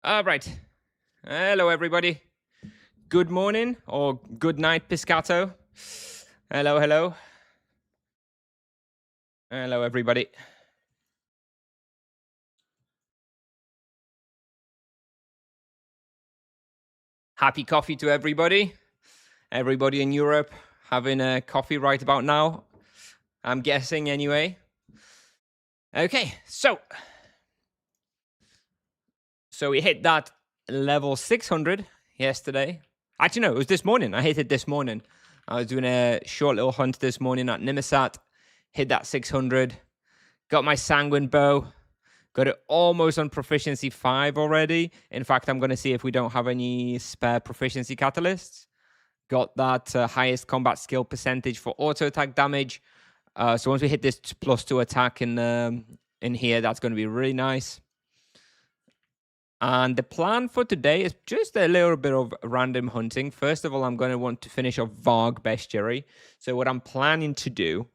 All right. Hello, everybody. Good morning or good night, Piscato. Hello, hello. Hello, everybody. Happy coffee to everybody. Everybody in Europe having a coffee right about now. I'm guessing anyway. Okay, so we hit that level 600 yesterday. Actually, no, it was this morning. I hit it this morning. I was doing a short little hunt this morning at Nimesat. Hit that 600. Got my Sanguine Bow. Got it almost on proficiency 5 already. In fact, I'm going to see if we don't have any spare proficiency catalysts. Got that highest combat skill percentage for auto attack damage. So once we hit this +2 attack in here, that's going to be really nice. And the plan for today is just a little bit of random hunting. First of all, I'm going to want to finish off Varg Bestiary. So what I'm planning to do,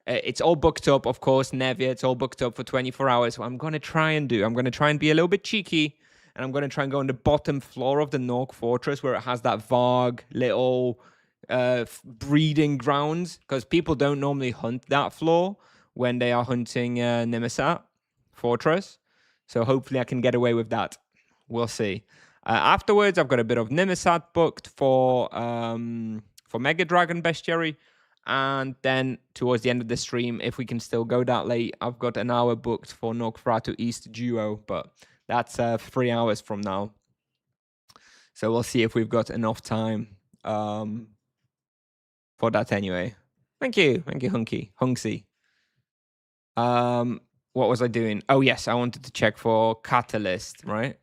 it's all booked up, of course, Nevia, it's all booked up for 24 hours. So I'm going to try and be a little bit cheeky, and I'm going to try and go on the bottom floor of the Nork Fortress where it has that Varg little breeding grounds, because people don't normally hunt that floor when they are hunting Nimesat Fortress. So hopefully I can get away with that. We'll see. Afterwards, I've got a bit of Nimesat booked for Mega Dragon Bestiary. And then towards the end of the stream, if we can still go that late, I've got an hour booked for Norkfratu East Duo, but that's 3 hours from now. So we'll see if we've got enough time for that anyway. Thank you, Hunksy. What was I doing? Oh yes, I wanted to check for catalyst, right?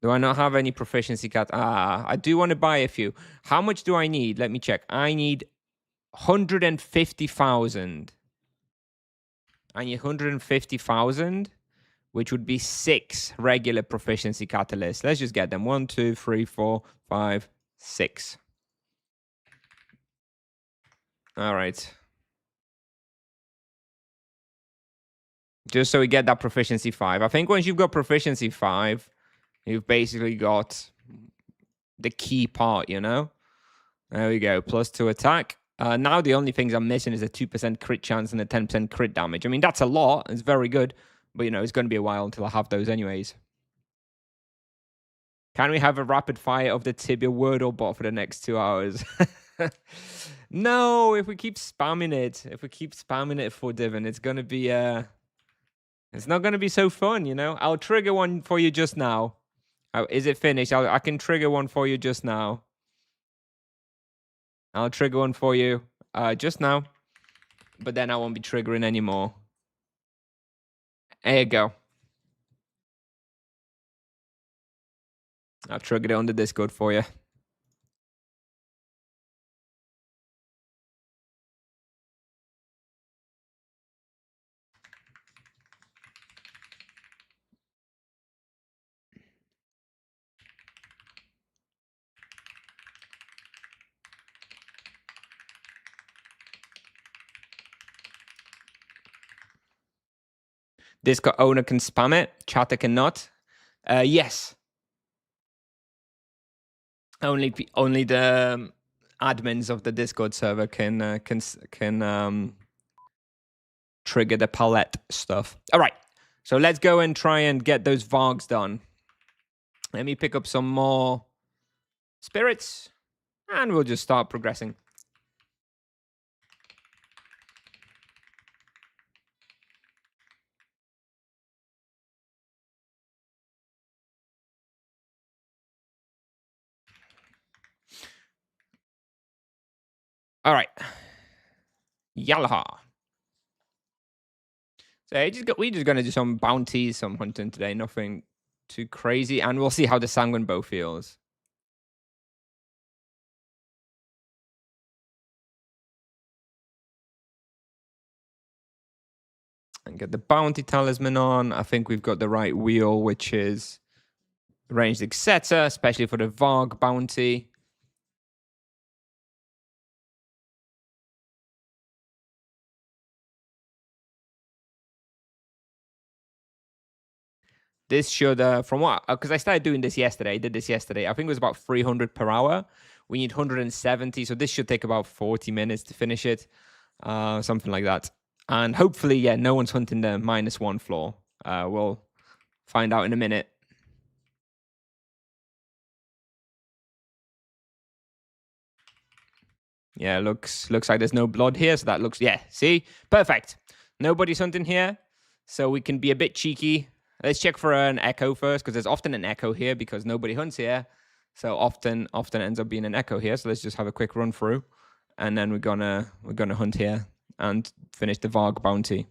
Do I not have any proficiency cat? I do want to buy a few. How much do I need? Let me check. I need 150,000. I need 150,000, which would be 6 regular proficiency catalysts. Let's just get them. 1, 2, 3, 4, 5, 6. All right. Just so we get that proficiency 5. I think once you've got proficiency 5, you've basically got the key part, you know? There we go. +2 attack. Now the only things I'm missing is a 2% crit chance and a 10% crit damage. I mean, that's a lot. It's very good. But, you know, it's going to be a while until I have those anyways. Can we have a rapid fire of the Tibia Wordle bot for the next 2 hours? No, if we keep spamming it. If we keep spamming it for Divin, it's going to be... it's not going to be so fun, you know? I'll trigger one for you just now. Oh, is it finished? I can trigger one for you just now. I'll trigger one for you just now. But then I won't be triggering anymore. There you go. I've triggered it on the Discord for you. Discord owner can spam it. Chatter cannot. Yes. Only the admins of the Discord server can trigger the palette stuff. All right. So let's go and try and get those Vargs done. Let me pick up some more spirits, and we'll just start progressing. All right. Yalaha. So we're just going to do some bounties, some hunting today. Nothing too crazy. And we'll see how the Sanguine Bow feels. And get the bounty talisman on. I think we've got the right wheel, which is ranged etc., especially for the Varg bounty. this should, from what, because I started doing this yesterday. I did this yesterday. I think it was about 300 per hour. We need 170, so this should take about 40 minutes to finish it, something like that. And hopefully, yeah, no one's hunting the -1 floor. We'll find out in a minute. Yeah, looks like there's no blood here, so that looks, yeah, see? Perfect. Nobody's hunting here, so we can be a bit cheeky. Let's check for an echo first, because there's often an echo here because nobody hunts here. So often ends up being an echo here. So let's just have a quick run through, and then we're gonna hunt here and finish the Varg bounty.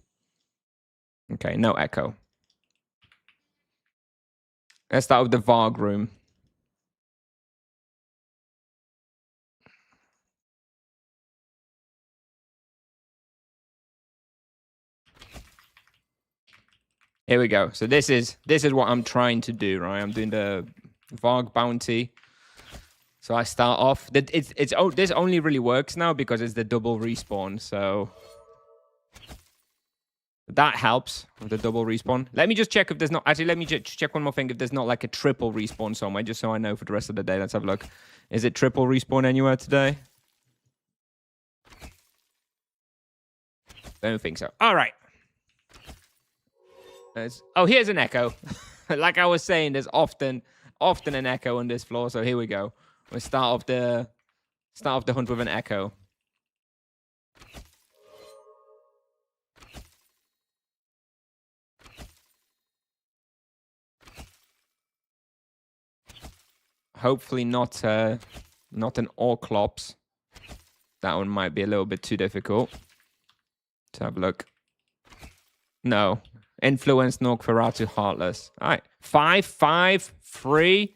Okay, no echo. Let's start with the Varg room. Here we go. So this is what I'm trying to do, right? I'm doing the Varg bounty. So I start off. This only really works now because it's the double respawn. So that helps with the double respawn. Let me just check if there's not. Actually, let me just check one more thing. If there's not like a triple respawn somewhere, just so I know for the rest of the day. Let's have a look. Is it triple respawn anywhere today? Don't think so. All right. Oh, here's an echo. Like I was saying, there's often an echo on this floor. So here we go. We'll start off the hunt with an echo. Hopefully not an Orclops. That one might be a little bit too difficult. Let's have a look. No. Influence, Norgferatu, Heartless. All right. 5, 5, 3,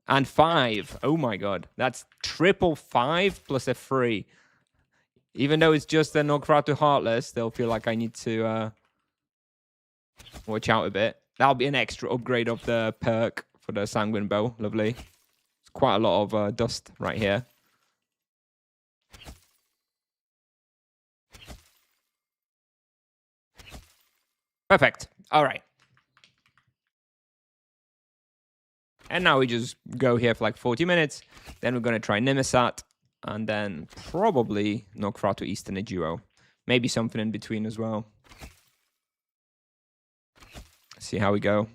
and 5. Oh my god. That's triple 5 plus a 3. Even though it's just a Norgferatu Heartless, still feel like I need to watch out a bit. That'll be an extra upgrade of the perk for the Sanguine Bow. Lovely. It's quite a lot of dust right here. Perfect. All right. And now we just go here for like 40 minutes. Then we're going to try Nimisat. And then probably Norgferatu Eastern duo. Maybe something in between as well. See how we go.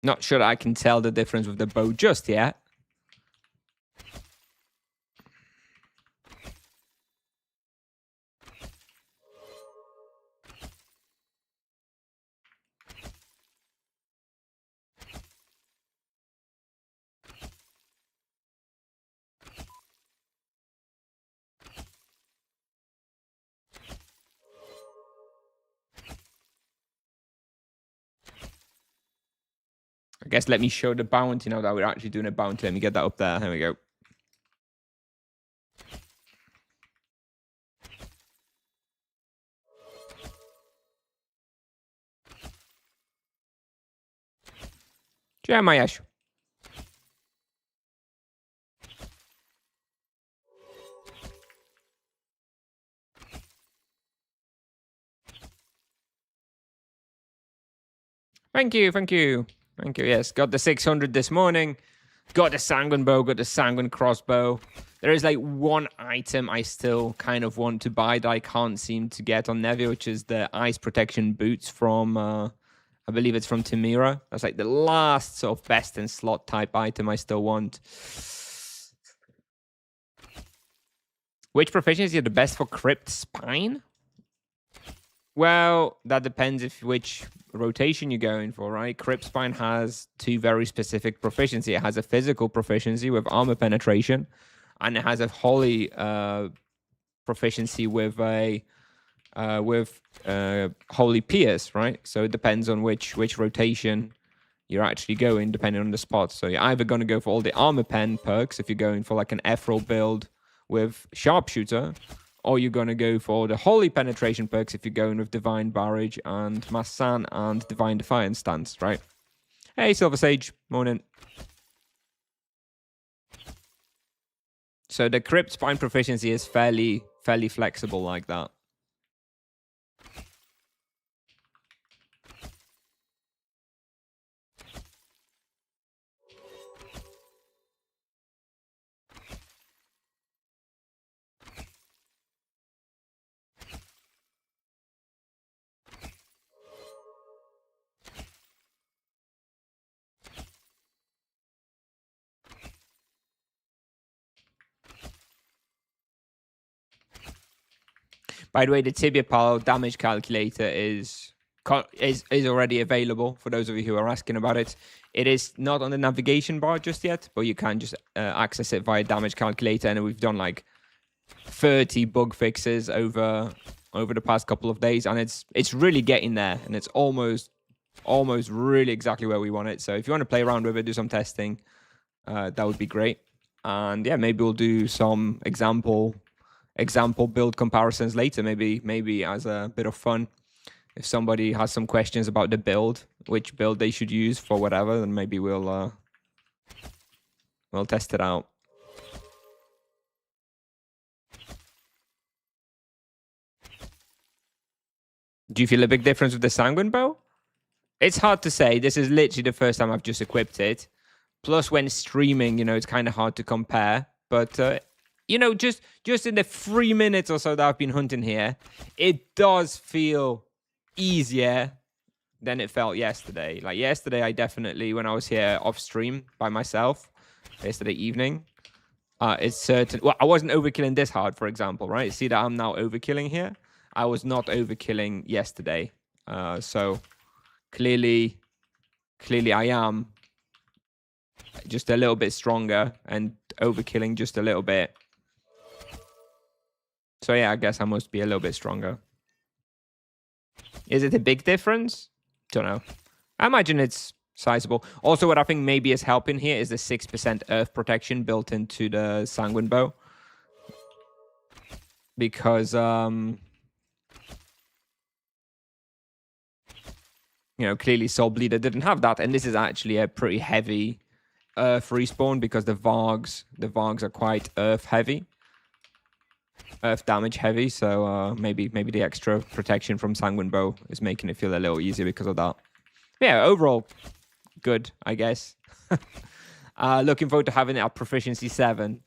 Not sure I can tell the difference with the bow just yet. I guess let me show the bounty now that we're actually doing a bounty. Let me get that up there. There we go. Jeremiah. Thank you, thank you. Thank you. Yes, got the 600 this morning. Got the Sanguine Bow, got the Sanguine Crossbow. There is like one item I still kind of want to buy that I can't seem to get on Nevia, which is the Ice Protection Boots from, I believe it's from Timira. That's like the last sort of best in slot type item I still want. Which proficiency are the best for Crypt Spine? Well, that depends which rotation you're going for, right? Crypt Spine has two very specific proficiency. It has a physical proficiency with armor penetration, and it has a holy proficiency with a holy pierce, right? So it depends on which rotation you're actually going, depending on the spot. So you're either going to go for all the armor pen perks if you're going for like an Ethereal build with sharpshooter, or you're going to go for the Holy Penetration perks if you're going with Divine Barrage and Massan and Divine Defiance stance, right? Hey, Silver Sage, morning. So the Crypt Spine proficiency is fairly flexible like that. By the way, the Tibia Palo damage calculator is already available for those of you who are asking about it. It is not on the navigation bar just yet, but you can just access it via damage calculator. And we've done like 30 bug fixes over the past couple of days, and it's really getting there, and it's almost really exactly where we want it. So if you want to play around with it, do some testing, that would be great. And yeah, maybe we'll do some example build comparisons later, maybe as a bit of fun. If somebody has some questions about the build, which build they should use for whatever, then maybe we'll test it out. Do you feel a big difference with the Sanguine Bow? It's hard to say. This is literally the first time I've just equipped it. Plus, when streaming, it's kind of hard to compare. But just in the 3 minutes or so that I've been hunting here, it does feel easier than it felt yesterday. Like yesterday, I definitely, when I was here off stream by myself, yesterday evening, it's certain. Well, I wasn't overkilling this hard, for example, right? See that I'm now overkilling here? I was not overkilling yesterday. So clearly I am just a little bit stronger and overkilling just a little bit. So yeah, I guess I must be a little bit stronger. Is it a big difference? Don't know. I imagine it's sizable. Also, what I think maybe is helping here is the 6% earth protection built into the Sanguine Bow. Because, clearly Soul Bleeder didn't have that. And this is actually a pretty heavy earth respawn because the Vargs are quite earth heavy. Earth damage heavy, so maybe the extra protection from Sanguine Bow is making it feel a little easier because of that. Yeah, overall, good, I guess. Looking forward to having it at Proficiency 7.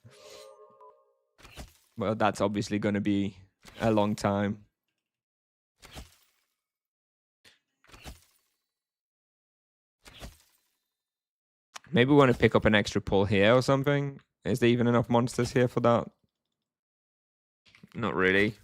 Well, that's obviously going to be a long time. Maybe we want to pick up an extra pull here or something. Is there even enough monsters here for that? Not really.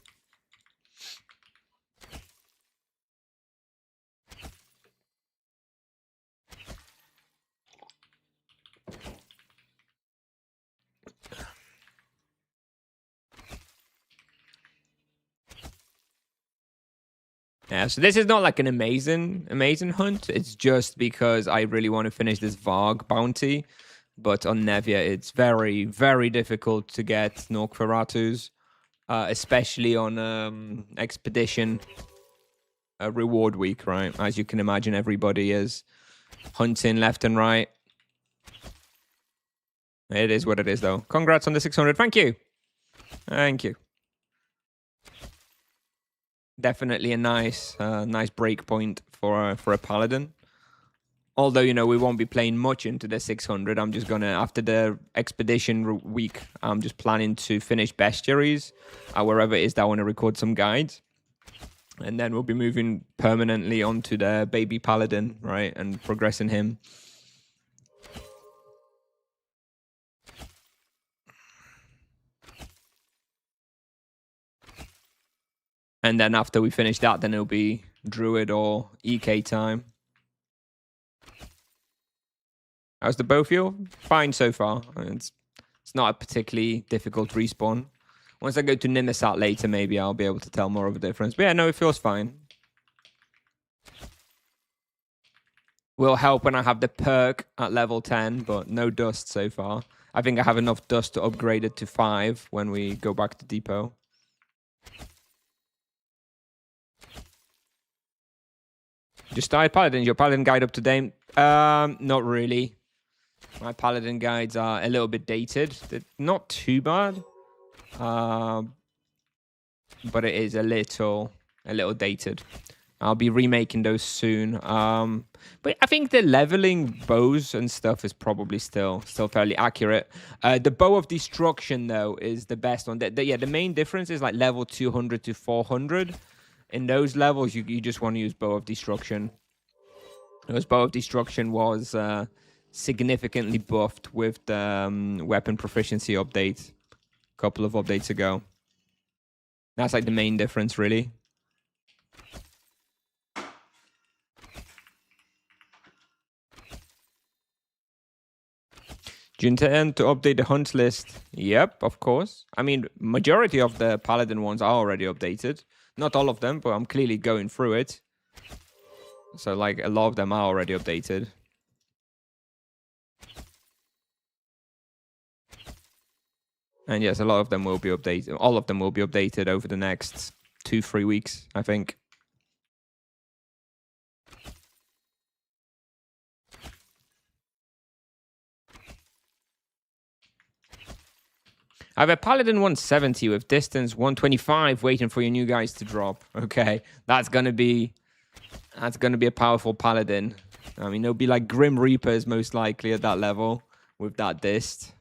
Yeah, so this is not like an amazing hunt. It's just because I really want to finish this Varg bounty. But on Nevia, it's very, very difficult to get Norkferatus. Especially on expedition reward week, right? As you can imagine, everybody is hunting left and right. It is what it is, though. Congrats on the 600. Thank you. Thank you. Definitely a nice break point for a paladin. Although, we won't be playing much into the 600. I'm just going to, after the expedition week, I'm just planning to finish bestiaries, wherever it is that I want to record some guides. And then we'll be moving permanently onto the baby paladin, right? And progressing him. And then after we finish that, then it'll be druid or EK time. How's the bow feel? Fine so far. It's not a particularly difficult respawn. Once I go to Nimisat later, maybe I'll be able to tell more of a difference. But yeah, no, it feels fine. Will help when I have the perk at level 10, but no dust so far. I think I have enough dust to upgrade it to 5 when we go back to depot. Just started Paladins. Your Paladin guide up to date? Not really. My Paladin guides are a little bit dated. They're not too bad. But it is a little dated. I'll be remaking those soon. But I think the leveling bows and stuff is probably still fairly accurate. The Bow of Destruction, though, is the best one. The main difference is like level 200 to 400. In those levels, you just want to use Bow of Destruction. Because Bow of Destruction was significantly buffed with the weapon proficiency update a couple of updates ago. That's like the main difference, really. Do you intend to update the hunt list? Yep, of course. I mean, majority of the Paladin ones are already updated. Not all of them, but I'm clearly going through it. So, like, a lot of them are already updated. And yes, a lot of them will be updated. All of them will be updated over the next 2-3 weeks, I think. I have a Paladin 170 with distance 125 waiting for your new guys to drop. Okay, that's gonna be a powerful Paladin. I mean, it'll be like Grim Reapers most likely at that level with that dist.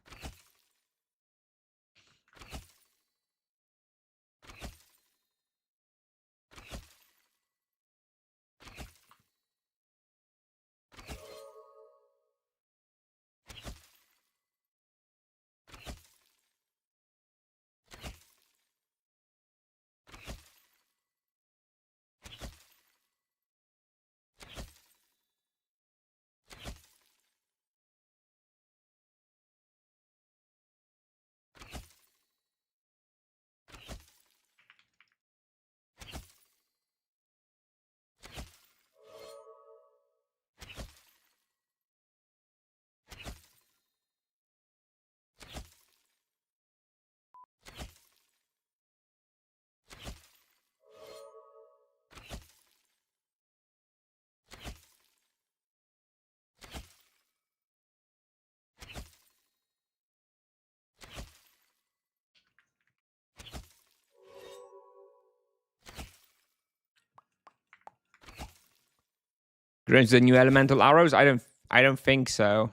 Grims the new elemental arrows? I don't think so.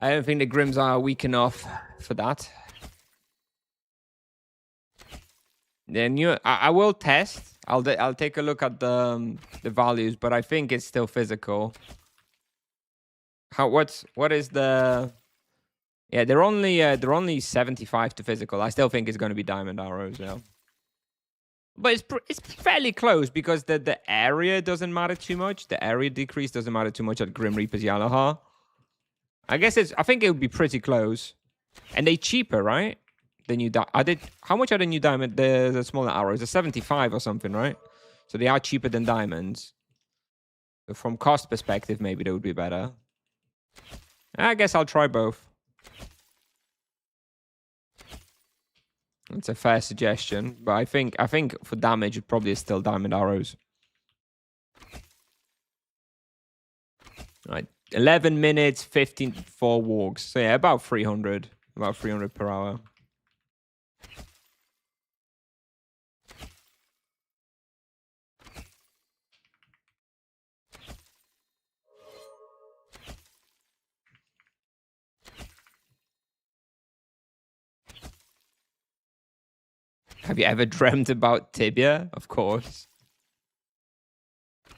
I don't think the Grims are weak enough for that. The new I will test. I'll take a look at the values, but I think it's still physical. What is the? Yeah, they're only 75 to physical. I still think it's going to be diamond arrows. Yeah. But it's fairly close because the area doesn't matter too much. The area decrease doesn't matter too much at Grim Reaper's Yalaha. I think it would be pretty close. And they cheaper, right? The new how much are the new diamond the smaller arrows? They're 75 or something, right? So they are cheaper than diamonds. So from cost perspective, maybe they would be better. I guess I'll try both. It's a fair suggestion, but I think for damage it probably is still diamond arrows. All right, 11 minutes, 15 4 walks. So yeah, about 300 per hour. Have you ever dreamt about Tibia? Of course.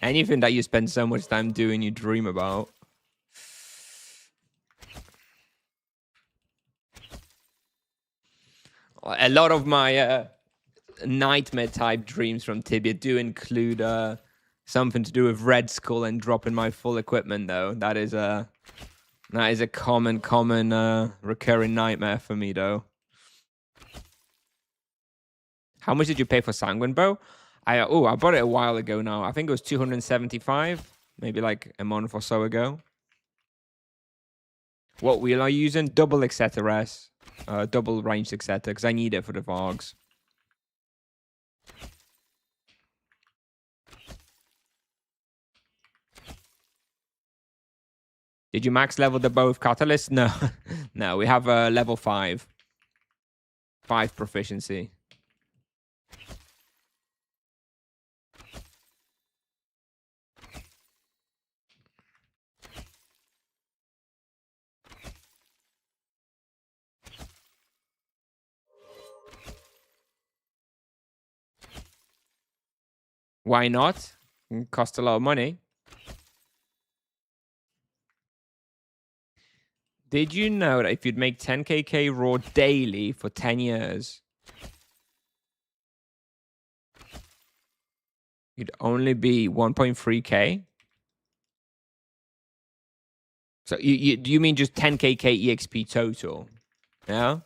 Anything that you spend so much time doing, you dream about. A lot of my nightmare type dreams from Tibia do include something to do with Red Skull and dropping my full equipment, though. That is a common recurring nightmare for me, though. How much did you pay for Sanguine Bow? I bought it a while ago now. I think it was 275, maybe like a month or so ago. What wheel are you using? Double Exeter S. Double ranged Exeter, because I need it for the Vargs. Did you max level the bow with catalyst? No, no. We have a level 5 proficiency. Why not? It costs a lot of money. Did you know that if you'd make 10kk raw daily for 10 years, you'd only be 1.3k? So do you mean just 10kk EXP total? Yeah?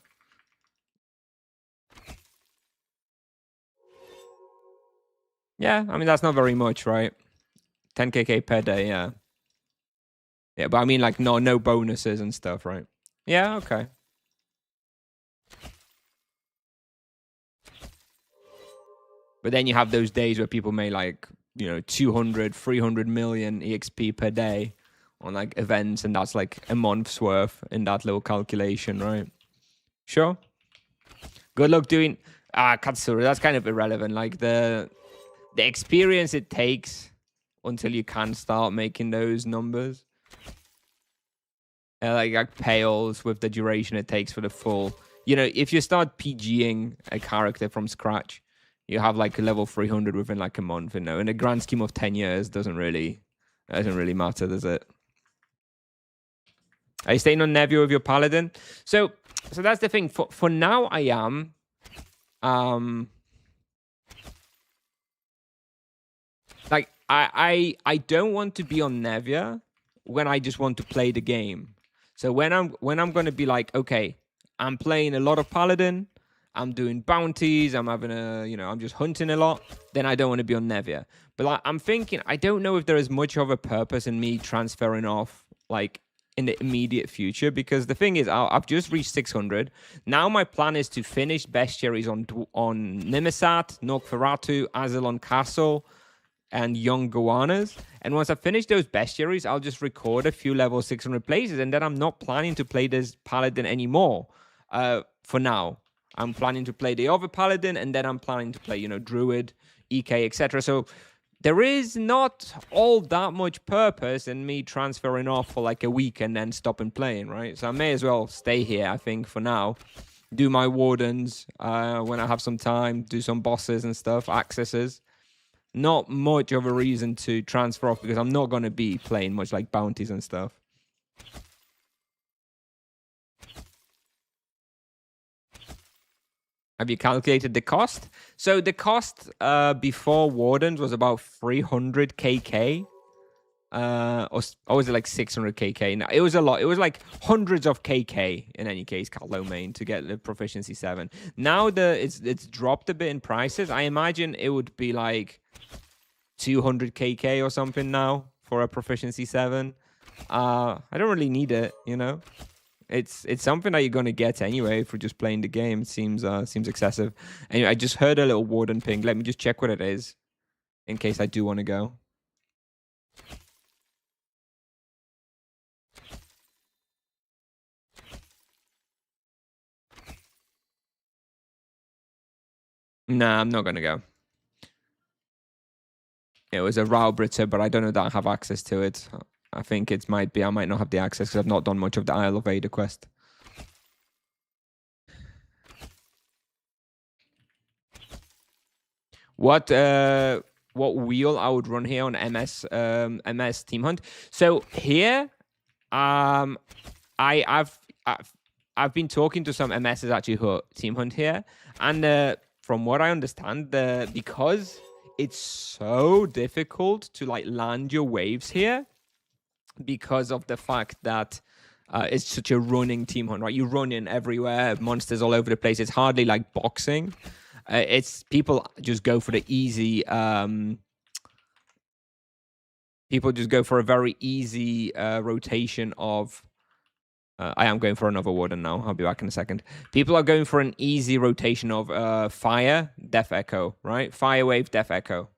Yeah, I mean, that's not very much, right? 10kk per day, yeah. Yeah, but I mean, like, no bonuses and stuff, right? Yeah, okay. But then you have those days where people make, like, 200, 300 million EXP per day on, like, events, and that's, like, a month's worth in that little calculation, right? Sure. Good luck doing... Katsura, that's kind of irrelevant. Like, the experience it takes until you can start making those numbers. Like pales with the duration it takes for the full. If you start PGing a character from scratch, you have like a level 300 within like a month. In the grand scheme of 10 years, doesn't really matter, does it? Are you staying on Nevia with your paladin? So that's the thing. For now, I am. Like I don't want to be on Nevia when I just want to play the game. So when I'm gonna be like, okay, I'm playing a lot of paladin, I'm doing bounties, I'm having I'm just hunting a lot, then I don't want to be on Nevia. But I'm thinking, I don't know if there is much of a purpose in me transferring off like in the immediate future, because the thing is, I've just reached 600. Now my plan is to finish bestiaries on Nimesat, Nokferatu, Azalon Castle, and young Goannas. And once I finish those bestiaries, I'll just record a few level 600 places, and then I'm not planning to play this paladin anymore. For now, I'm planning to play the other paladin, and then I'm planning to play, druid, EK, etc. So there is not all that much purpose in me transferring off for like a week and then stopping playing, right? So I may as well stay here, I think, for now. Do my wardens when I have some time, do some bosses and stuff, accesses. Not much of a reason to transfer off, because I'm not going to be playing much like bounties and stuff. Have you calculated the cost? So the cost before Wardens was about 300kk. Or was it like 600kk? No, it was a lot. It was like hundreds of kk in any case, Carlo Main, to get the proficiency 7. Now it's dropped a bit in prices. I imagine it would be like 200kk or something now for a proficiency 7. I don't really need it, It's something that you're gonna get anyway for just playing the game. It seems excessive. Anyway, I just heard a little warden ping. Let me just check what it is, in case I do want to go. Nah, I'm not gonna go. It was a Raubritter, but I don't know that I have access to it. I think it might be. I might not have the access because I've not done much of the Isle of Ada quest. What wheel I would run here on MS Team Hunt? So here, I've been talking to some MSs actually who Team Hunt here, and from what I understand, because it's so difficult to like land your waves here, because of the fact that it's such a running Team Hunt, right? You run in everywhere, monsters all over the place. It's hardly like boxing. It's people just go for the easy. People just go for a very easy rotation of I am going for another warden now. I'll be back in a second. People are going for an easy rotation of fire, death echo, right? Fire wave, death echo.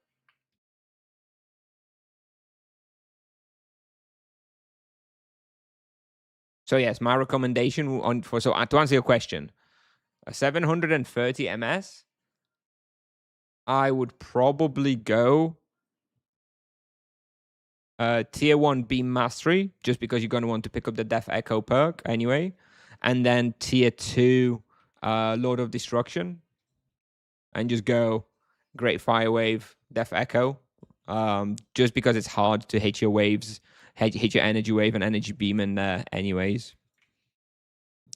So yes, my recommendation to answer your question, a 730 MS, I would probably go tier 1 beam mastery, just because you're going to want to pick up the death echo perk anyway, and then tier 2 Lord of Destruction, and just go great fire wave, death echo, just because it's hard to hit your waves, hit your energy wave and energy beam in there anyways.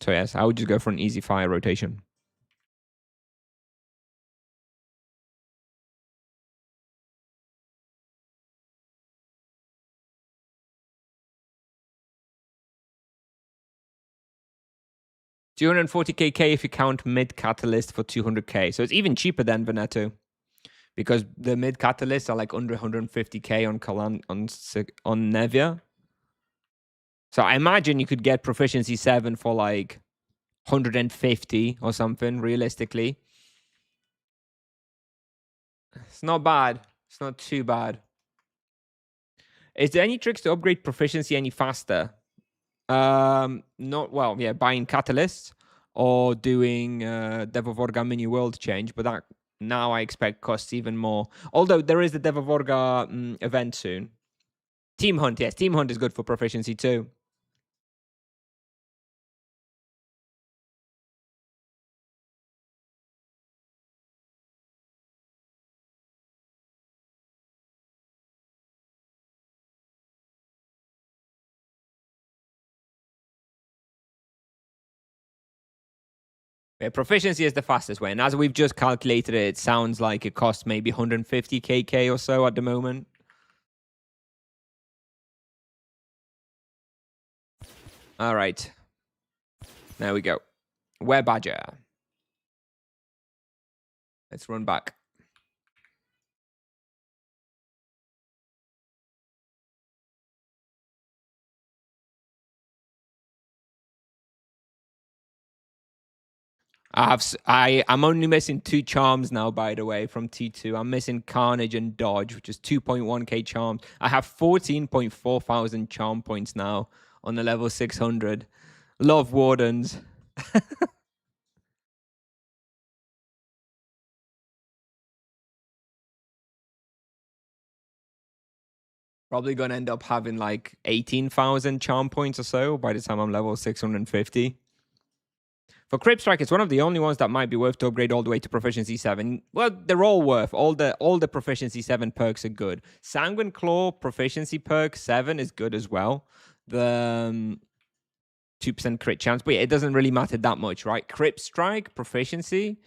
So yes, I would just go for an easy fire rotation. $240k if you count mid catalyst for 200k. So it's even cheaper than Veneto, because the mid catalysts are like under 150k on Nevia. So I imagine you could get proficiency 7 for like 150 or something, realistically. It's not bad. It's not too bad. Is there any tricks to upgrade proficiency any faster? Not well, yeah, buying catalysts or doing Dev of Orga mini world change, but that now I expect costs even more. Although there is the Dev of Orga event soon. Team Hunt, yes, Team Hunt is good for proficiency too. Yeah, proficiency is the fastest way, and as we've just calculated it sounds like it costs maybe 150k or so at the moment. All right. There we go. Where Badger. Let's run back. I'm only missing 2 charms now, by the way, from T2. I'm missing Carnage and Dodge, which is 2.1k charms. I have 14.4 thousand charm points now on the level 600. Love Wardens. Probably going to end up having like 18,000 charm points or so by the time I'm level 650. For Crypt Strike, it's one of the only ones that might be worth to upgrade all the way to proficiency 7. Well, they're all worth. All the proficiency 7 perks are good. Sanguine Claw proficiency perk 7 is good as well. The 2% crit chance, but yeah, it doesn't really matter that much, right? Crypt Strike proficiency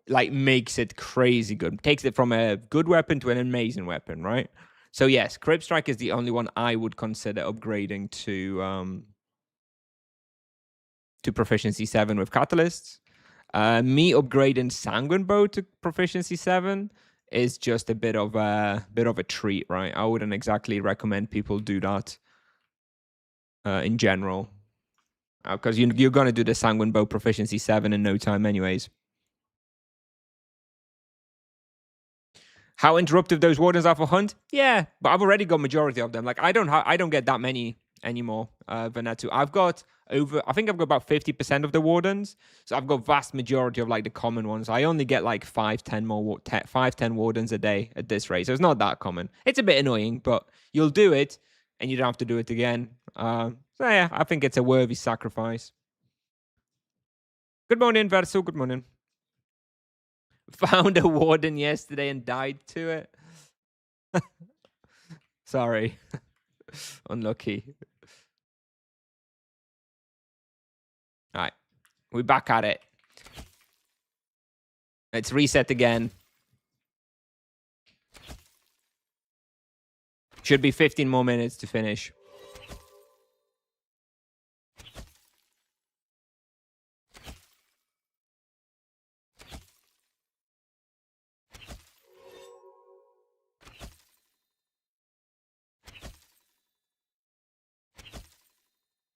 like makes it crazy good. Takes it from a good weapon to an amazing weapon, right? So yes, Crypt Strike is the only one I would consider upgrading to proficiency 7 with catalysts. Me upgrading Sanguine Bow to proficiency 7 is just a bit of a treat, right? I wouldn't exactly recommend people do that in general, because you're gonna do the Sanguine Bow proficiency 7 in no time, anyways. How interruptive those wardens are for hunt? Yeah, but I've already got majority of them. Like I don't get that many anymore. Veneto. I've got I think I've got about 50% of the wardens. So I've got vast majority of like the common ones. I only get like 5-10 wardens a day at this rate. So it's not that common. It's a bit annoying, but you'll do it and you don't have to do it again. So yeah, I think it's a worthy sacrifice. Good morning, Verso. Good morning. Found a warden yesterday and died to it. Sorry. Unlucky. All right. We're back at it. Let's reset again. Should be 15 more minutes to finish.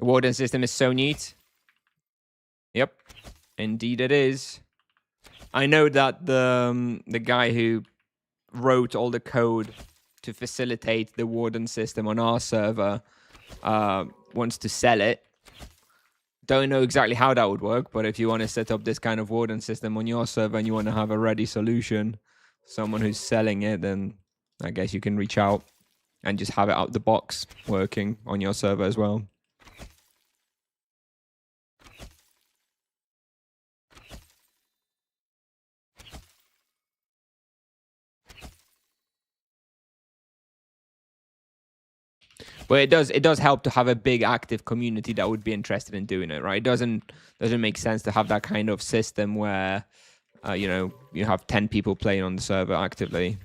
The warden system is so neat. Yep, indeed it is. I know that the guy who wrote all the code to facilitate the warden system on our server wants to sell it. Don't know exactly how that would work, but if you want to set up this kind of warden system on your server and you want to have a ready solution, someone who's selling it, then I guess you can reach out and just have it out the box working on your server as well. But it does help to have a big active community that would be interested in doing it, right? It doesn't make sense to have that kind of system where you know, you have 10 people playing on the server actively.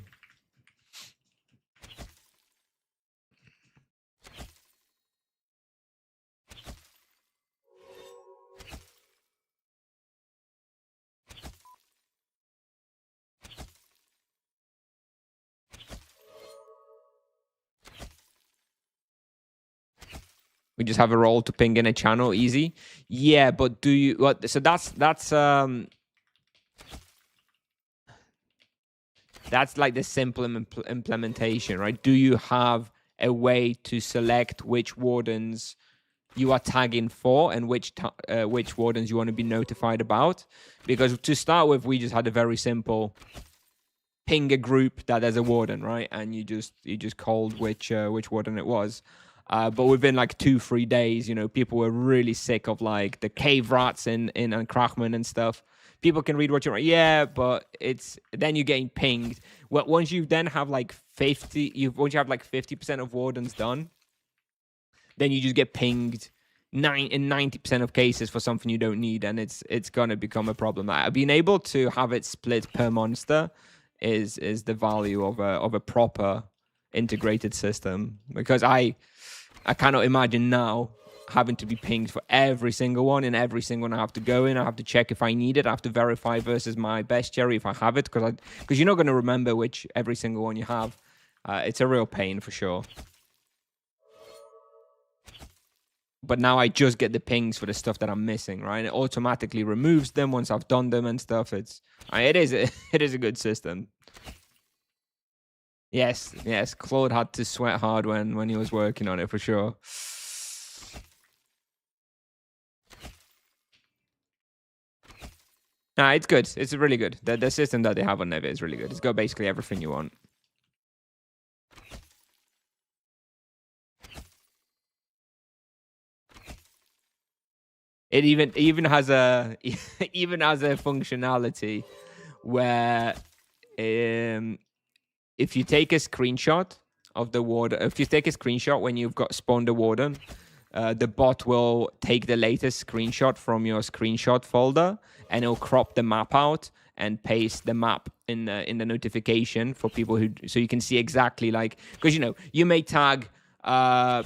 We just have a role to ping in a channel easy. Yeah, but do you what? So that's like the simple implementation, right? Do you have a way to select which wardens you are tagging for and which wardens you want to be notified about? Because to start with, we just had a very simple ping a group that there's a warden, right? And you just called which warden it was. But within like 2-3 days, you know, people were really sick of like the cave rats in Krachman and stuff. People can read what you're, yeah, but it's then you're getting pinged. Well, once you then have like 50% of wardens done, then you just get pinged in 90% of cases for something you don't need, and it's gonna become a problem. Being able to have it split per monster is the value of a proper integrated system, because I cannot imagine now having to be pinged for every single one, and every single one I have to go in. I have to check if I need it. I have to verify versus my bestiary if I have it, because you're not going to remember which every single one you have. It's a real pain for sure. But now I just get the pings for the stuff that I'm missing, right? It automatically removes them once I've done them and stuff. It is a good system. Yes, Claude had to sweat hard when he was working on it for sure. Nah, it's good. It's really good. The system that they have on Neve is really good. It's got basically everything you want. It even has a functionality where if you take a screenshot of the warden, if you take a screenshot when you've got spawned a warden, the bot will take the latest screenshot from your screenshot folder and it'll crop the map out and paste the map in the notification for people who, so you can see exactly, like, because you know you may tag I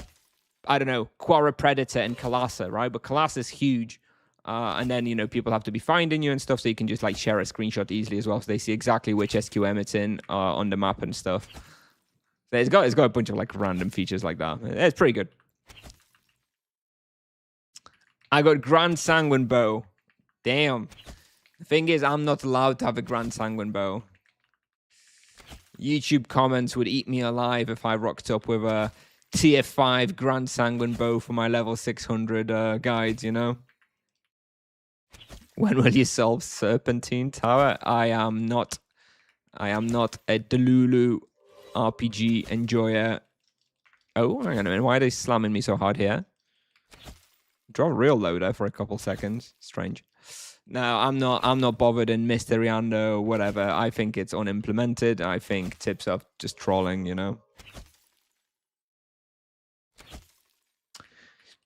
don't know, Quara Predator and Kalasa, right? But Kalasa is huge. And then, you know, people have to be finding you and stuff, so you can just like share a screenshot easily as well, so they see exactly which SQM it's in on the map and stuff. So it's got a bunch of like random features like that. It's pretty good. I got Grand Sanguine Bow. Damn. The thing is, I'm not allowed to have a Grand Sanguine Bow. YouTube comments would eat me alive if I rocked up with a tier 5 Grand Sanguine Bow for my level 600 guides, you know? When will you solve Serpentine Tower? I am not a Delulu RPG enjoyer. Oh, hang on a minute. Why are they slamming me so hard here? Draw real low there for a couple seconds. Strange. No, I'm not bothered in Mysteriando or whatever. I think it's unimplemented. I think tips are just trolling, you know.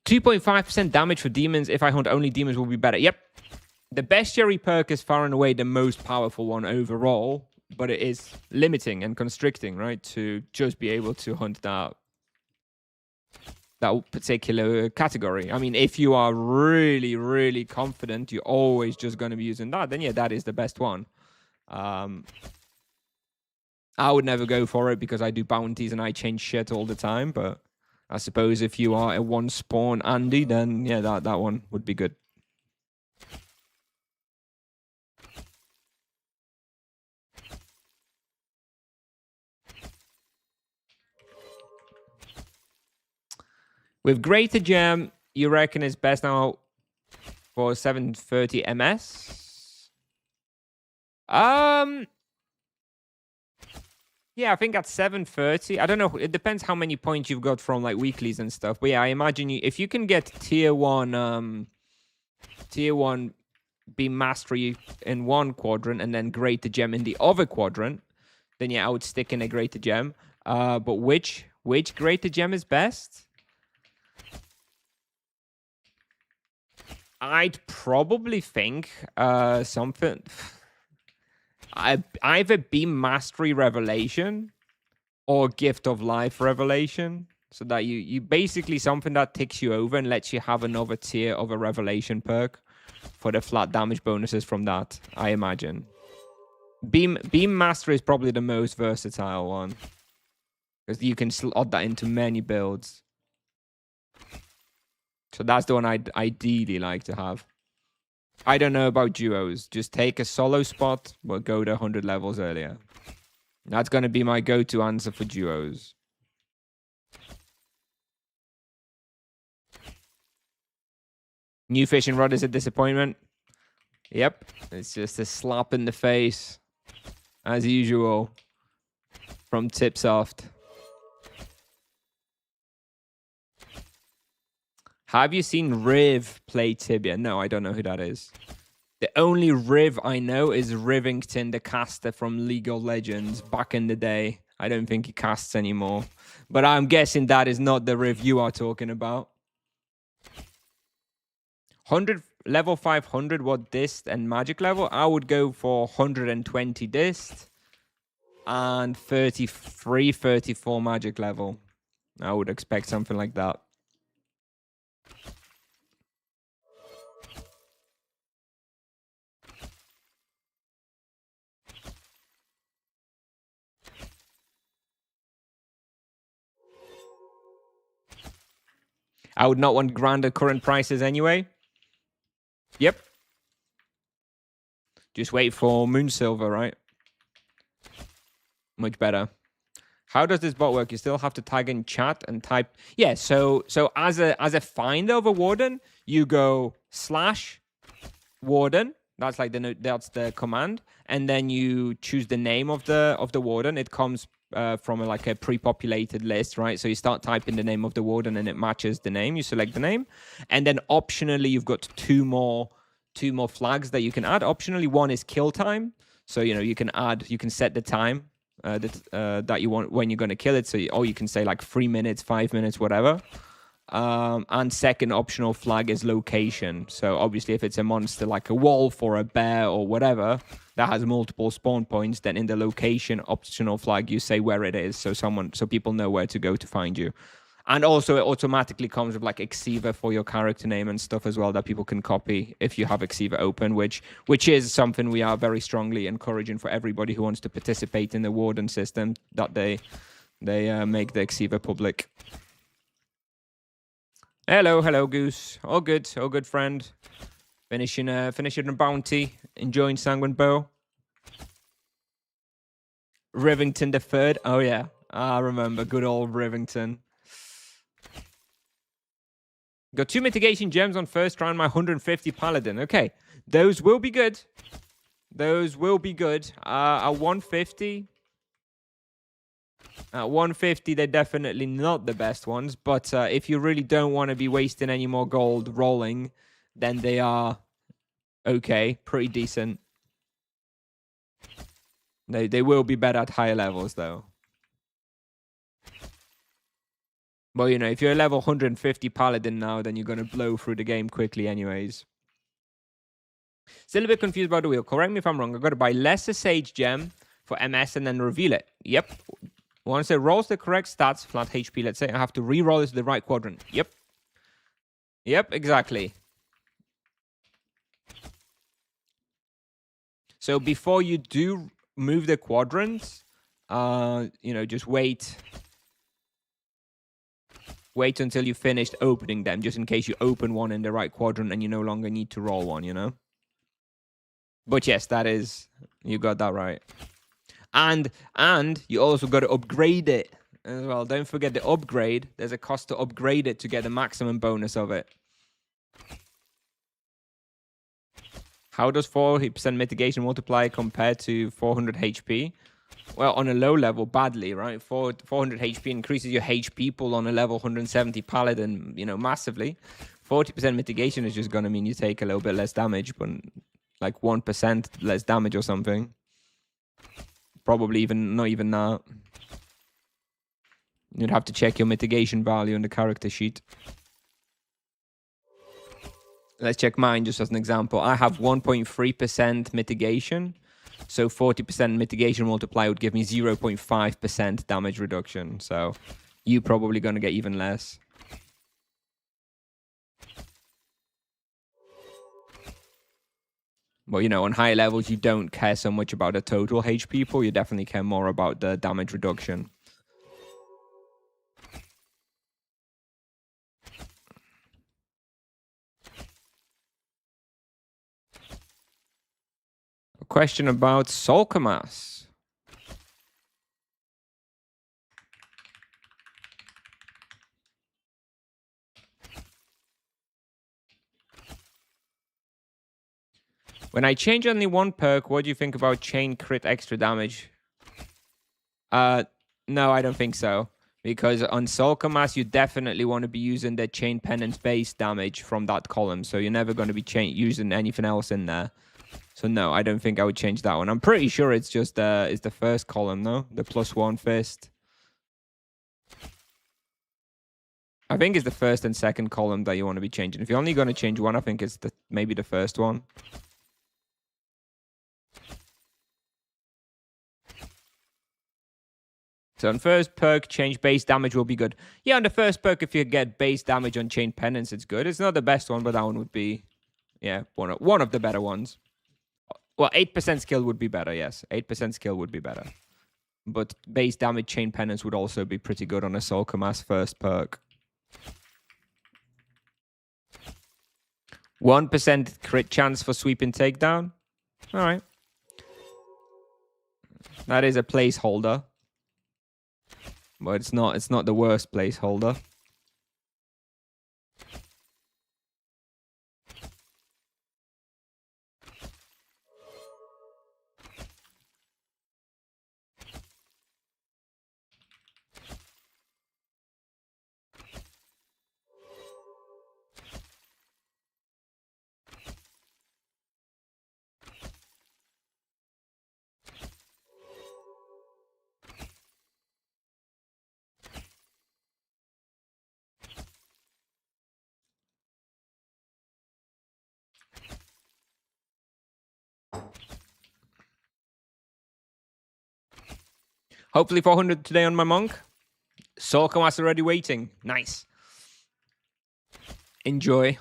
2.5% damage for demons. If I hunt only demons will be better. Yep. The bestiary perk is far and away the most powerful one overall, but it is limiting and constricting, right? To just be able to hunt that particular category. I mean, if you are really, really confident you're always just going to be using that, then yeah, that is the best one. I would never go for it because I do bounties and I change shit all the time, but I suppose if you are a one spawn Andy, then yeah, that one would be good. With Greater Gem, you reckon it's best now for 730 MS? Yeah, I think at 730. I don't know. It depends how many points you've got from like weeklies and stuff. But yeah, I imagine if you can get tier one beam mastery in one quadrant and then Greater Gem in the other quadrant, then yeah, I would stick in a Greater Gem. But which Greater Gem is best? I'd probably think something. Either Beam Mastery Revelation or Gift of Life Revelation. So that you basically something that ticks you over and lets you have another tier of a Revelation perk for the flat damage bonuses from that, I imagine. Beam Mastery is probably the most versatile one. Because you can slot that into many builds. So that's the one I'd ideally like to have. I don't know about duos. Just take a solo spot, but go to 100 levels earlier. That's going to be my go-to answer for duos. New fishing rod is a disappointment. Yep, it's just a slap in the face, as usual, from Tipsoft. Have you seen Riv play Tibia? No, I don't know who that is. The only Riv I know is Rivington, the caster from League of Legends back in the day. I don't think he casts anymore. But I'm guessing that is not the Riv you are talking about. 100 level 500 what dist and magic level? I would go for 120 dist and 33, 34 magic level. I would expect something like that. I would not want grander current prices anyway. Yep. Just wait for Moon Silver, right? Much better. How does this bot work? You still have to tag in chat and type. Yeah, so as a finder of a warden, you go /warden. That's like that's the command, and then you choose the name of the warden. It comes from like a pre-populated list, right? So you start typing the name of the warden, and it matches the name. You select the name, and then optionally you've got two more flags that you can add. Optionally, one is kill time. So you can set the time that you want when you're going to kill it. So or you can say like 3 minutes, 5 minutes, whatever. And second optional flag is location. So obviously if it's a monster like a wolf or a bear or whatever that has multiple spawn points, then in the location optional flag you say where it is, so people know where to go to find you. And also it automatically comes with like Exiva for your character name and stuff as well that people can copy if you have Exiva open, which is something we are very strongly encouraging for everybody who wants to participate in the warden system, that they make the Exiva public. Hello, Goose. All good, friend. Finishing a bounty, enjoying Sanguine Bow. Rivington the third. Oh yeah, I remember. Good old Rivington. Got 2 mitigation gems on first round. My 150 paladin. Okay, those will be good. Those will be good. At 150. At 150, they're definitely not the best ones. But if you really don't want to be wasting any more gold rolling, then they are okay, pretty decent. They will be better at higher levels, though. Well, if you're a level 150 paladin now, then you're going to blow through the game quickly anyways. Still a bit confused about the wheel. Correct me if I'm wrong. I've got to buy lesser Sage Gem for MS and then reveal it. Yep. Once it rolls the correct stats, flat HP, let's say, I have to re-roll it to the right quadrant. Yep. Yep, exactly. So before you do move the quadrants, just wait wait until you finished opening them, just in case you open one in the right quadrant and you no longer need to roll one, you know? But yes, you got that right. And you also got to upgrade it as well. Don't forget the upgrade. There's a cost to upgrade it to get the maximum bonus of it. How does 40% mitigation multiply compared to 400 HP? Well, on a low level, badly, right? 400 HP increases your HP pool on a level 170 paladin, you know, massively. 40% mitigation is just going to mean you take a little bit less damage, but like 1% less damage or something. Probably not even that. You'd have to check your mitigation value in the character sheet. Let's check mine just as an example. I have 1.3% mitigation. So 40% mitigation multiply would give me 0.5% damage reduction. So you're probably going to get even less. But, you know, on high levels, you don't care so much about the total HP pool. You definitely care more about the damage reduction. A question about Solkamas. When I change only one perk, what do you think about chain crit extra damage? No, I don't think so. Because on Solkamas, you definitely want to be using the chain penance base damage from that column. So you're never going to be using anything else in there. So no, I don't think I would change that one. I'm pretty sure it's just the first column, no? The +1 fist. I think it's the first and second column that you want to be changing. If you're only going to change one, I think it's maybe the first one. So on first perk, change base damage will be good. Yeah, on the first perk, if you get base damage on chain penance, it's good. It's not the best one, but that one would be, yeah, one of the better ones. Well, 8% skill would be better, yes. 8% skill would be better. But base damage chain penance would also be pretty good on a Solkamas first perk. 1% crit chance for sweeping takedown. All right. That is a placeholder. But it's not the worst placeholder. Hopefully 400 today on my monk. Solkamas already waiting. Nice. Enjoy.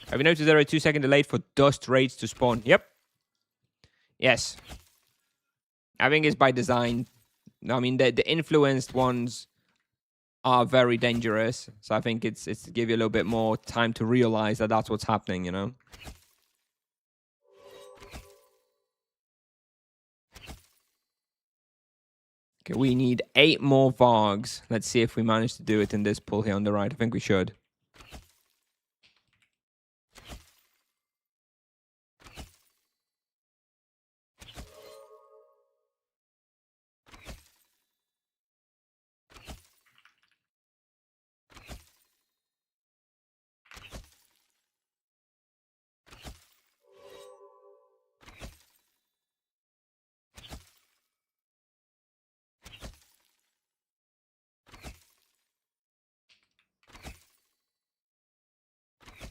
Have you noticed there are a 2-second delay for dust raids to spawn? Yep. Yes. I think it's by design. I mean, the influenced ones are very dangerous. So I think it's to give you a little bit more time to realize that that's what's happening, you know? Okay, we need 8 more Vargs. Let's see if we manage to do it in this pull here on the right. I think we should.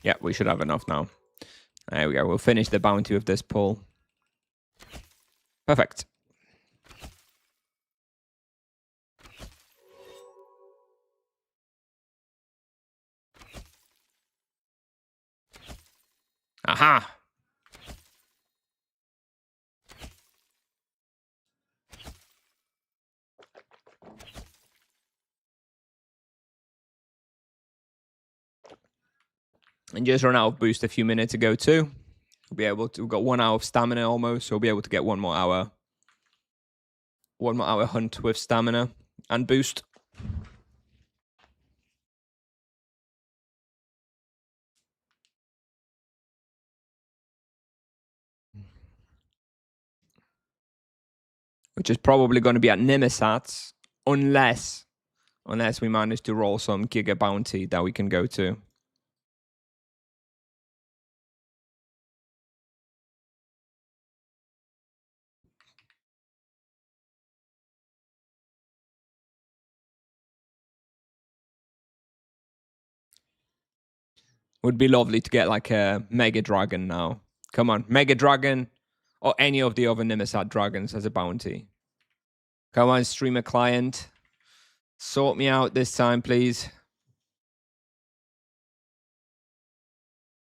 Yeah, we should have enough now. There we go. We'll finish the bounty with this pull. Perfect. Aha! . And just run out of boost a few minutes ago too. We'll be able to, we've got 1 hour of stamina almost, so we'll be able to get 1 more hour. 1 more hour hunt with stamina and boost. Which is probably going to be at Nimesats, unless we manage to roll some Giga Bounty that we can go to. Would be lovely to get like a Mega Dragon now. Come on, Mega Dragon or any of the other Nimesat dragons as a bounty. Come on, streamer client. Sort me out this time, please.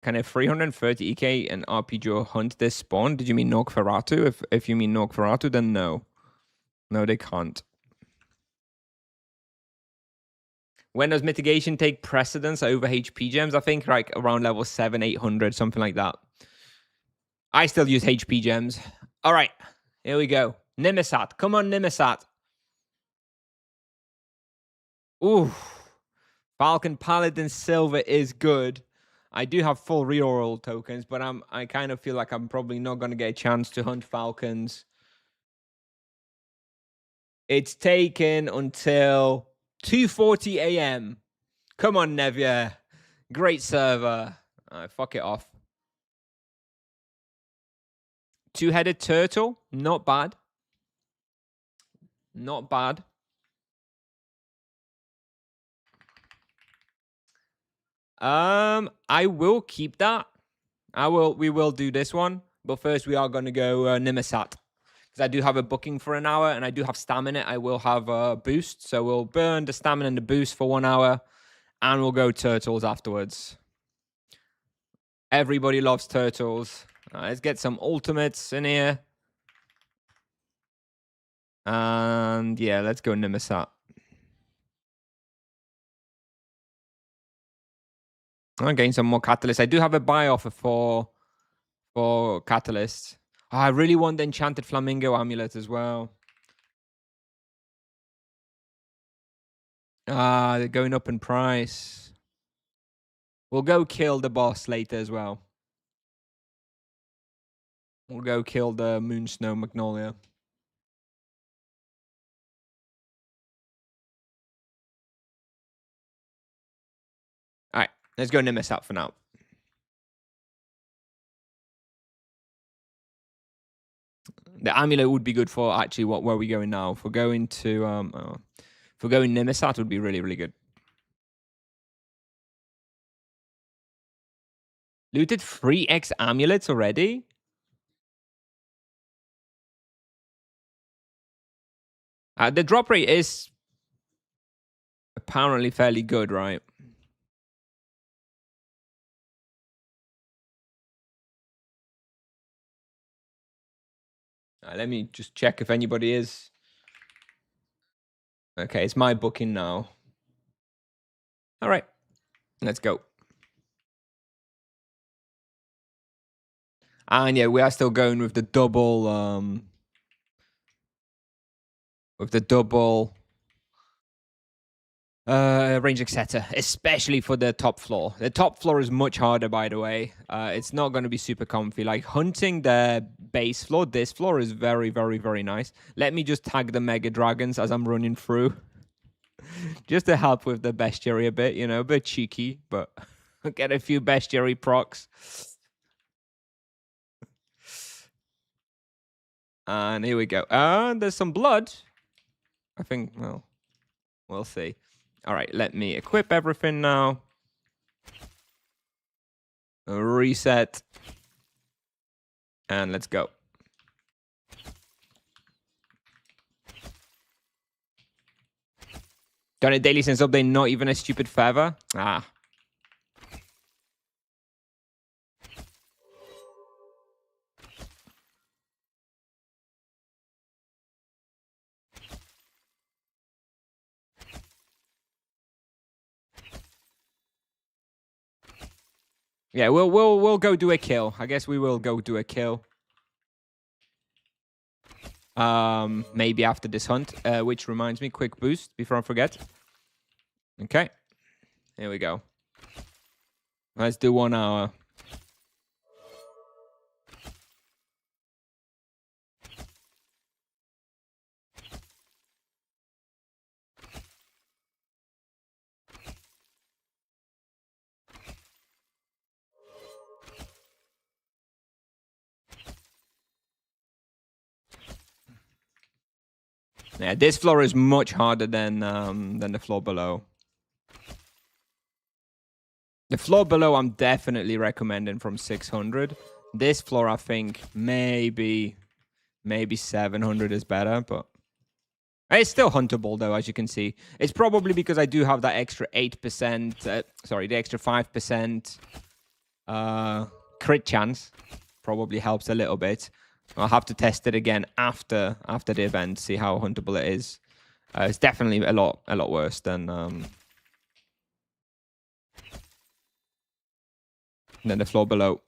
Can a 330 EK and RPG hunt this spawn? Did you mean Nogferatu? If you mean Nogferatu, then no. No, they can't. When does mitigation take precedence over HP gems? I think like around level 7, 800, something like that. I still use HP gems. All right, here we go. Nimesat. Come on, Nimesat. Ooh. Falcon Paladin Silver is good. I do have full reroll tokens, but I kind of feel like I'm probably not going to get a chance to hunt Falcons. It's taken until 2:40 a.m. Come on, Nevia. Great server. Fuck it off. Two-headed turtle. Not bad. Not bad. I will keep that. We will do this one. But first we are going to go Nimesat. Because I do have a booking for an hour and I do have stamina. I will have a boost. So we'll burn the stamina and the boost for 1 hour. And we'll go turtles afterwards. Everybody loves turtles. Let's get some ultimates in here. And yeah, let's go Nimesat. I'm getting some more catalysts. I do have a buy offer for catalysts. Oh, I really want the enchanted flamingo amulet as well. They're going up in price. We'll go kill the boss later as well. We'll go kill the Moon Snow Magnolia. All right, let's go Nimesat for now. The amulet would be good for actually where are we going now? If we're going to if we're going Nimesat, would be really, really good. Looted 3x amulets already? The drop rate is apparently fairly good, right? Let me just check if anybody is. Okay, it's my booking now. All right, let's go. And yeah, we are still going with the double, range etc, especially for the top floor. The top floor is much harder, by the way. It's not going to be super comfy. Like hunting the base floor, this floor is very, very, very nice. Let me just tag the Mega Dragons as I'm running through. Just to help with the bestiary a bit, you know, a bit cheeky, but get a few bestiary procs. And here we go. And there's some blood. I think, well, we'll see. All right, let me equip everything now. Reset. And let's go. Done it daily since update, not even a stupid feather. Ah. Yeah, we'll go do a kill. I guess we will go do a kill. Maybe after this hunt, which reminds me, quick boost before I forget. Okay, here we go. Let's do 1 hour. Yeah, this floor is much harder than the floor below. The floor below, I'm definitely recommending from 600. This floor, I think maybe 700 is better, but it's still huntable though, as you can see. It's probably because I do have that extra 8%. Sorry, the extra 5% crit chance. Probably helps a little bit. I'll have to test it again after the event, see how huntable it is. It's definitely a lot worse than the floor below.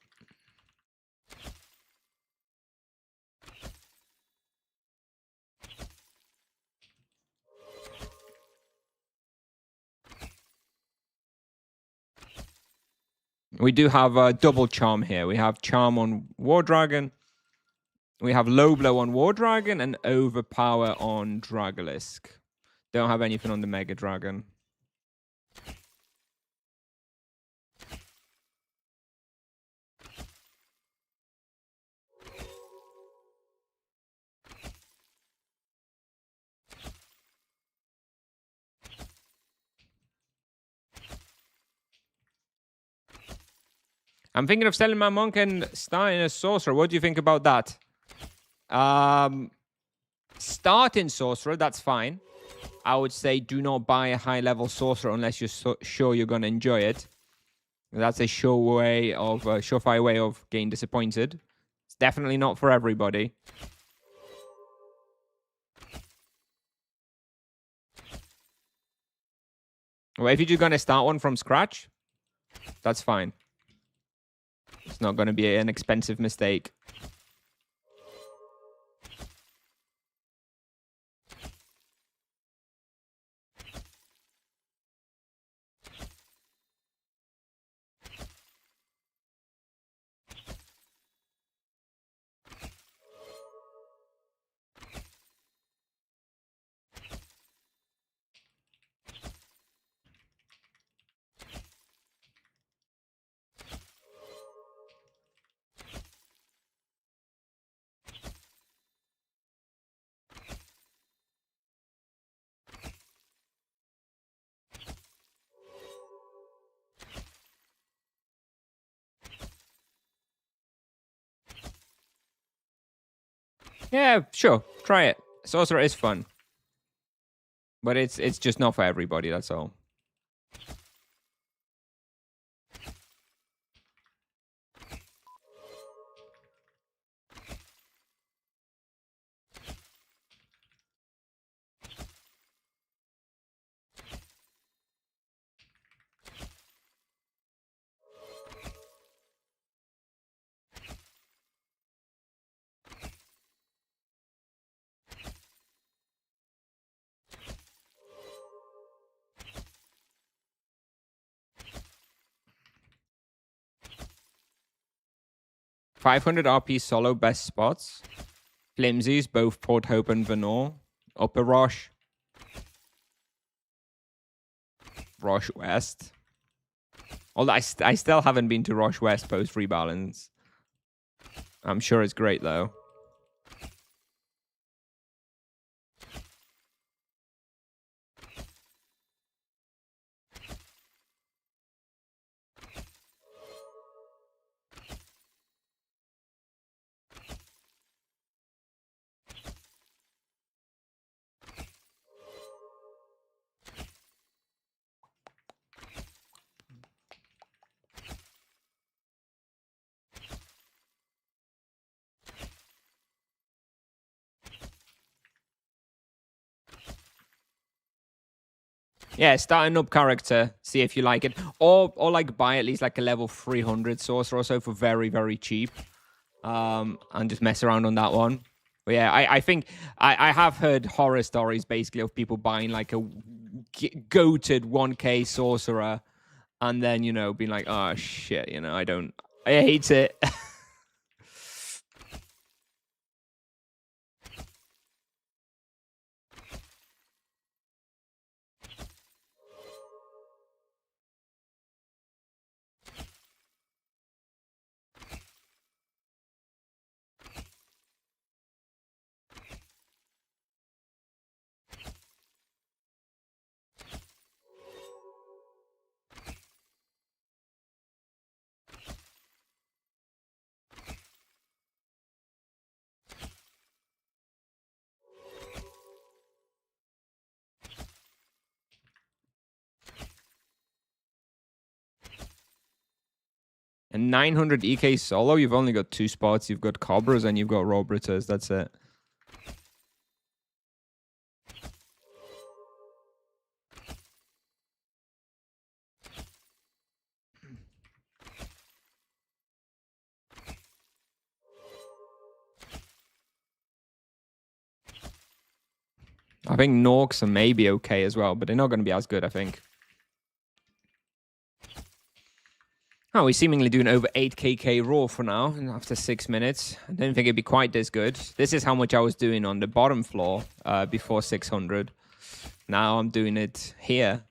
We do have a double charm here. We have charm on War Dragon. We have low blow on War Dragon and overpower on Dragolisk. Don't have anything on the Mega Dragon. I'm thinking of selling my monk and starting a sorcerer. What do you think about that? Starting sorcerer, that's fine. I would say do not buy a high-level sorcerer unless you're sure you're going to enjoy it. That's a surefire way of getting disappointed. It's definitely not for everybody. Well, if you're just going to start one from scratch, that's fine. It's not going to be an expensive mistake. Yeah, sure. Try it. Sorcerer is fun. But it's just not for everybody, that's all. $500 RP solo best spots. Flimsies, both Port Hope and Venor. Upper Rosh. Rosh West. Although I still haven't been to Rosh West post rebalance. I'm sure it's great though. Yeah, start an up character, see if you like it, or like buy at least like a level 300 sorcerer or so for very, very cheap, and just mess around on that one. But yeah, I think I have heard horror stories basically of people buying like a goated 1k sorcerer, and then being like, oh shit, I hate it. And 900 EK solo, you've only got 2 spots. You've got Cobras and you've got Robriters. That's it. I think Norks are maybe okay as well, but they're not going to be as good, I think. Oh, we're seemingly doing over 8kk raw for now, after 6 minutes. I didn't think it'd be quite this good. This is how much I was doing on the bottom floor before 600. Now I'm doing it here.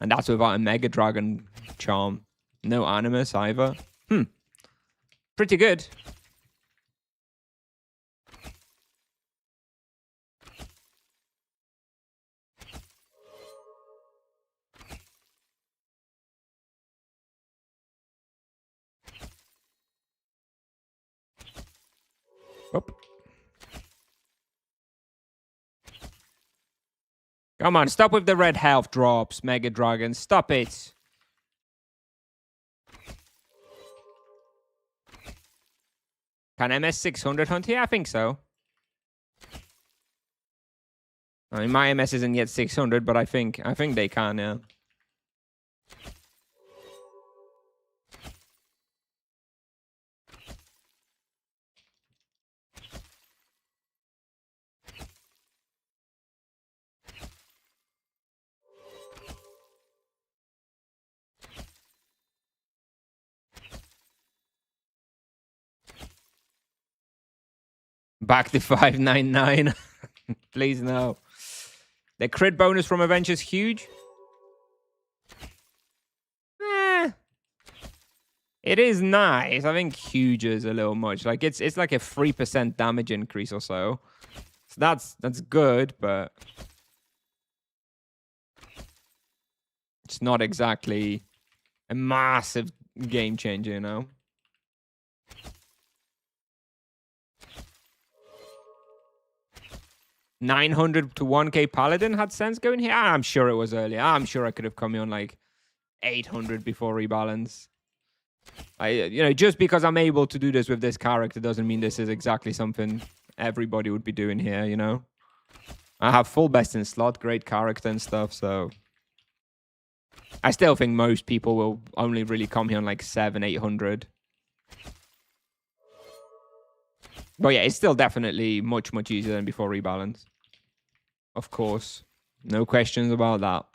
And that's without a Mega Dragon charm. No Animus either. Pretty good. Whoop. Come on, stop with the red health drops, Mega Dragon. Stop it. Can MS 600 hunt here? I think so. I mean, my MS isn't yet 600, but I think they can, yeah. Back to 599. Please no. The crit bonus from Avenge is huge. It is nice. I think huge is a little much. Like it's like a 3% damage increase or so. So that's good, but it's not exactly a massive game changer, 900 to 1k Paladin had sense going here. I'm sure it was earlier. I'm sure I could have come in on like 800 before rebalance. Just because I'm able to do this with this character doesn't mean this is exactly something everybody would be doing here. I have full best in slot, great character and stuff, so I still think most people will only really come here on like 700-800. But yeah, it's still definitely much, much easier than before rebalance. Of course. No questions about that.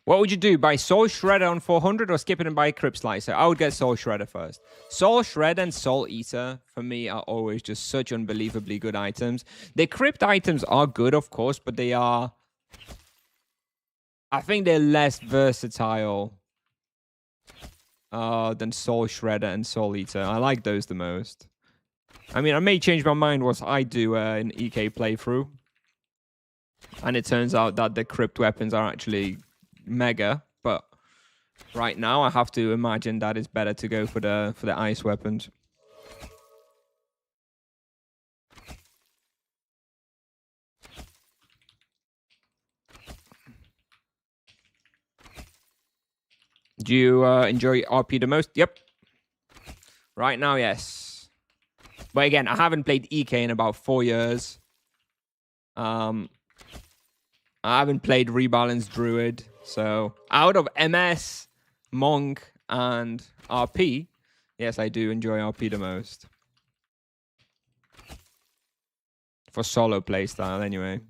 What would you do? Buy Soul Shredder on 400 or skip it and buy Crypt Slicer? I would get Soul Shredder first. Soul Shredder and Soul Eater, for me, are always just such unbelievably good items. The Crypt items are good, of course, but they are... I think they're less versatile than Soul Shredder and Soul Eater. I like those the most. I mean, I may change my mind once I do an EK playthrough. And it turns out that the Crypt weapons are actually mega, but right now I have to imagine that it's better to go for the ice weapons. Do you enjoy RP the most? Yep. Right now, yes. But again, I haven't played EK in about 4 years. I haven't played Rebalanced Druid. So out of MS, Monk, and RP, yes, I do enjoy RP the most. For solo playstyle, anyway.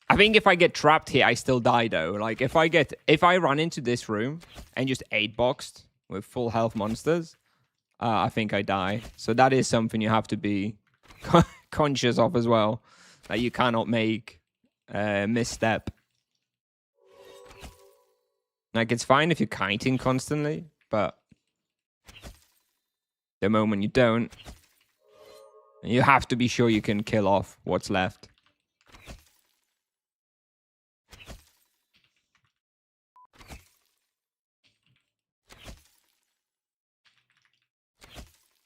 I think if I get trapped here, I still die though. Like if I run into this room and just 8-boxed with full health monsters, I think I die. So that is something you have to be conscious of as well. That you cannot make a misstep. Like it's fine if you're kiting constantly, but the moment you don't, you have to be sure you can kill off what's left.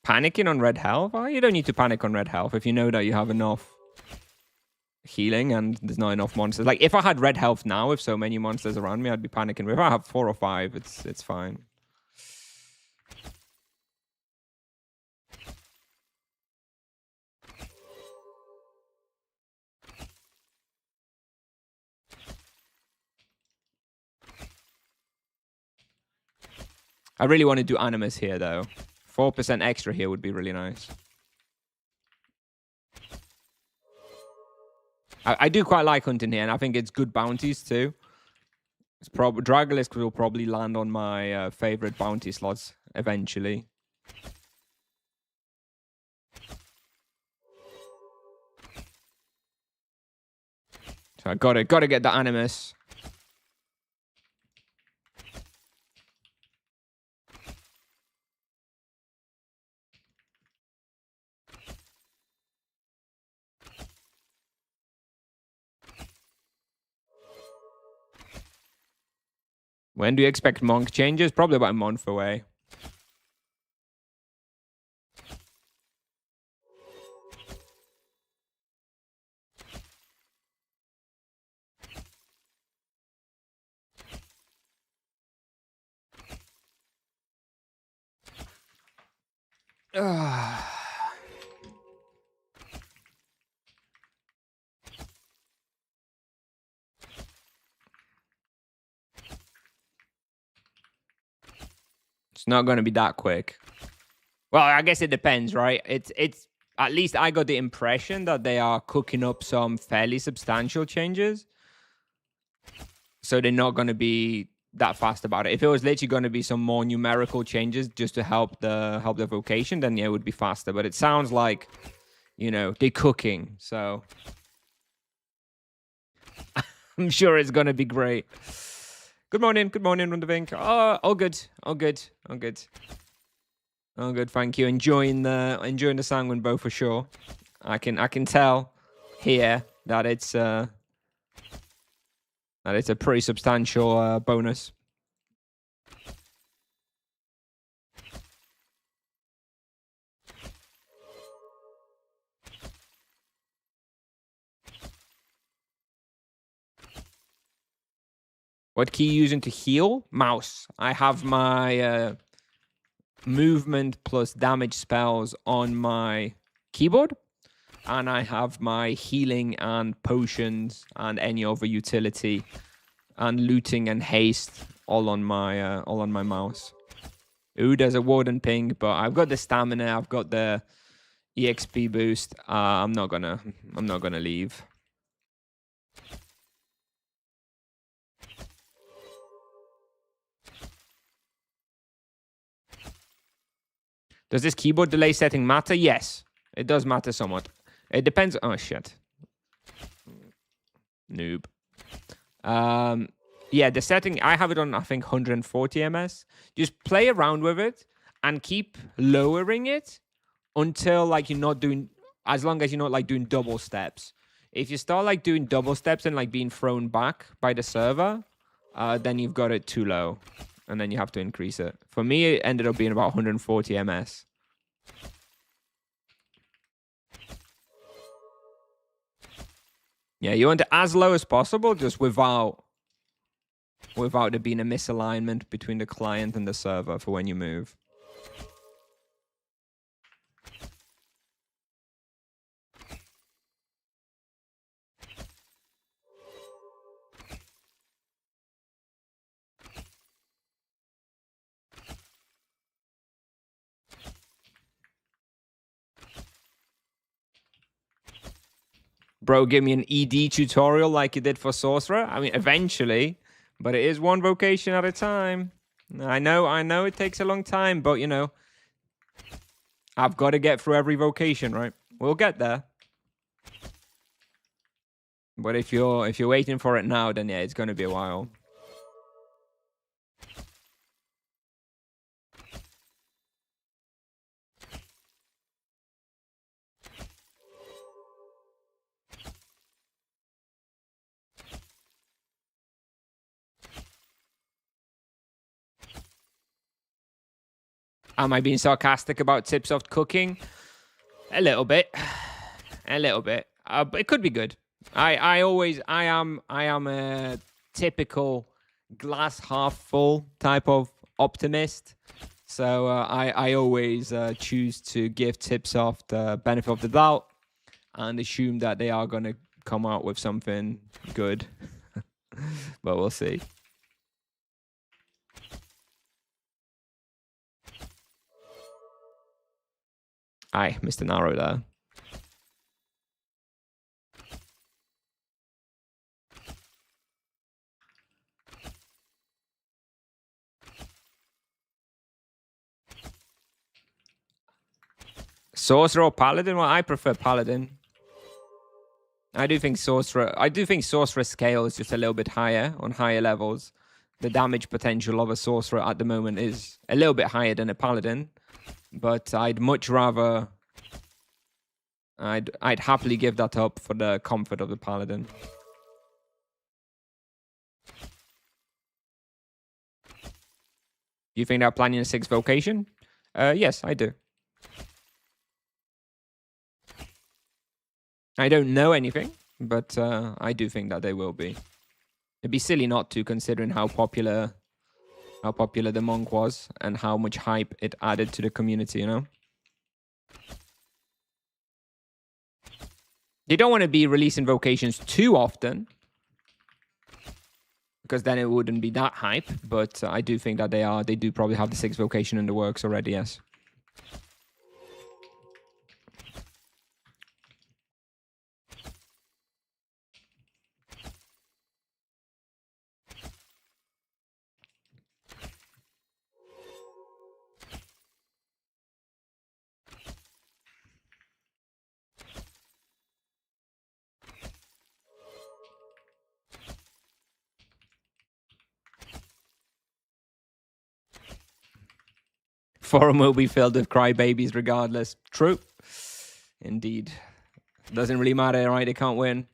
Panicking on red health? Oh, you don't need to panic on red health if you know that you have enough healing and there's not enough monsters. Like if I had red health now with so many monsters around me, I'd be panicking. But if I have 4 or 5, it's fine. I really want to do Animus here though. 4% extra here would be really nice. I do quite like hunting here, and I think it's good bounties too. It's Dragolisk will probably land on my favorite bounty slots eventually. So I gotta get the Animus. When do you expect Monk changes? Probably about a month away. It's not going to be that quick. Well, I guess it depends, right? It's at least I got the impression that they are cooking up some fairly substantial changes. So they're not going to be that fast about it. If it was literally going to be some more numerical changes just to help the vocation, then yeah, it would be faster. But it sounds like, you know, they're cooking. So I'm sure it's going to be great. Good morning, Rundavink. Oh, all good. Thank you. Enjoying the Sanguine Bow for sure. I can tell here that it's a pretty substantial bonus. What key you using to heal? Mouse. I have my movement plus damage spells on my keyboard. And I have my healing and potions and any other utility and looting and haste all on my mouse. Ooh, there's a warden ping, but I've got the stamina, I've got the EXP boost. I'm not gonna leave. Does this keyboard delay setting matter? Yes, it does matter somewhat. It depends. Oh shit. Noob. Yeah, the setting, I have it on, I think, 140 ms. Just play around with it and keep lowering it until, like, you're not doing, as long as you're not, like, doing double steps. If you start, like, doing double steps and, like, being thrown back by the server, then you've got it too low. And then you have to increase it. For me, it ended up being about 140 ms. Yeah, you want it as low as possible, just without there being a misalignment between the client and the server for when you move. Bro, give me an ED tutorial like you did for Sorcerer. I mean, eventually, but it is one vocation at a time. I know it takes a long time, but, you know, I've got to get through every vocation, right? We'll get there. But if you're waiting for it now, then yeah, it's going to be a while. Am I being sarcastic about Tipsoft cooking? A little bit. A little bit. But it could be good. I am a typical glass half full type of optimist. So I always choose to give Tipsoft the benefit of the doubt and assume that they are going to come out with something good. But we'll see. Aye, Mr. Narrow there. Sorcerer or Paladin? Well, I prefer Paladin. I do think Sorcerer scale is just a little bit higher on higher levels. The damage potential of a Sorcerer at the moment is a little bit higher than a Paladin. But I'd much rather... I'd happily give that up for the comfort of the Paladin. You think they're planning a 6th vocation? Yes, I do. I don't know anything, but I do think that they will be. It'd be silly not to, considering how popular the monk was and how much hype it added to the community, you know? They don't want to be releasing vocations too often, because then it wouldn't be that hype, but I do think that they do probably have the 6th vocation in the works already, yes. Forum will be filled with crybabies regardless. True. Indeed. Doesn't really matter, right? They can't win.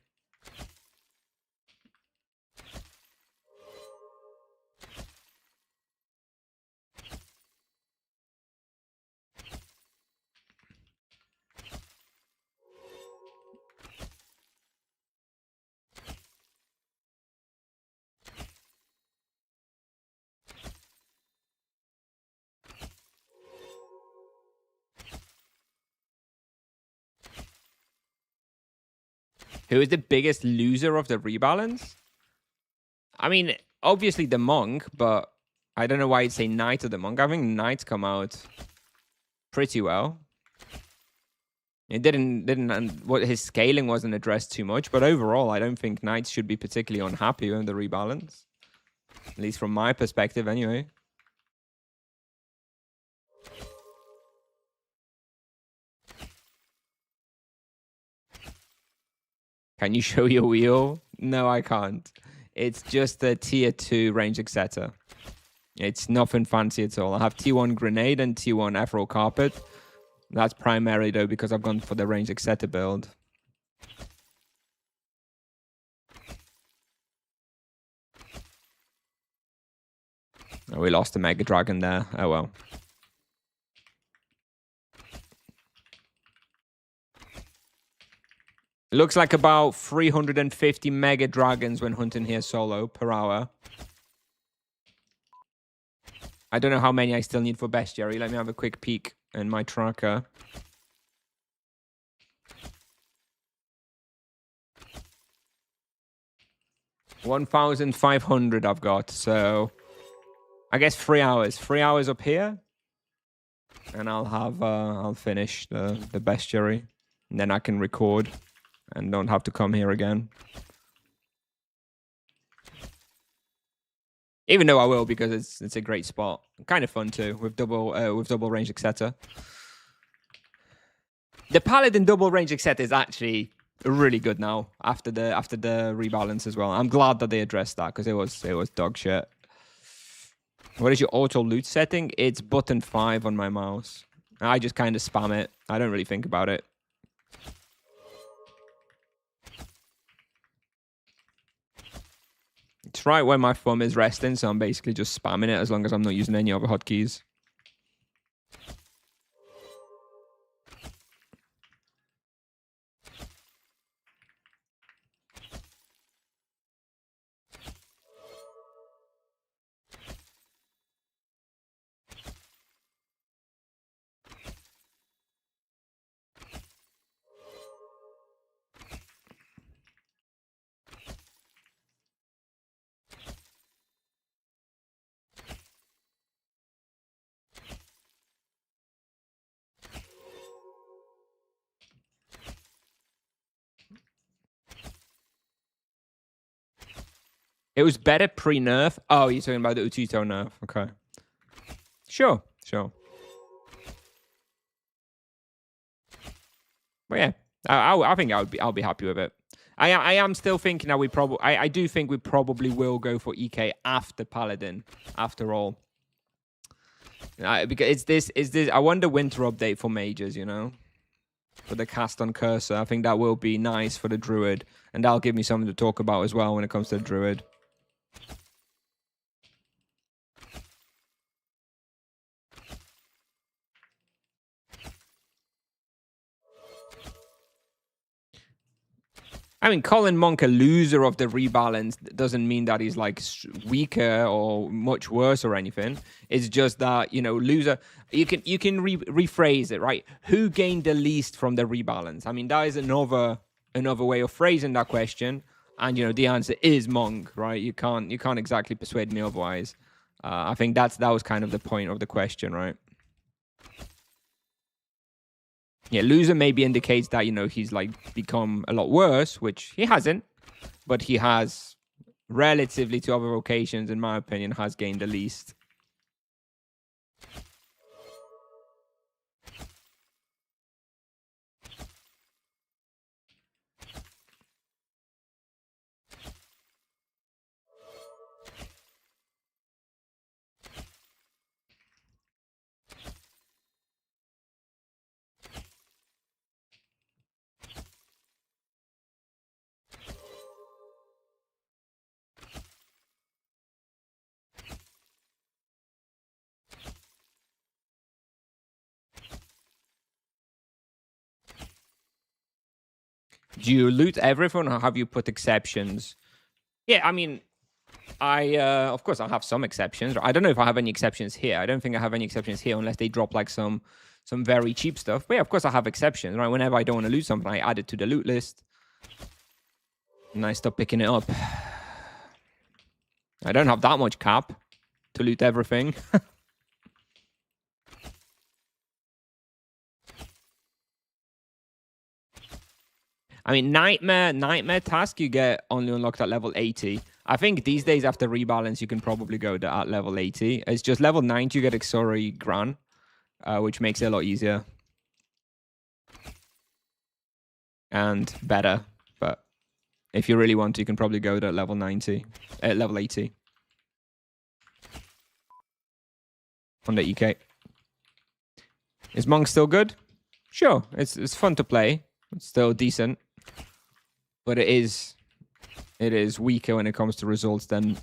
Who is the biggest loser of the rebalance? I mean, obviously the monk, but I don't know why you'd say knight or the monk. I think knights come out pretty well. It didn't. What his scaling wasn't addressed too much, but overall, I don't think knights should be particularly unhappy with the rebalance. At least from my perspective, anyway. Can you show your wheel? No, I can't. It's just a tier 2 range etc. It's nothing fancy at all. I have T1 grenade and T1 ethereal carpet. That's primarily though because I've gone for the range etc build. Oh, we lost a Mega Dragon there. Oh well. It looks like about 350 Mega Dragons when hunting here solo per hour. I don't know how many I still need for bestiary. Let me have a quick peek in my tracker. $1,500 I've got, so I guess 3 hours. 3 hours up here, and I'll finish the bestiary, and then I can record and don't have to come here again. Even though I will, because it's a great spot, kind of fun too with double range etc. The Paladin double range etc is actually really good now after the rebalance as well. I'm glad that they addressed that because it was dog shit. What is your auto loot setting? It's button 5 on my mouse. I just kind of spam it. I don't really think about it. It's right where my thumb is resting, so I'm basically just spamming it as long as I'm not using any other hotkeys. It was better pre-nerf. Oh, you're talking about the Utito nerf. Okay. Sure. But yeah, I think I'll be happy with it. I am still thinking that I do think we probably will go for EK after Paladin, after all. Because it's this. I wonder winter update for mages, you know, for the cast on cursor. I think that will be nice for the druid, and that'll give me something to talk about as well when it comes to the druid. I mean, calling Monk a loser of the rebalance doesn't mean that he's like weaker or much worse or anything. It's just that, you know, loser. You can rephrase it, right? Who gained the least from the rebalance? I mean, that is another way of phrasing that question. And you know, the answer is Monk, right? You can't exactly persuade me otherwise. I think that was kind of the point of the question, right? Yeah, loser maybe indicates that, you know, he's like become a lot worse, which he hasn't, but he has, relatively to other occasions, in my opinion, has gained the least. Do you loot everything or have you put exceptions? Yeah, I mean, of course, I have some exceptions. I don't know if I have any exceptions here. I don't think I have any exceptions here unless they drop like some very cheap stuff. But yeah, of course, I have exceptions, right? Whenever I don't want to loot something, I add it to the loot list. Nice, stop picking it up. I don't have that much cap to loot everything. I mean, Nightmare task you get only unlocked at level 80. I think these days after rebalance, you can probably go at level 80. It's just level 90 you get Exori Gran, which makes it a lot easier. And better. But if you really want to, you can probably go to level 90. Level 80. On the EK. Is Monk still good? Sure, it's fun to play. It's still decent. But it is weaker when it comes to results than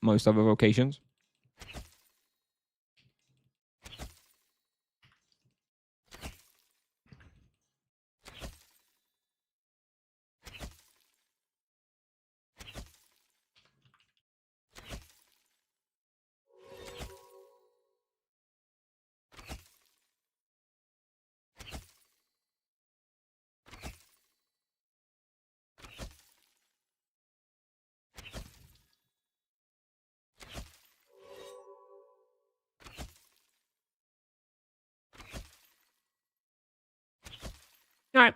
most other vocations. All right,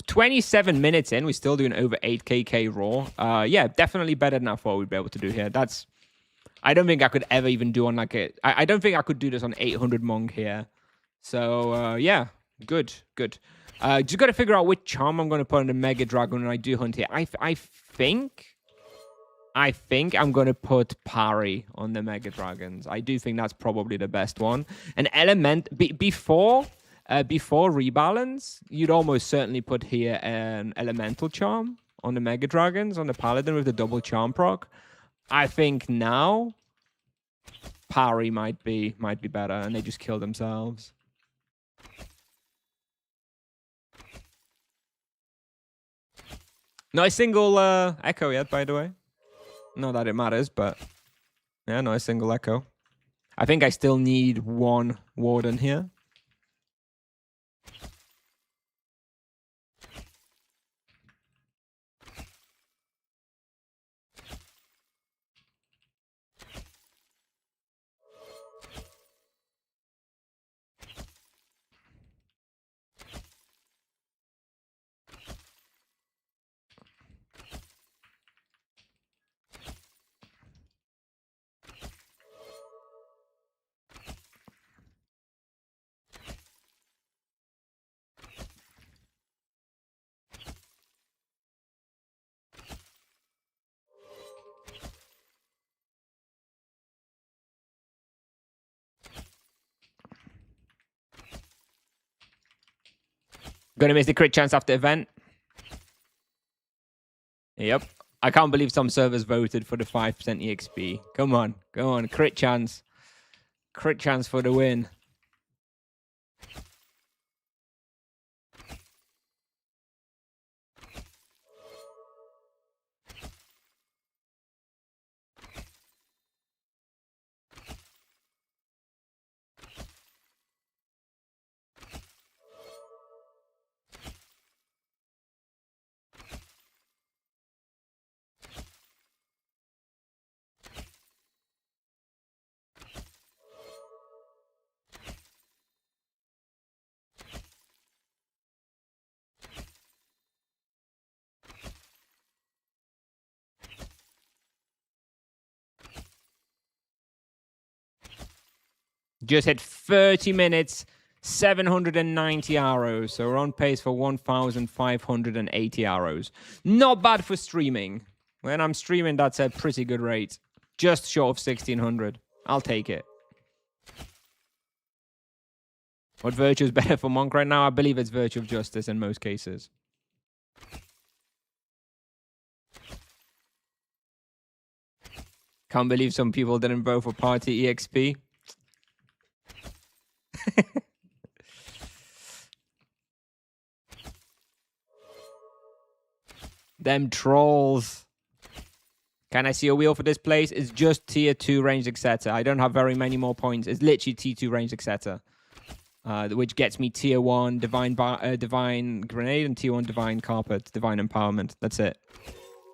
27 minutes in, we're still doing over 8kk raw. Yeah, definitely better than I thought we'd be able to do here. I don't think I could ever even do on like I don't think I could do this on 800 Monk here. So yeah, good. Just got to figure out which charm I'm going to put on the Mega Dragon when I do hunt here. I think I'm going to put Parry on the Mega Dragons. I do think that's probably the best one. An element before rebalance, you'd almost certainly put here an elemental charm on the Mega Dragons on the Paladin with the double charm proc. I think now Parry might be better, and they just kill themselves. Not a single echo yet, by the way. Not that it matters, but yeah, not a single echo. I think I still need one warden here. Gonna miss the crit chance after event. Yep. I can't believe some servers voted for the 5% EXP. Come on. Crit chance. Crit chance for the win. Just hit 30 minutes, 790 arrows. So we're on pace for 1,580 arrows. Not bad for streaming. When I'm streaming, that's a pretty good rate. Just short of 1,600. I'll take it. What virtue is better for Monk right now? I believe it's Virtue of Justice in most cases. Can't believe some people didn't vote for Party EXP. Them trolls. Can I see a wheel for this place? It's just tier 2 ranged etc. I don't have very many more points. It's literally T2 ranged etc. Which gets me tier 1 divine grenade and tier 1 divine carpet, divine empowerment. That's it.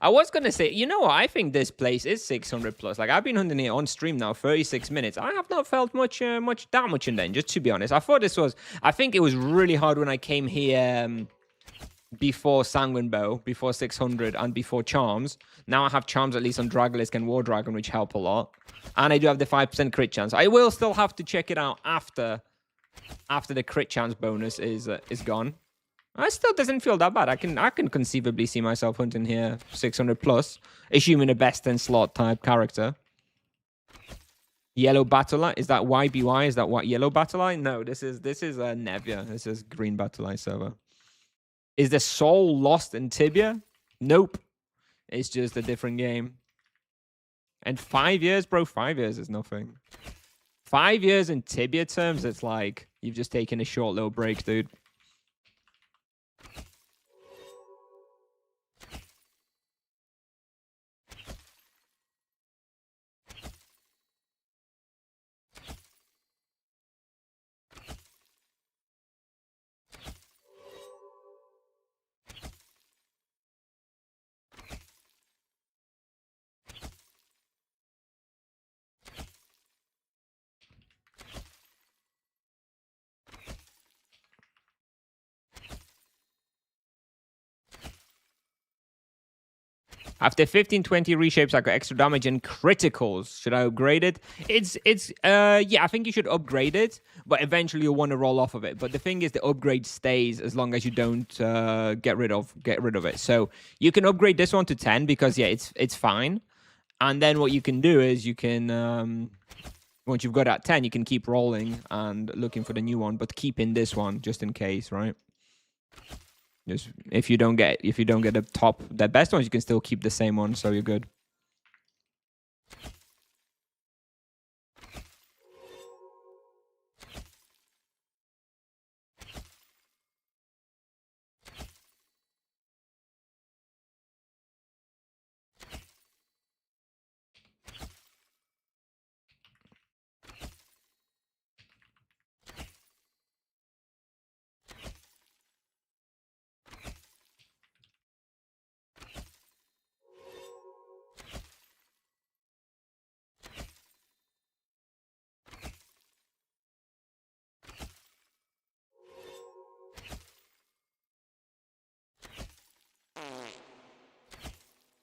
I was gonna say, you know what? I think this place is 600 plus. Like I've been hunting here on stream now, 36 minutes. I have not felt much in danger. To be honest, I thought this was. I think it was really hard when I came here before Sanguine Bow, before 600, and before Charms. Now I have Charms at least on Dragolisk and War Dragon, which help a lot. And I do have the 5% crit chance. I will still have to check it out after the crit chance bonus is gone. It still doesn't feel that bad. I can conceivably see myself hunting here 600 plus, assuming a best in slot type character. Yellow Battle Eye, is that YBY? Is that what Yellow Battle Eye? No, this is Nevia. This is Green Battle Eye server. Is the soul lost in Tibia? Nope. It's just a different game. And 5 years, bro. 5 years is nothing. 5 years in Tibia terms, it's like you've just taken a short little break, dude. After 15-20 reshapes, I got extra damage and criticals. Should I upgrade it? Yeah, I think you should upgrade it, but eventually you'll want to roll off of it. But the thing is, the upgrade stays as long as you don't get rid of it. So you can upgrade this one to 10 because yeah, it's fine. And then what you can do is you can once you've got at 10, you can keep rolling and looking for the new one, but keep in this one just in case, right? Just if you don't get the best ones, you can still keep the same one, so you're good.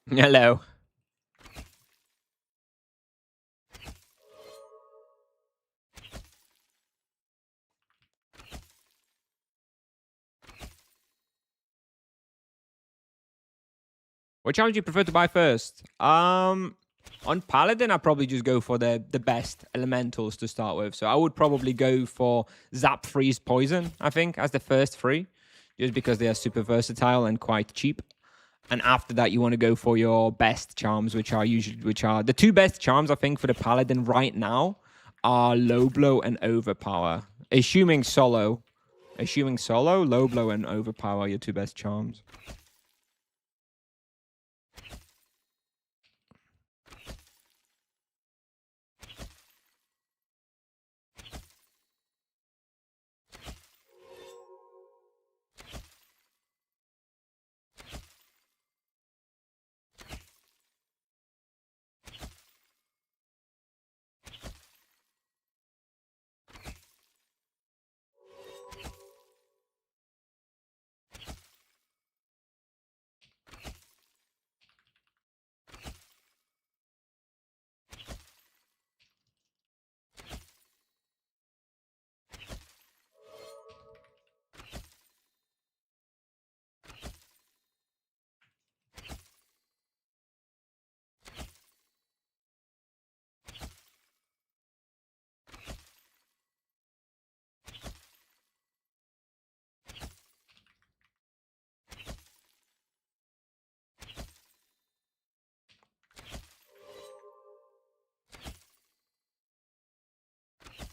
Hello. What challenge do you prefer to buy first? On Paladin, I'd probably just go for the best elementals to start with. So I would probably go for Zap, Freeze, Poison, I think, as the first three. Just because they are super versatile and quite cheap. And after that, you want to go for your best charms, which are the two best charms, I think, for the Paladin right now are Low Blow and Overpower. Assuming solo, Low Blow and Overpower are your two best charms.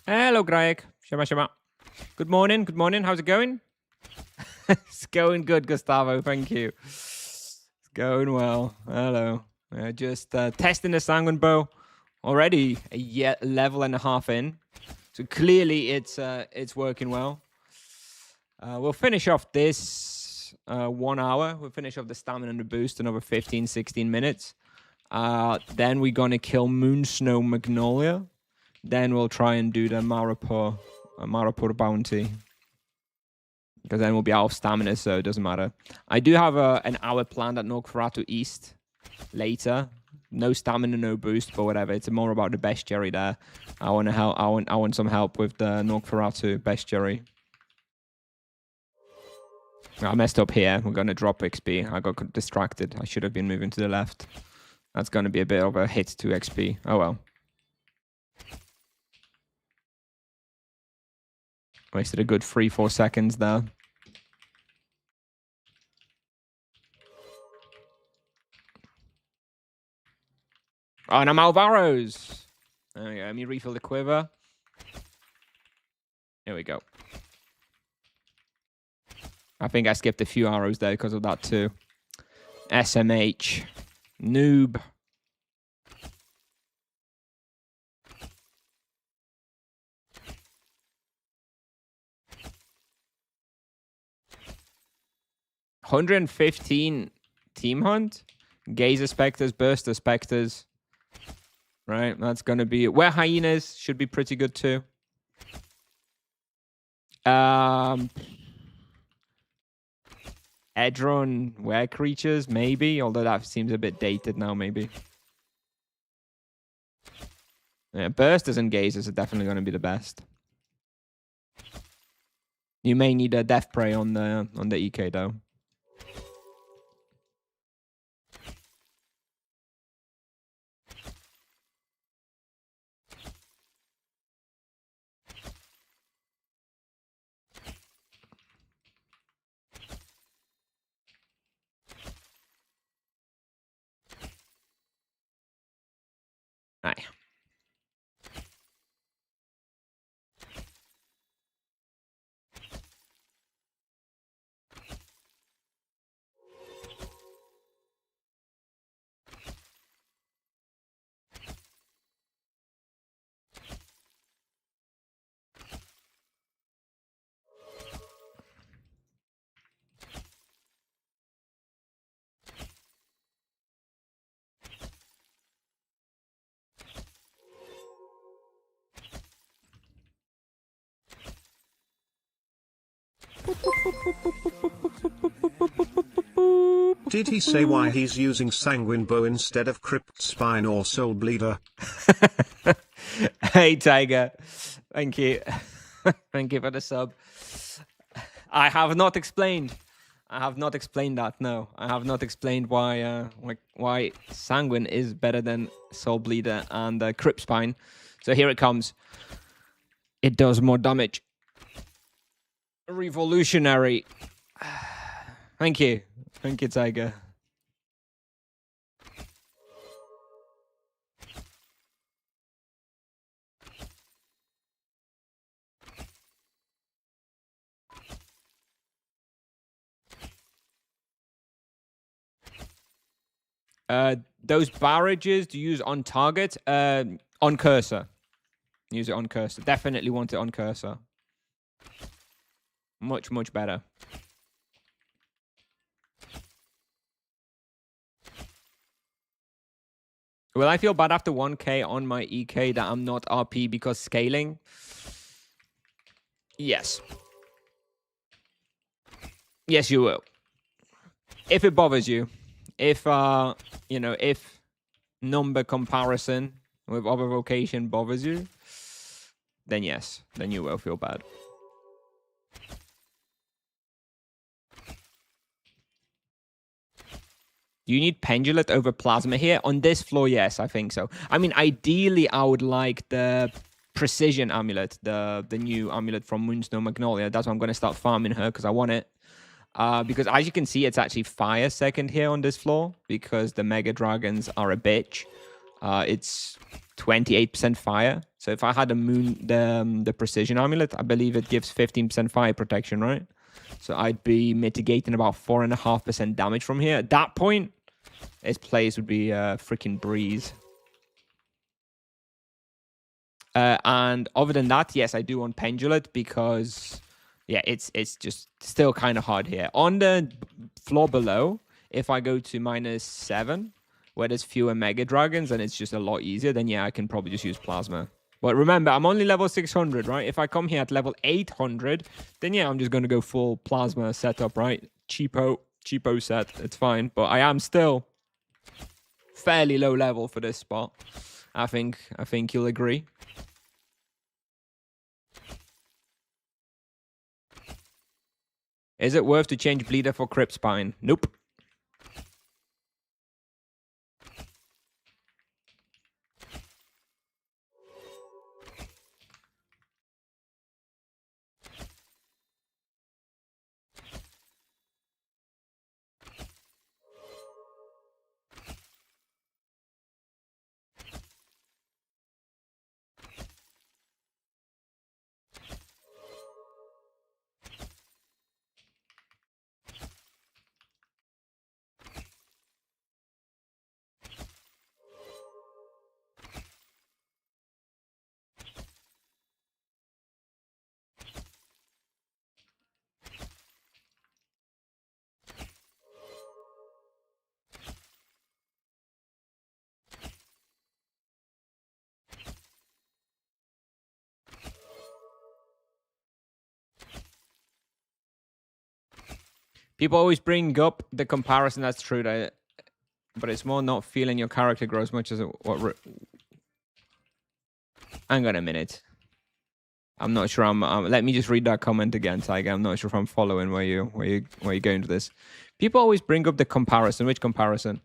Hello, Greg. Shema, shema. Good morning. Good morning. How's it going? It's going good, Gustavo. Thank you. It's going well. Hello. Just testing the Sanguine Bow. Already a level and a half in. So clearly it's working well. We'll finish off this minutes, 1 hour. We'll finish off the stamina and the boost in over 15, 16 minutes. Then we're going to kill Moon Snow Magnolia. Then we'll try and do the Maripur bounty. Because then we'll be out of stamina, so it doesn't matter. I do have an hour planned at Norkferatu East later. No stamina, no boost, but whatever. It's more about the bestiary there. I want to help. I want some help with the Norkferatu bestiary. I messed up here. We're going to drop XP. I got distracted. I should have been moving to the left. That's going to be a bit of a hit to XP. Oh well. Wasted a good 3-4 seconds there. Oh, and I'm out of arrows. There we go. Let me refill the quiver. Here we go. I think I skipped a few arrows there because of that too. SMH. Noob. $115 team hunt. Gazer specters, burster specters. Right, that's gonna be it. Were hyenas should be pretty good too. Edron were creatures, maybe, although that seems a bit dated now, maybe. Yeah, bursters and gazers are definitely gonna be the best. You may need a death prey on the EK though. Aye. Did he say why he's using Sanguine Bow instead of Crypt Spine or Soul Bleeder? Hey, Tiger. Thank you. Thank you for the sub. I have not explained. I have not explained that. No, I have not explained why Sanguine is better than Soul Bleeder and Crypt Spine. So here it comes. It does more damage. Revolutionary. Thank you. Thank you, Tiger. Those barrages to use on target, on cursor. Use it on cursor. Definitely want it on cursor. Much, much better. Will I feel bad after 1k on my EK that I'm not RP because scaling? Yes. Yes, you will. If it bothers you. If, you know, if number comparison with other vocation bothers you, then yes, then you will feel bad. Do you need Pendulet over Plasma here? On this floor, yes, I think so. I mean, ideally, I would like the Precision Amulet, the new amulet from Moonsnow Magnolia. That's why I'm going to start farming her, because I want it. Because as you can see, it's actually fire second here on this floor, because the Mega Dragons are a bitch. It's 28% fire. So if I had the Precision Amulet, I believe it gives 15% fire protection, right? So I'd be mitigating about 4.5% damage from here. At that point, its plays would be a freaking breeze. And other than that, yes, I do want Pendulet because, yeah, it's just still kind of hard here. On the floor below, if I go to -7, where there's fewer Mega Dragons and it's just a lot easier, then yeah, I can probably just use Plasma. But remember, I'm only level 600, right? If I come here at level 800, then yeah, I'm just going to go full Plasma setup, right? Cheapo set. It's fine. But I am still fairly low level for this spot. I think you'll agree. Is it worth to change Bleeder for Crypt Spine? Nope. People always bring up the comparison. That's true, but it's more not feeling your character grow as much as what. Hang on a minute. I'm not sure. Let me just read that comment again, Tiger. I'm not sure if I'm following where you're going to this. People always bring up the comparison. Which comparison?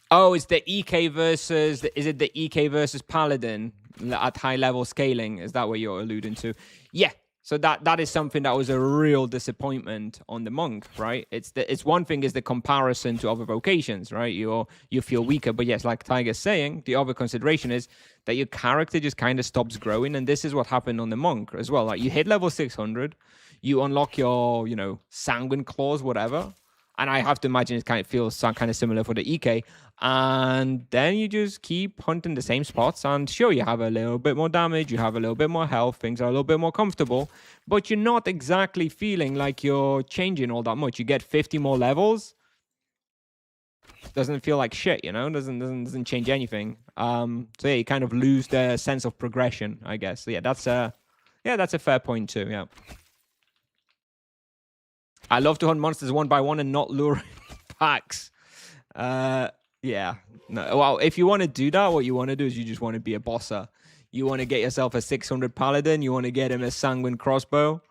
Oh, it's the EK versus. Is it the EK versus Paladin at high level scaling? Is that what you're alluding to? Yeah. So that is something that was a real disappointment on the monk, right? It's one thing is the comparison to other vocations, right? You feel weaker, but yes, like Tiger's saying, the other consideration is that your character just kind of stops growing, and this is what happened on the monk as well. Like you hit level 600, you unlock your sanguine claws, whatever. And I have to imagine it kind of feels kind of similar for the EK. And then you just keep hunting the same spots. And sure, you have a little bit more damage. You have a little bit more health. Things are a little bit more comfortable. But you're not exactly feeling like you're changing all that much. You get 50 more levels. Doesn't feel like shit, Doesn't change anything. So yeah, you kind of lose the sense of progression, I guess. So yeah, that's a fair point too, yeah. I love to hunt monsters one by one and not lure packs. Yeah. No. Well, if you want to do that, what you want to do is you just want to be a bosser. You want to get yourself a 600 paladin. You want to get him a sanguine crossbow,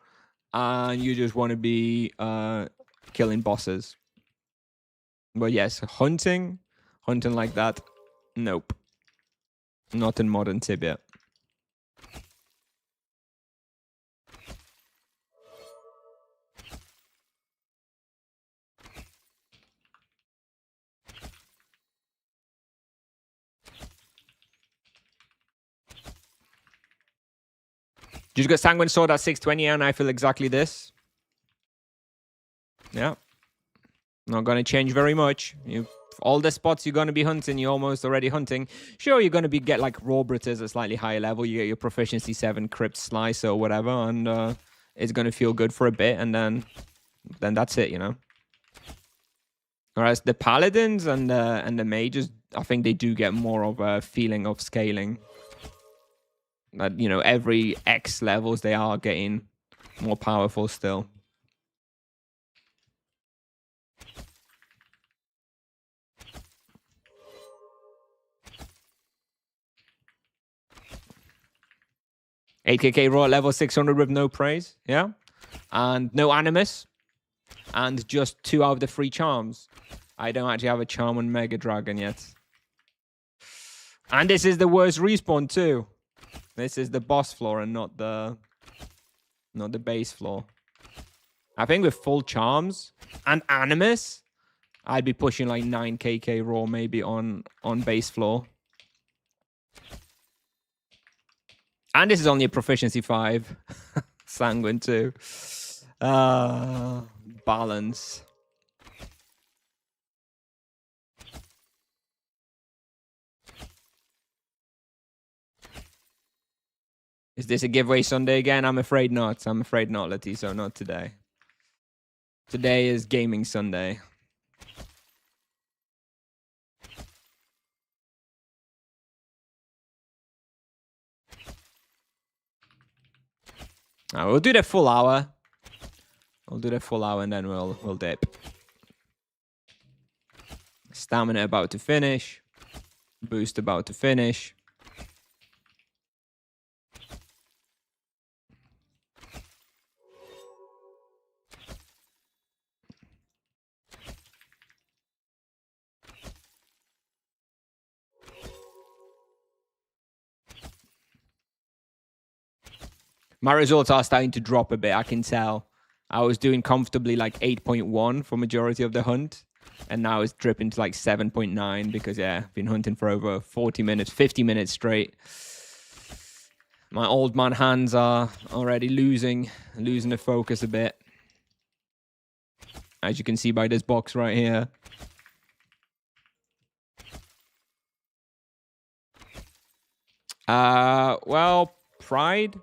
and you just want to be killing bosses. But yes, hunting like that, nope. Not in modern Tibia. Just got Sanguine Sword at 620 and I feel exactly this. Yeah. Not going to change very much. All the spots you're going to be hunting, you're almost already hunting. Sure, you're going to get like Raw Britters at slightly higher level. You get your Proficiency 7 Crypt Slice or whatever, and it's going to feel good for a bit, and then that's it, Whereas the Paladins and the Mages, I think they do get more of a feeling of scaling. That, every X levels, they are getting more powerful still. AKK Raw at level 600 with no praise, yeah? And no Animus. And just 2 out of the 3 charms. I don't actually have a charm on Mega Dragon yet. And this is the worst respawn too. This is the boss floor and not the base floor. I think with full charms and Animus, I'd be pushing like 9 KK Raw maybe on base floor. And this is only a Proficiency 5. Sanguine too. Balance. Is this a giveaway Sunday again? I'm afraid not. I'm afraid not, Latiso. Not today. Today is gaming Sunday. We'll do the full hour. We'll do the full hour and then we'll dip. Stamina about to finish. Boost about to finish. My results are starting to drop a bit, I can tell. I was doing comfortably like 8.1 for majority of the hunt. And now it's dripping to like 7.9 because, yeah, I've been hunting for over 40 minutes, 50 minutes straight. My old man hands are already losing the focus a bit. As you can see by this box right here. Well, Pride.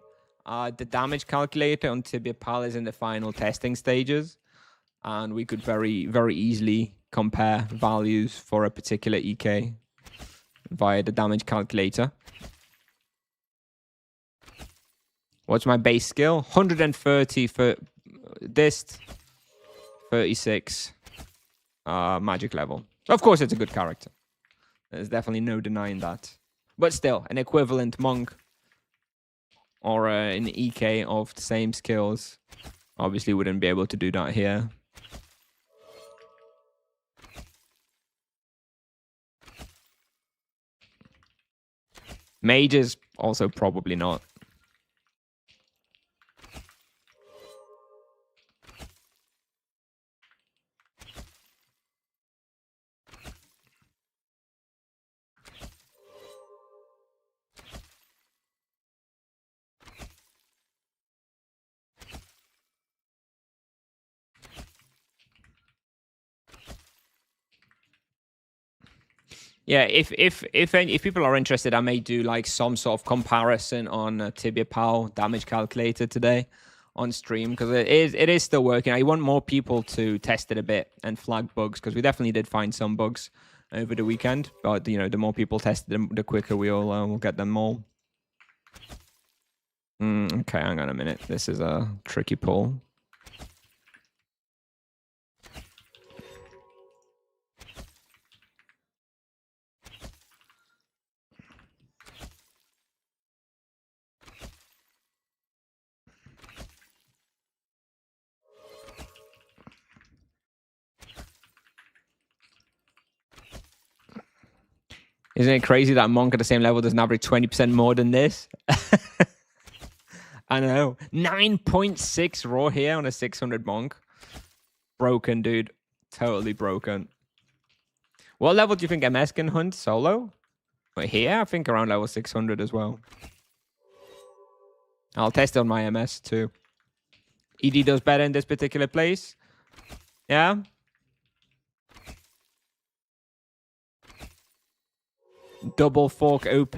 The damage calculator on Tibia Pal is in the final testing stages. And we could very, very easily compare values for a particular EK via the damage calculator. What's my base skill? 130 for dist, 36 magic level. Of course, it's a good character. There's definitely no denying that. But still, an equivalent monk or an EK of the same skills obviously wouldn't be able to do that here. Mages, also probably not. Yeah, if people are interested, I may do like some sort of comparison on Tibia Pal damage calculator today on stream because it is still working. I want more people to test it a bit and flag bugs because we definitely did find some bugs over the weekend. But you know, the more people test them, the quicker we'll get them all. Okay, hang on a minute. This is a tricky pull. Isn't it crazy that monk at the same level does an average 20% more than this? I know. 9.6 raw here on a 600 monk. Broken, dude. Totally broken. What level do you think MS can hunt solo? But here, I think around level 600 as well. I'll test on my MS too. ED does better in this particular place. Yeah? Double fork OP.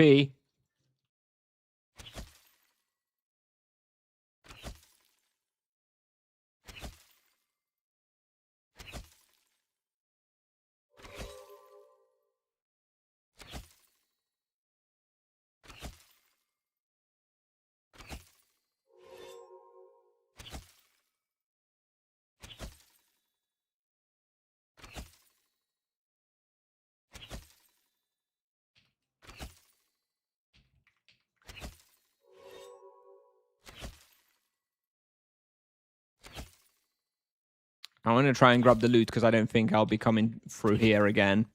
I want to try and grab the loot because I don't think I'll be coming through here again.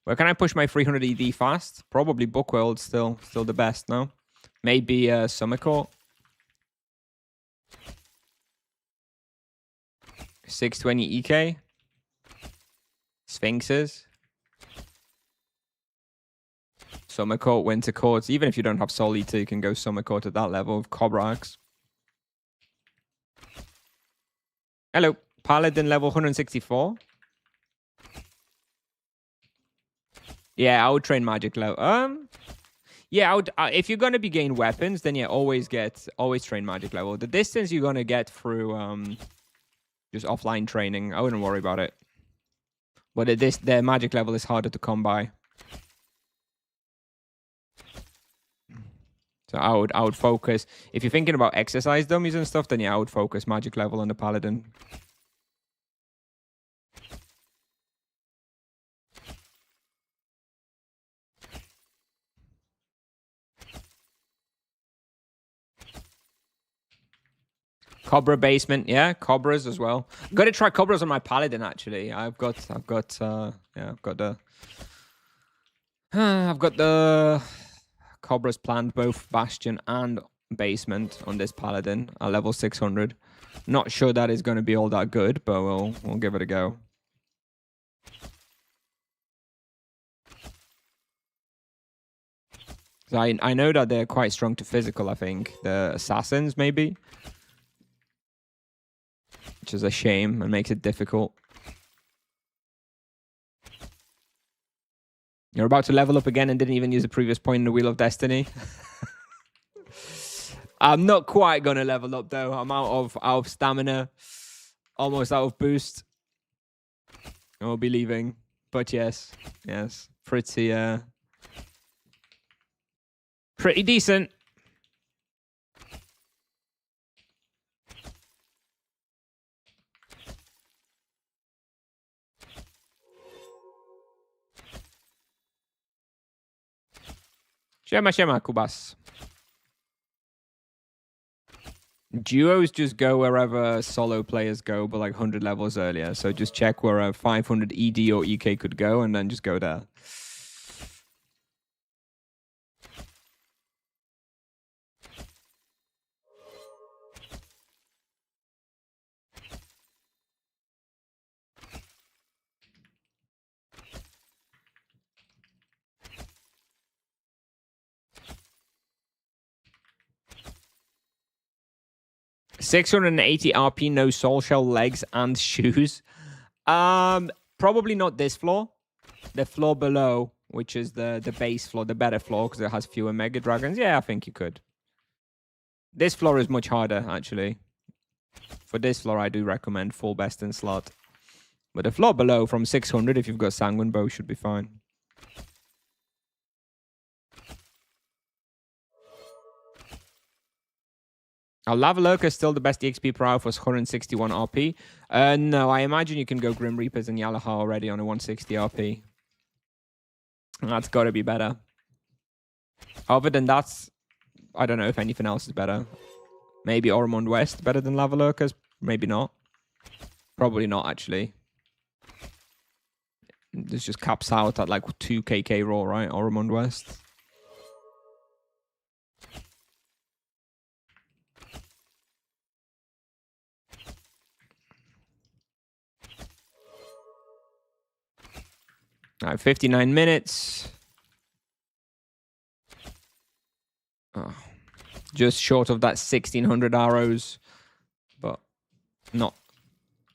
Where can I push my 300 ED fast? Probably Bookworld still the best, no? Maybe Summer Court. 620 EK. Sphinxes. Summer Court, Winter Court. Even if you don't have Soul Eater, you can go Summer Court at that level of Cobra Axe. Hello. Paladin level 164. Yeah, I would train magic level. Yeah, I would, if you're gonna be getting weapons, then yeah, always train magic level. The distance you're gonna get through just offline training, I wouldn't worry about it. But the magic level is harder to come by. So I would focus, if you're thinking about exercise dummies and stuff, then yeah, I would focus magic level on the paladin. Cobra basement, yeah, cobras as well. I'm gonna try cobras on my paladin actually. I've got the cobras planned, both bastion and basement on this paladin at level 600. Not sure that is going to be all that good, but we'll give it a go. So I know that they're quite strong to physical, I think. The assassins, maybe. Which is a shame and makes it difficult. You're about to level up again and didn't even use the previous point in the Wheel of Destiny. I'm not quite going to level up, though. I'm out of stamina. Almost out of boost. I'll be leaving. But yes. Pretty decent. Siema, Kubas. Duos just go wherever solo players go, but like 100 levels earlier. So just check where a 500 ED or EK could go, and then just go there. $680 RP, no soul shell, legs, and shoes. Probably not this floor. The floor below, which is the base floor, the better floor, because it has fewer mega dragons. Yeah, I think you could. This floor is much harder, actually. For this floor, I do recommend full best in slot. But the floor below, from 600, if you've got Sanguine Bow, should be fine. Our Lava Lurker is still the best EXP per hour for 161 RP. No, I imagine you can go Grim Reapers and Yalaha already on a 160 RP. That's got to be better. Other than that, I don't know if anything else is better. Maybe Ormond West better than Lava Lurkers? Maybe not. Probably not, actually. This just caps out at like 2 KK raw, right? Ormond West. All right, 59 minutes. Oh, just short of that 1600 arrows. But not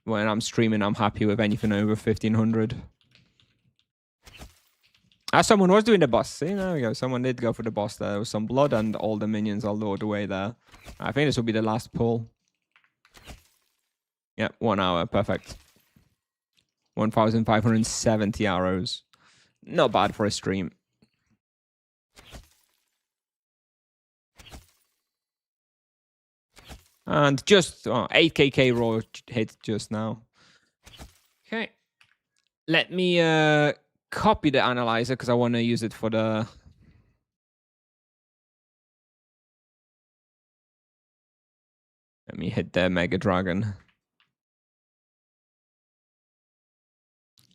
when I'm streaming, I'm happy with anything over 1500. Someone was doing the boss. See, there we go. Someone did go for the boss there. There was some blood and all the minions all the way there. I think this will be the last pull. Yep, 1 hour. Perfect. 1,570 arrows. Not bad for a stream. And just 8 KK raw hit just now. Okay. Let me copy the analyzer because I want to use it for the... Let me hit the Mega Dragon.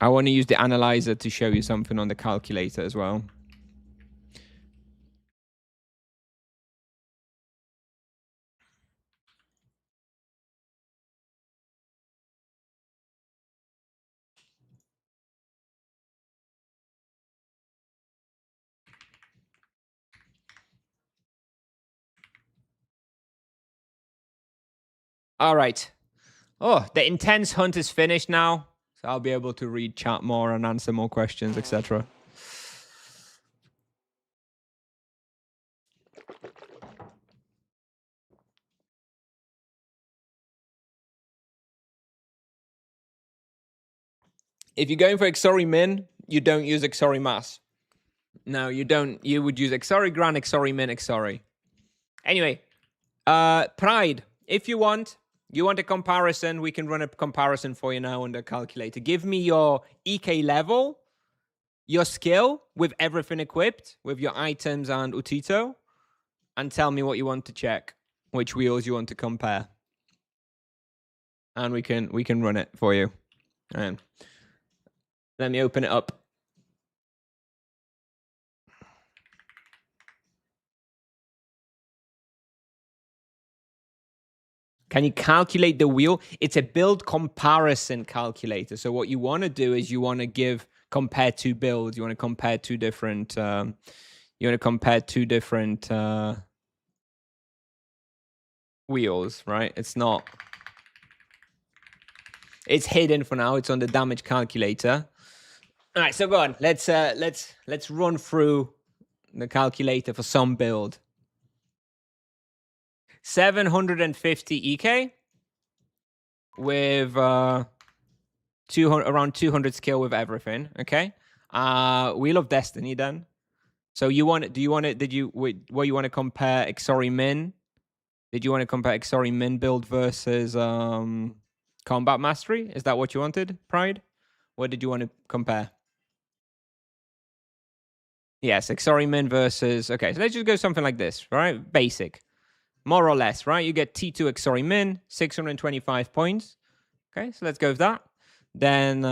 I want to use the analyzer to show you something on the calculator as well. All right. Oh, the intense hunt is finished now. So I'll be able to read chat more and answer more questions, etc. If you're going for Exori Min, you don't use Exori Mass. No, you don't. You would use Exori Gran, Exori Min, Exori. Anyway, Pride. If you want a comparison, we can run a comparison for you now on the calculator. Give me your EK level, your skill with everything equipped, with your items and Utito, and tell me what you want to check, which wheels you want to compare. And we can run it for you. And let me open it up. Can you calculate the wheel? It's a build comparison calculator. So what you want to do is you want to compare two builds. You want to compare two different. Wheels, right? It's not. It's hidden for now. It's on the damage calculator. All right, so go on. Let's run through the calculator for some build. 750 EK with 200, around 200 skill with everything. Okay. Wheel of Destiny then. So were you want to compare Exori Min? Did you want to compare Exori Min build versus Combat Mastery? Is that what you wanted, Pride? What did you want to compare? Yes, Exori Min versus... Okay, so let's just go something like this, right? Basic. More or less, right? You get T2 Exori Min, 625 points. Okay, so let's go with that. Then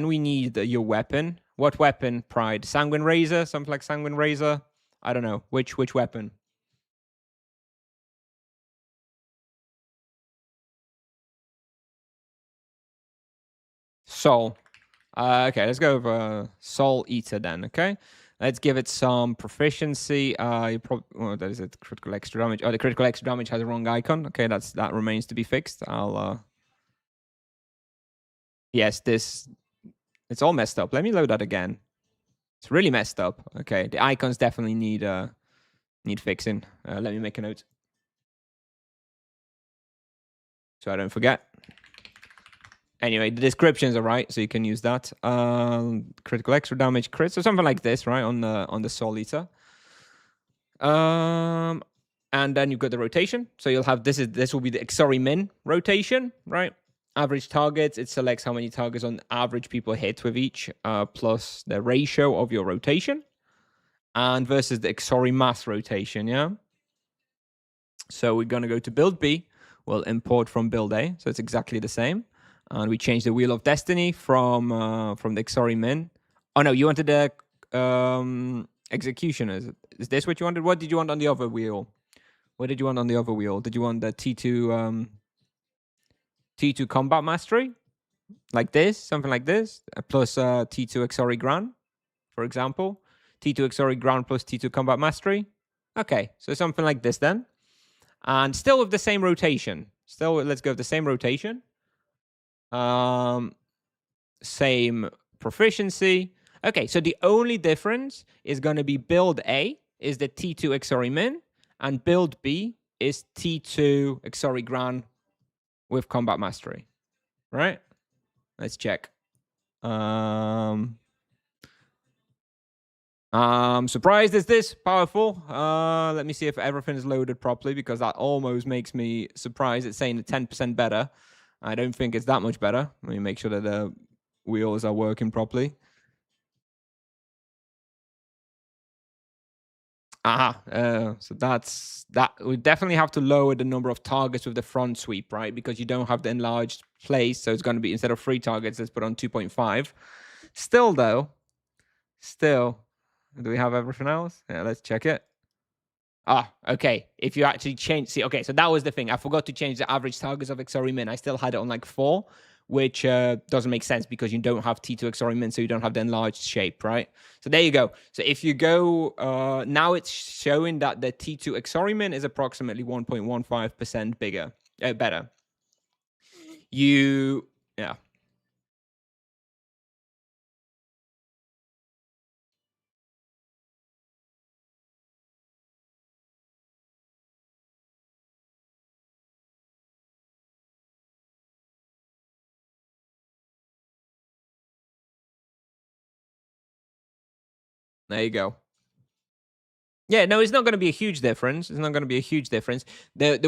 we need your weapon. What weapon, Pride? Sanguine Razor? Something like Sanguine Razor? I don't know. Which weapon? Soul. Okay, let's go over Soul Eater then, okay? Let's give it some proficiency. That is a critical extra damage. Oh, the critical extra damage has a wrong icon. Okay, that remains to be fixed. Yes, it's all messed up. Let me load that again. It's really messed up. Okay, the icons definitely need fixing. Let me make a note so I don't forget. Anyway, the descriptions are right, so you can use that. Critical extra damage, crit, so something like this, right, on the Soul Eater. And then you've got the rotation. So you'll have this will be the Exori Min rotation, right? Average targets. It selects how many targets on average people hit with each, plus the ratio of your rotation, and versus the Exori Mass rotation. Yeah. So we're gonna go to build B. We'll import from build A. So it's exactly the same. And we changed the Wheel of Destiny from the Exori Min. Oh no, you wanted the Executioners. Is this what you wanted? What did you want on the other wheel? What did you want on the other wheel? Did you want the T2 Combat Mastery? Like this, something like this, plus T2 Exori Gran, for example. T2 Exori Gran plus T2 Combat Mastery. Okay, so something like this then. And still with the same rotation. Still, let's go with the same rotation. Same proficiency. Okay, so the only difference is going to be build A is the T2 Exori Min, and build B is T2 Exori Gran with Combat Mastery. Right? Let's check. Surprised is this powerful. Let me see if everything is loaded properly, because that almost makes me surprised. It's saying 10% better. I don't think it's that much better. Let me make sure that the wheels are working properly. So that's that. We definitely have to lower the number of targets with the front sweep, right? Because you don't have the enlarged place, so it's going to be, instead of 3 targets, let's put on 2.5. Still, though, do we have everything else? Yeah, let's check it. Okay. If you actually change, okay, so that was the thing. I forgot to change the average targets of Exori Min. I still had it on like 4, which doesn't make sense because you don't have T2 Exori Min, so you don't have the enlarged shape, right? So there you go. So if you go, now it's showing that the T2 Exori Min is approximately 1.15% better. Yeah. There you go. Yeah, no, it's not going to be a huge difference. It's not going to be a huge difference. The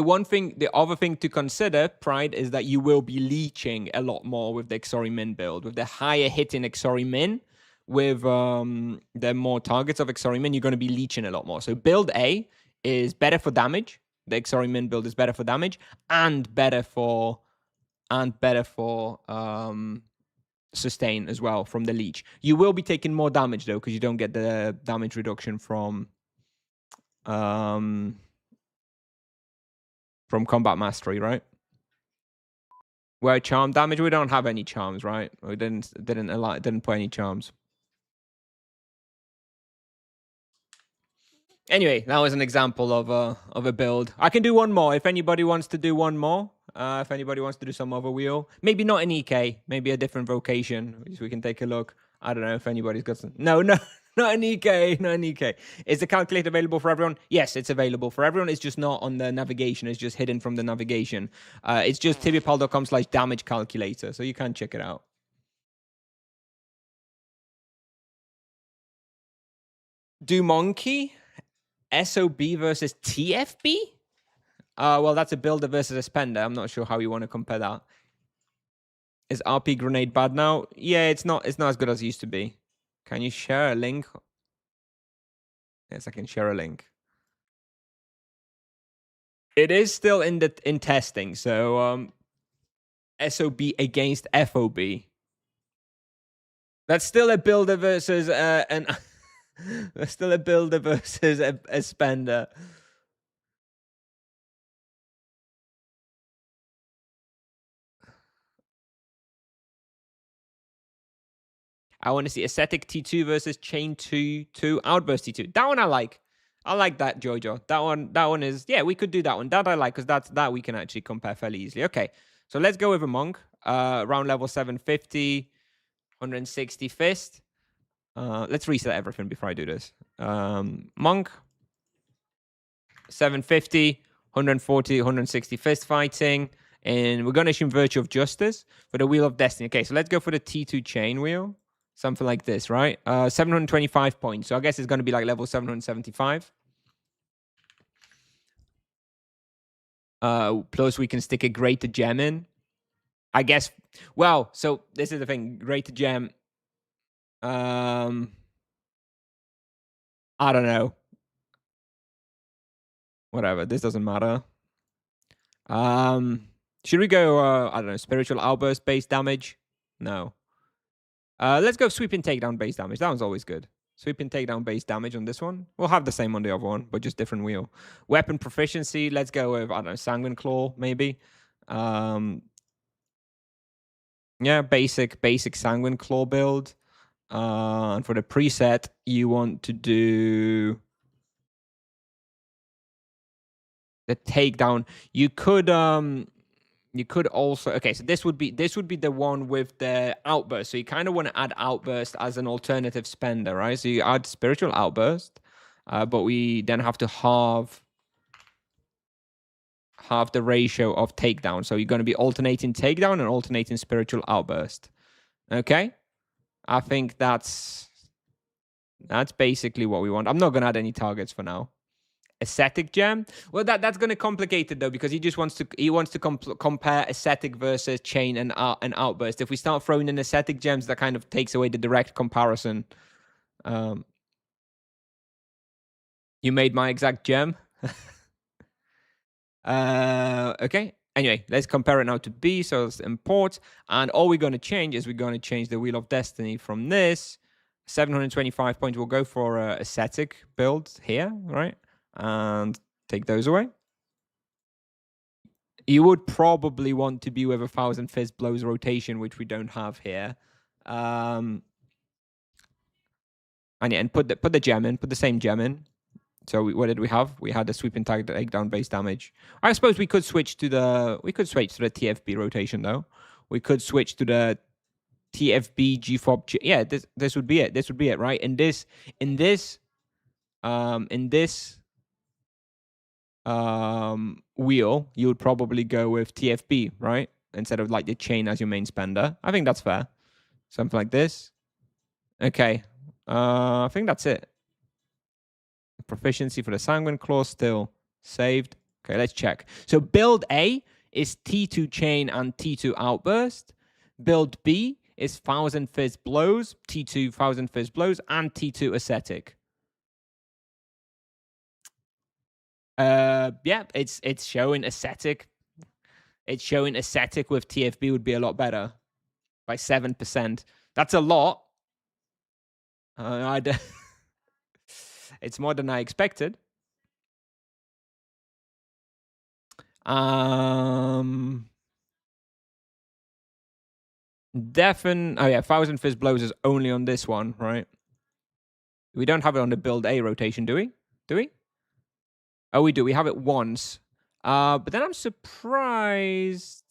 other thing to consider, Pride, is that you will be leeching a lot more with the Xori Min build. With the higher hitting Xori Min, with the more targets of Xori Min, you're going to be leeching a lot more. So build A is better for damage. The Xori Min build is better for damage and better for sustain as well from the leech. You will be taking more damage though, because you don't get the damage reduction from combat mastery, right? Where charm damage, we don't have any charms, right? We didn't put any charms. Anyway, that was an example of a build. I can do one more if anybody wants to do one more. If anybody wants to do some other wheel, maybe not an EK, maybe a different vocation, which we can take a look. I don't know if anybody's got some. No, not an EK, not an EK. Is the calculator available for everyone? Yes, it's available for everyone. It's just not on the navigation. It's just hidden from the navigation. It's just tibiapal.com/damage calculator, so you can check it out. Do Monkey SOB versus TFB? Well, that's a builder versus a spender. I'm not sure how you want to compare that. Is RP grenade bad now? Yeah, it's not as good as it used to be. Can you share a link? Yes, I can share a link. It is still in testing, so SOB against FOB. That's still a builder versus that's still a builder versus a spender. I want to see Ascetic T2 versus Chain 2 Outburst T2. That one I like. I like that, Jojo. That one is, yeah, we could do that one. That I like, because that we can actually compare fairly easily. Okay, so let's go with a Monk. Round level 750, 160 fist. Let's reset everything before I do this. Monk, 750, 140, 160 fist fighting. And we're going to assume Virtue of Justice for the Wheel of Destiny. Okay, so let's go for the T2 Chain Wheel. Something like this, right? 725 points. So I guess it's going to be like level 775. Plus we can stick a Greater Gem in. I guess, well, so this is the thing. Greater Gem. I don't know. Whatever, this doesn't matter. Should we go, I don't know, Spiritual Outburst base damage? No. Let's go Sweeping Takedown base damage. That one's always good. Sweeping Takedown base damage on this one. We'll have the same on the other one, but just different wheel. Weapon Proficiency, let's go with, I don't know, Sanguine Claw, maybe. Yeah, basic Sanguine Claw build. And for the preset, you want to do the takedown. You could also, okay, so this would be the one with the outburst. So you kind of want to add outburst as an alternative spender, right? So you add Spiritual Outburst, but we then have to halve the ratio of takedown. So you're going to be alternating takedown and alternating Spiritual Outburst. Okay, I think that's basically what we want. I'm not going to add any targets for now. Ascetic Gem? Well, that's going to complicate it though, because he just wants to compare Ascetic versus Chain and Outburst. If we start throwing in Ascetic Gems, that kind of takes away the direct comparison. You made my exact gem. Okay. Anyway, let's compare it now to B. So let's import, and all we're going to change is we're going to change the Wheel of Destiny from this 725 points. We'll go for a Ascetic build here, right? And take those away. You would probably want to be with 1,000 Fist Blows rotation, which we don't have here. And put the gem in, put the same gem in. So what did we have? We had the sweeping takedown base damage. I suppose we could switch to the TFB rotation though. We could switch to the TFB GFOB. Yeah, this would be it. This would be it, right? In this wheel, you would probably go with TFB, right? Instead of like the chain as your main spender. I think that's fair. Something like this. Okay. I think that's it. Proficiency for the Sanguine Claw still saved. Okay, let's check. So build A is T2 chain and T2 outburst. Build B is 1000 fizz blows, T2 1000 fizz blows, and T2 ascetic. Yeah, it's showing ascetic. It's showing ascetic with TFB would be a lot better by 7%. That's a lot. It's more than I expected. Oh yeah, 1000 fizz blows is only on this one, right? We don't have it on the build A rotation, do we? Do we? Oh, we do. We have it once. But then I'm surprised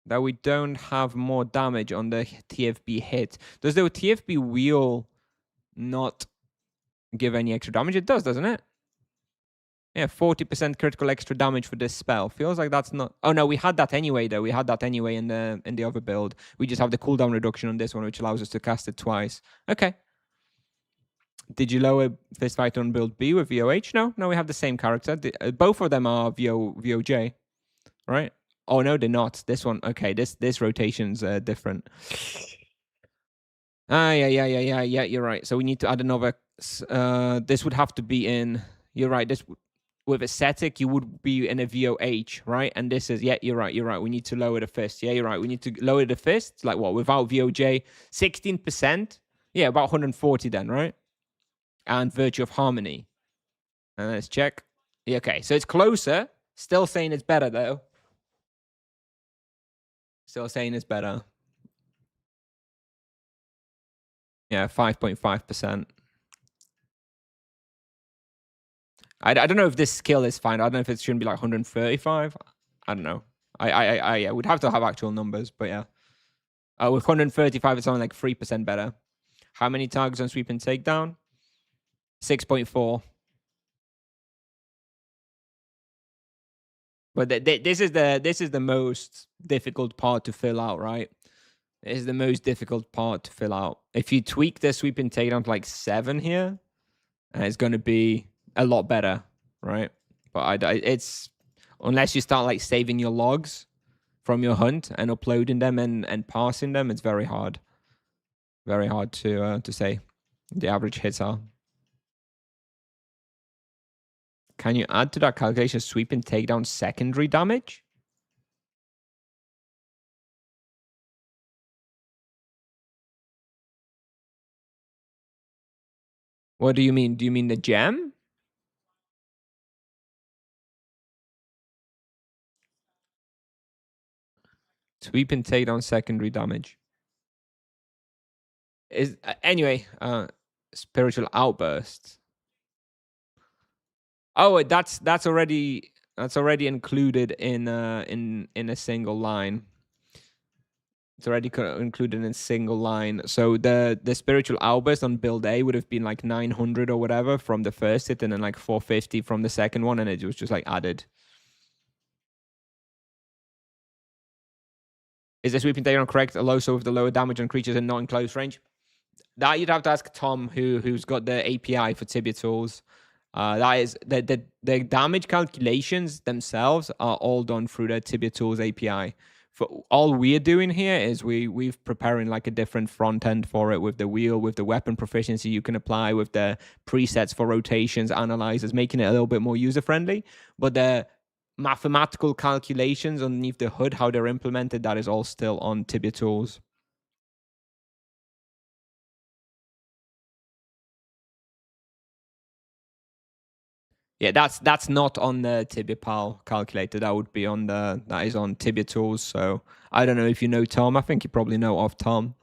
that we don't have more damage on the TFB hit. Does the TFB wheel not give any extra damage? It does, doesn't it? Yeah, 40% critical extra damage for this spell. Feels like that's not... Oh, no, we had that anyway, though. We had that anyway in the other build. We just have the cooldown reduction on this one, which allows us to cast it twice. Okay. Did you lower this fight on build B with VOH? No, we have the same character. Both of them are VOJ, right? Oh, no, they're not. This one, okay, this rotation's different. Yeah, you're right. So we need to add another... this would have to be in... You're right, this... With ascetic, you would be in a VOH, right? And this is, yeah, you're right. We need to lower the fist. Yeah, you're right. We need to lower the fist. Like what? Without VOJ, 16%? Yeah, about 140 then, right? And Virtue of Harmony. And let's check. Yeah, okay, so it's closer. Still saying it's better, though. Still saying it's better. Yeah, 5.5%. I don't know if this skill is fine. I don't know if it shouldn't be like 135. I don't know. I would have to have actual numbers, but yeah. With 135, it's only like 3% better. How many targets on sweep and takedown? 6.4. But this is the most difficult part to fill out, right? This is the most difficult part to fill out. If you tweak the sweep and takedown to like 7 here, it's going to be a lot better, right? But it's unless you start like saving your logs from your hunt and uploading them and parsing them, it's very hard to say the average hits are. Can you add to that calculation sweep and takedown secondary damage? What do you mean? Do you mean the gem? Sweep and takedown secondary damage. Is anyway, spiritual outburst. Oh, that's already included in a single line. It's already included in a single line. So the spiritual outburst on build A would have been like 900 or whatever from the first hit, and then like 450 from the second one, and it was just like added. Is the sweeping takedown correct? Also with the lower damage on creatures and not in close range? That you'd have to ask Tom, who's got the API for Tibia tools. That is the damage calculations themselves are all done through the Tibia tools API. For all we're doing here is we've preparing like a different front end for it with the wheel, with the weapon proficiency you can apply, with the presets for rotations, analyzers, making it a little bit more user friendly. But the mathematical calculations underneath the hood, how they're implemented, that is all still on Tibia tools. Yeah, that's not on the Tibia Pal calculator. That would be on that is on Tibia tools. So I don't know if you know Tom. I think you probably know of Tom.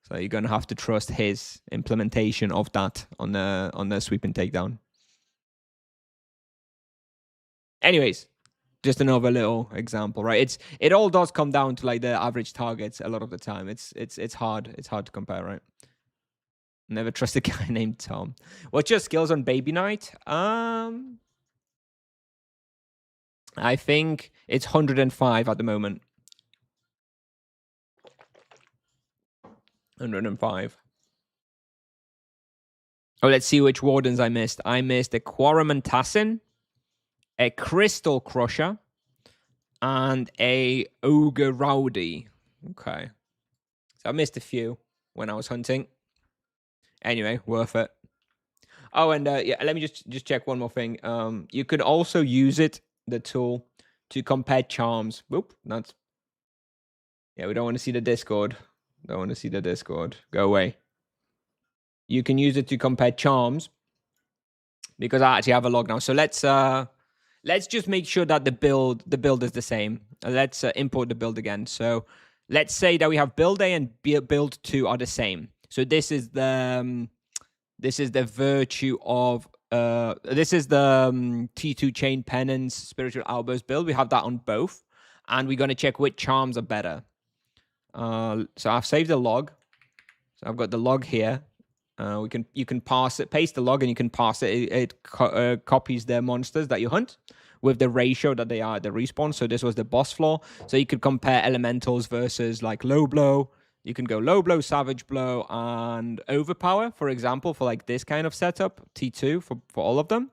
So you're going to have to trust his implementation of that on the sweep and takedown. Anyways, just another little example, right? It all does come down to like the average targets a lot of the time. It's hard. It's hard to compare, right? Never trust a guy named Tom. What's your skills on Baby Night? I think it's 105 at the moment. 105. Oh, let's see which wardens I missed. I missed a Quaramentassin, a Crystal Crusher, and a Ogre Rowdy. Okay. So I missed a few when I was hunting. Anyway, worth it. Oh, and yeah, let me just check one more thing. You could also use it, the tool, to compare charms. Whoop, that's... Yeah, we don't want to see the Discord. Don't want to see the Discord. Go away. You can use it to compare charms, because I actually have a log now. So let's just make sure that the build is the same. Let's import the build again. So let's say that we have build A and build 2 are the same. So this is the virtue of this is the T2 Chain Penance Spiritual Outburst build. We have that on both, and we're going to check which charms are better. So I've saved the log. So I've got the log here. You can pass it, paste the log, and you can pass it. It copies the monsters that you hunt with the ratio that they are at the respawn. So this was the boss floor. So you could compare elementals versus like low blow. You can go low blow, savage blow, and overpower, for example, for like this kind of setup, T2 for all of them.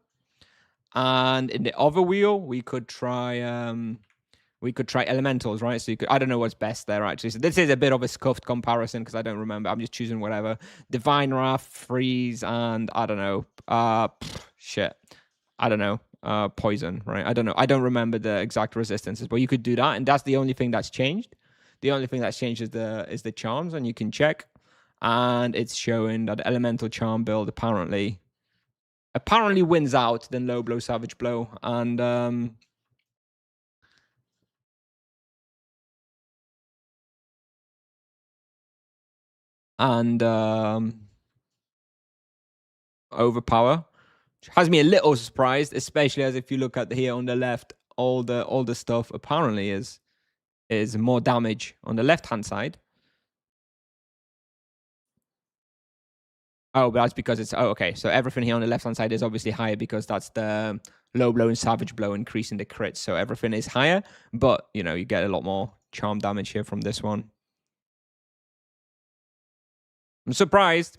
And in the other wheel, we could try elementals, right? So you could, I don't know what's best there actually. So this is a bit of a scuffed comparison because I don't remember. I'm just choosing whatever. Divine Wrath, Freeze, and I don't know. Shit. I don't know. Poison, right? I don't know. I don't remember the exact resistances, but you could do that, and that's the only thing that's changed. The only thing that's changed is the charms, and you can check, and it's showing that elemental charm build apparently wins out than low blow, savage blow, and overpower, which has me a little surprised, especially as if you look at here on the left, all the stuff apparently is more damage on the left hand side. Oh, but that's because it's... Oh, okay. So everything here on the left-hand side is obviously higher because that's the low blow and savage blow increasing the crits. So everything is higher, but, you know, you get a lot more charm damage here from this one. I'm surprised,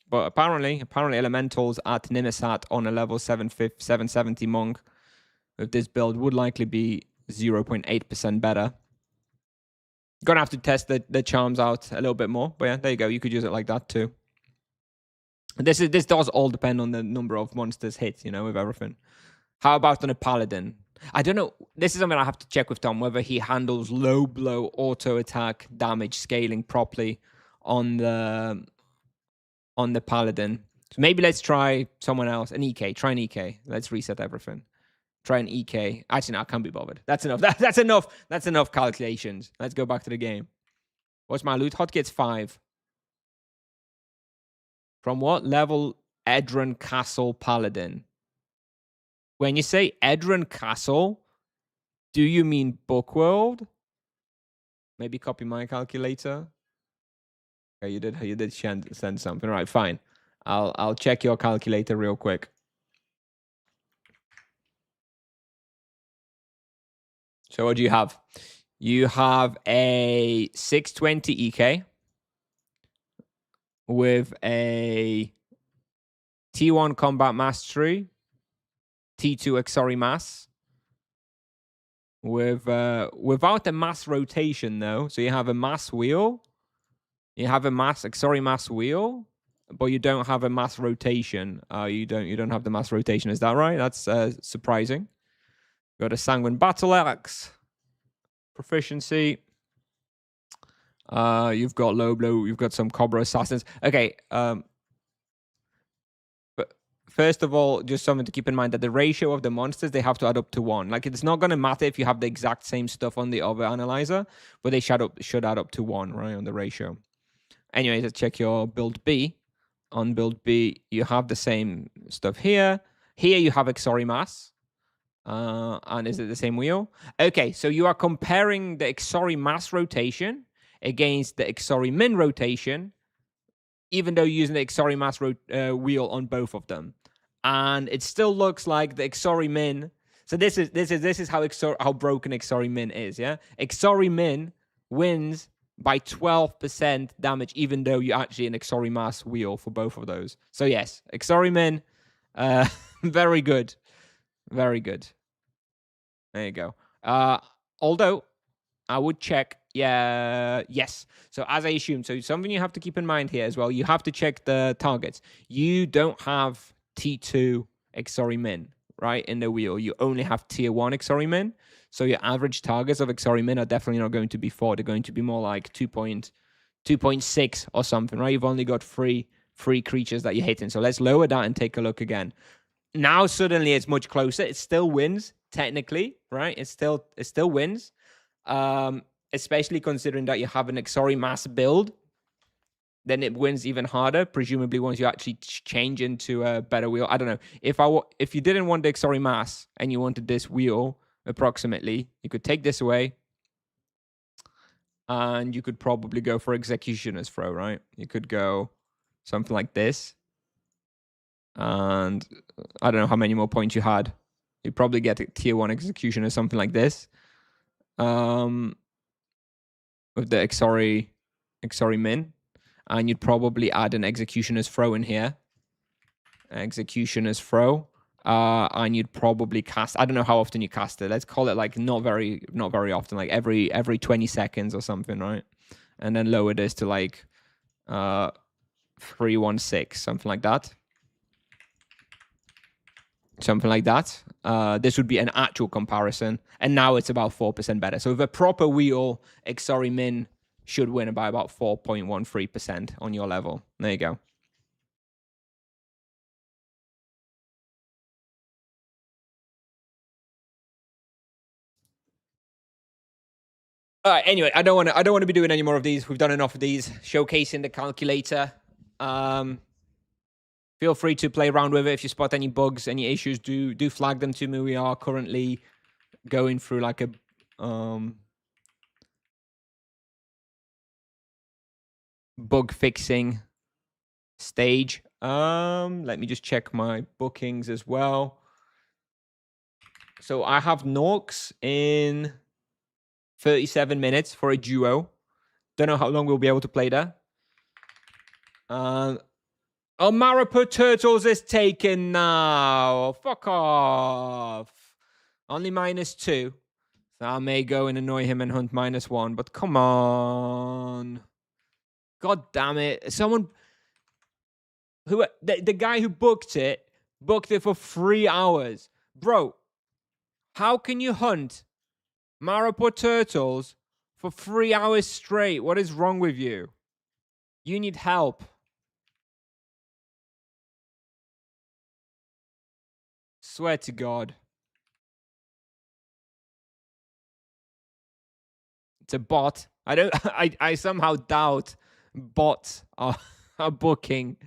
but apparently elementals at Nimisat on a level 770 monk with this build would likely be 0.8% better. Gonna have to test the charms out a little bit more, but yeah, there you go. You could use it like that too. This does all depend on the number of monsters hit, you know, with everything. How about on a paladin? I don't know. This is something I have to check with Tom, whether he handles low blow, auto attack, damage scaling properly on the paladin. So maybe let's try someone else. An EK. Try an EK. Let's reset everything. Try an EK. Actually, no, I can't be bothered. That's enough. That's enough. That's enough calculations. Let's go back to the game. What's my loot? Hotkey, it's 5. From what level? Edron Castle Paladin. When you say Edron Castle, do you mean Bookworld? Maybe copy my calculator. Okay, you did send something. All right, fine. I'll check your calculator real quick. So what do you have? You have a 620 EK with a T1 Combat Mastery, T2 Exori Mass, with without the mass rotation though. So you have a mass wheel, you have a mass Exori Mass wheel, but you don't have a mass rotation. You don't have the mass rotation. Is that right? That's surprising. Got a Sanguine Battle Axe, proficiency. You've got low blow. You've got some Cobra Assassins. Okay. But first of all, just something to keep in mind that the ratio of the monsters, they have to add up to 1. Like, it's not going to matter if you have the exact same stuff on the other analyzer, but they should add up to 1, right, on the ratio. Anyways, let's check your build B. On build B, you have the same stuff here. Here you have Exori mass. And is it the same wheel? Okay, so you are comparing the Exori mass rotation against the Exori min rotation, even though you're using the Exori mass wheel on both of them. And it still looks like the Exori min. So this is how broken Exori min is, yeah? Exori min wins by 12% damage, even though you're actually an Exori mass wheel for both of those. So yes, Exori min, very good. Very good. There you go. Although I would check, yes. So as I assume, so something you have to keep in mind here as well, you have to check the targets. You don't have T2 Exori min, right, in the wheel. You only have tier 1 Exori min. So your average targets of Exori min are definitely not going to be 4. They're going to be more like 2.6 or something, right? You've only got three creatures that you're hitting. So let's lower that and take a look again. Now suddenly it's much closer. It still wins technically, right? It still wins, especially considering that you have an Exori mass build. Then it wins even harder, presumably once you actually change into a better wheel. I don't know. If you didn't want the Exori mass and you wanted this wheel approximately, you could take this away, and you could probably go for Executioner's Throw, right? You could go something like this. And I don't know how many more points you had. You'd probably get a tier 1 execution or something like this. With the Exori min. And you'd probably add an Executioner's Throw in here. Executioner's Throw. And you'd probably cast, I don't know how often you cast it. Let's call it like not very often, like every 20 seconds or something, right? And then lower this to like 316, something like that. Something like that. This would be an actual comparison. And now it's about 4% better. So with a proper wheel, Exori min should win by about 4.13% on your level. There you go. All right, anyway, I don't want to be doing any more of these. We've done enough of these. Showcasing the calculator. Feel free to play around with it. If you spot any bugs, any issues, do flag them to me. We are currently going through like a bug fixing stage. Let me just check my bookings as well. So I have Norks in 37 minutes for a duo. Don't know how long we'll be able to play there. Oh, Maripur Turtles is taken now. Fuck off. Only -2. So I may go and annoy him and hunt -1, but come on. God damn it. Someone the guy who booked it for 3 hours. Bro, how can you hunt Maripur Turtles for 3 hours straight? What is wrong with you? You need help. Swear to God. It's a bot. I somehow doubt bots are booking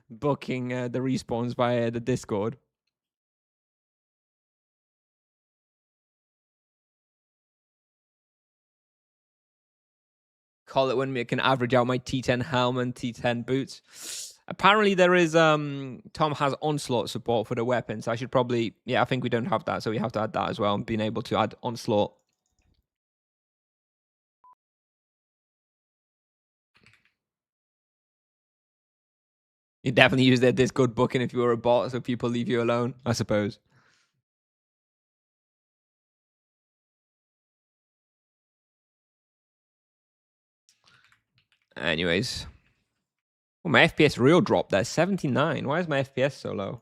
the respawns via the Discord. Call it when we can average out my T10 helm and T10 boots. Apparently there is Tom has onslaught support for the weapon, so I should probably, yeah, I think we don't have that, so we have to add that as well, being able to add onslaught. You definitely use their Discord booking if you were a bot, so people leave you alone, I suppose. Anyways. Oh, my FPS real dropped there, 79. Why is my FPS so low?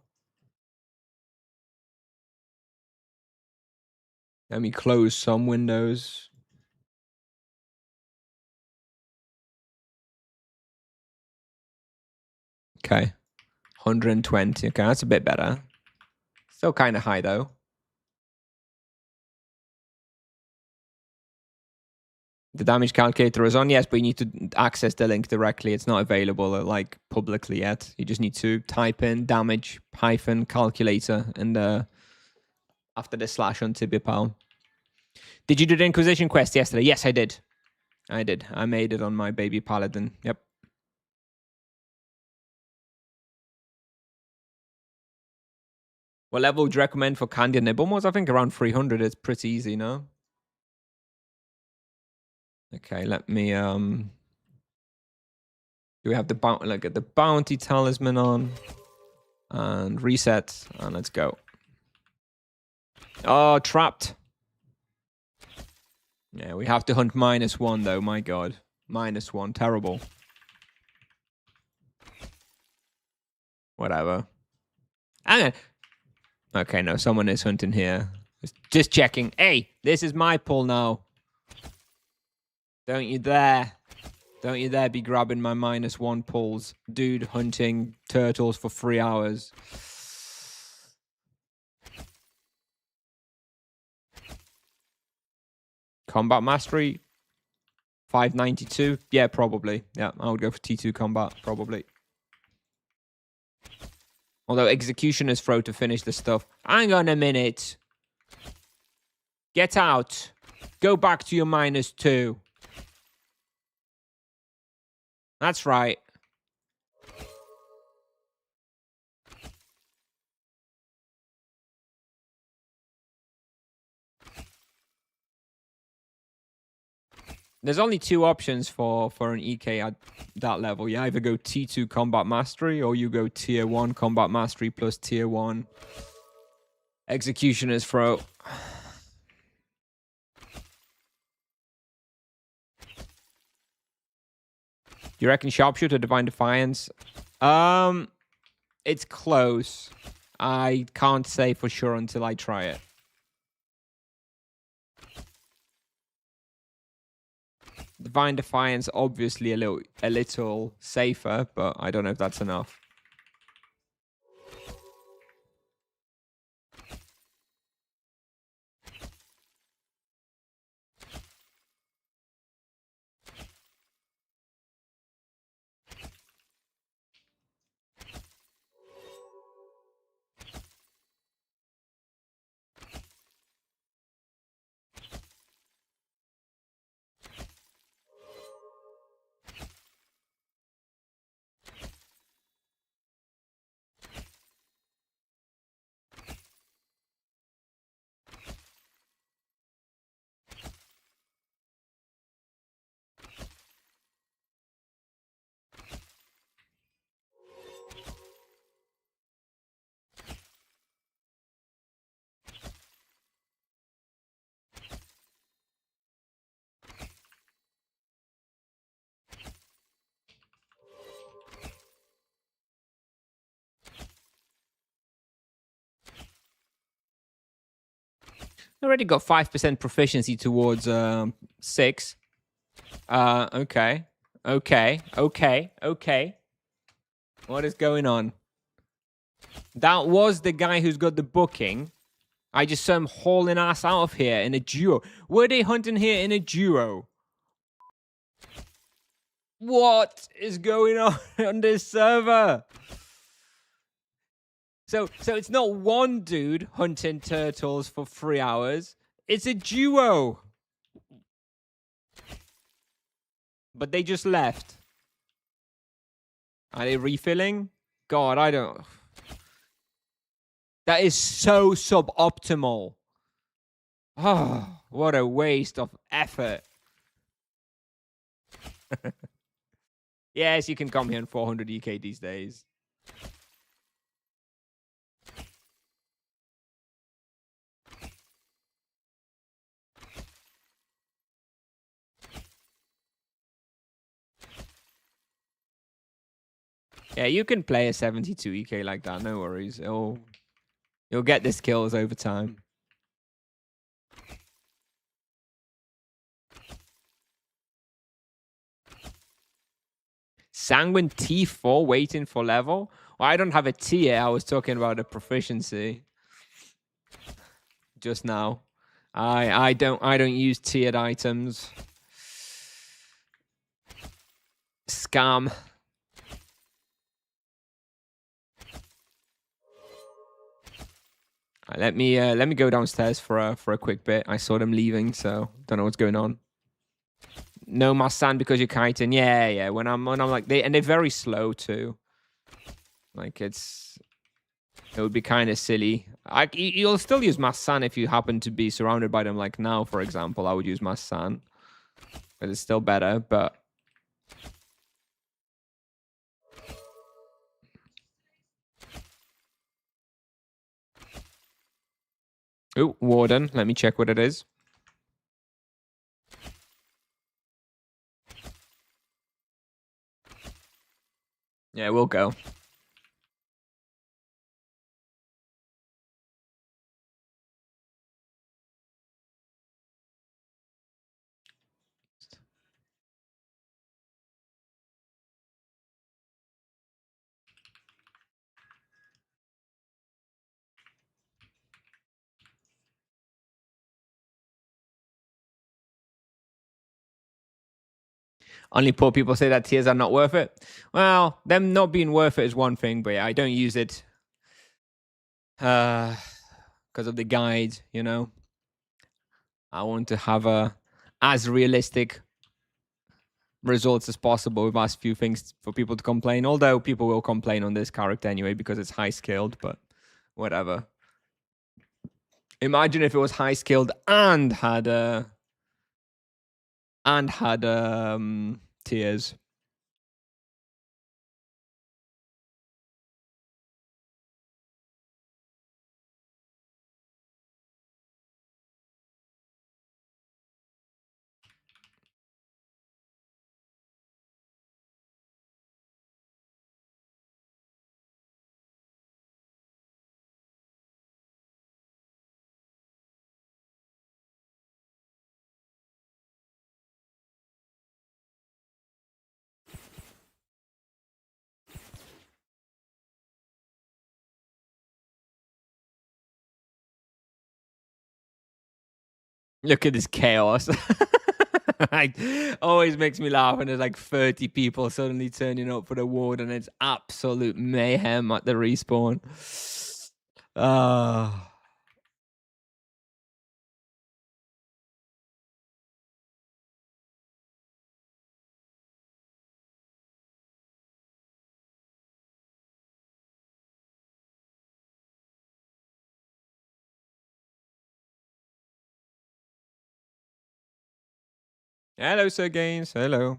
Let me close some windows. Okay. 120. Okay, that's a bit better. Still kind of high, though. The damage calculator is on, yes, but you need to access the link directly. It's not available like publicly yet. You just need to type in damage calculator and after the slash on Tibia Pal. Did you do the Inquisition quest yesterday? Yes, I did. I made it on my baby paladin. Yep. What level would you recommend for Candy and Nibblemos? I think around 300 is pretty easy, no? Okay, let me do we have the get the bounty talisman on and reset and let's go. Oh, trapped. Yeah, we have to hunt -1 though, my god. -1, terrible. Whatever. Okay, no, someone is hunting here. Just checking. Hey, this is my pull now. Don't you dare be grabbing my -1 pulls. Dude hunting turtles for 3 hours. Combat mastery, 592. Yeah, probably. Yeah, I would go for T2 combat, probably. Although executioner's throw to finish the stuff. Hang on a minute. Get out. Go back to your -2. That's right. There's only 2 options for an EK at that level. You either go T2 combat mastery or you go tier 1 combat mastery plus tier 1 executioner's throw. You reckon sharpshooter divine defiance? It's close. I can't say for sure until I try it. Divine Defiance, obviously a little safer, but I don't know if that's enough. Already got 5% proficiency towards 6. Okay. What is going on? That was the guy who's got the booking. I just saw him hauling ass out of here in a duo. Were they hunting here in a duo? What is going on this server? So it's not one dude hunting turtles for 3 hours. It's a duo. But they just left. Are they refilling? God, I don't... That is so suboptimal. Oh, what a waste of effort. Yes, you can come here in 400 EK these days. Yeah, you can play a 72 EK like that, no worries. You'll get the skills over time. Sanguine T4 waiting for level? Well, I don't have a tier. I was talking about a proficiency just now. I don't use tiered items. Scam. Right, let me go downstairs for a quick bit. I saw them leaving, so don't know what's going on. No Massan because you're kiting. Yeah. When I'm like they're very slow too. Like it would be kind of silly. You'll still use Massan if you happen to be surrounded by them. Like now, for example, I would use Massan, but it's still better. But oh, Warden. Let me check what it is. Yeah, we'll go. Only poor people say that tiers are not worth it. Well, them not being worth it is one thing, but yeah, I don't use it because of the guide, you know. I want to have as realistic results as possible with as few things for people to complain. Although people will complain on this character anyway because it's high skilled, but whatever. Imagine if it was high skilled and had tiers. Look at this chaos. Like, always makes me laugh when there's like 30 people suddenly turning up for the ward and it's absolute mayhem at the respawn. Hello, Sir Gaines. Hello.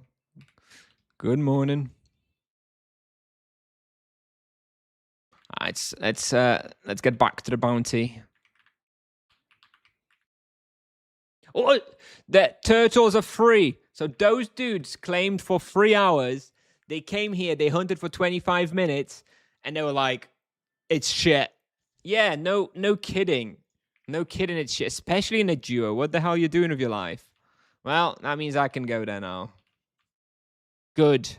Good morning. Let's get back to the bounty. Oh, the turtles are free. So those dudes claimed for 3 hours. They came here, they hunted for 25 minutes, and they were like, it's shit. Yeah, no kidding. No kidding, it's shit. Especially in a duo. What the hell are you doing with your life? Well, that means I can go there now. Good.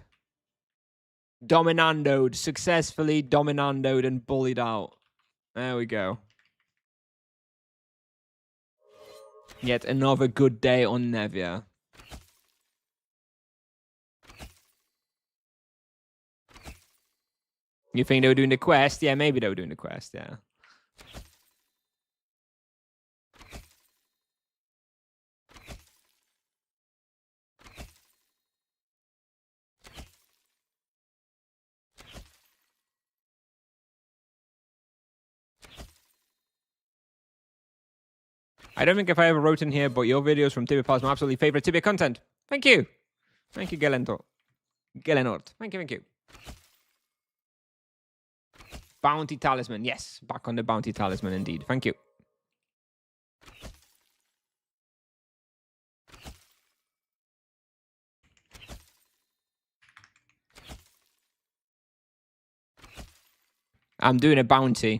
Dominandoed. Successfully dominandoed and bullied out. There we go. Yet another good day on Nevia. You think they were doing the quest? Yeah, maybe they were doing the quest, yeah. I don't think if I ever wrote in here, but your videos from Tibia Pals, my absolutely favorite Tibia content. Thank you. Thank you, Gelenort. Thank you. Bounty Talisman. Yes, back on the Bounty Talisman indeed. Thank you. I'm doing a bounty.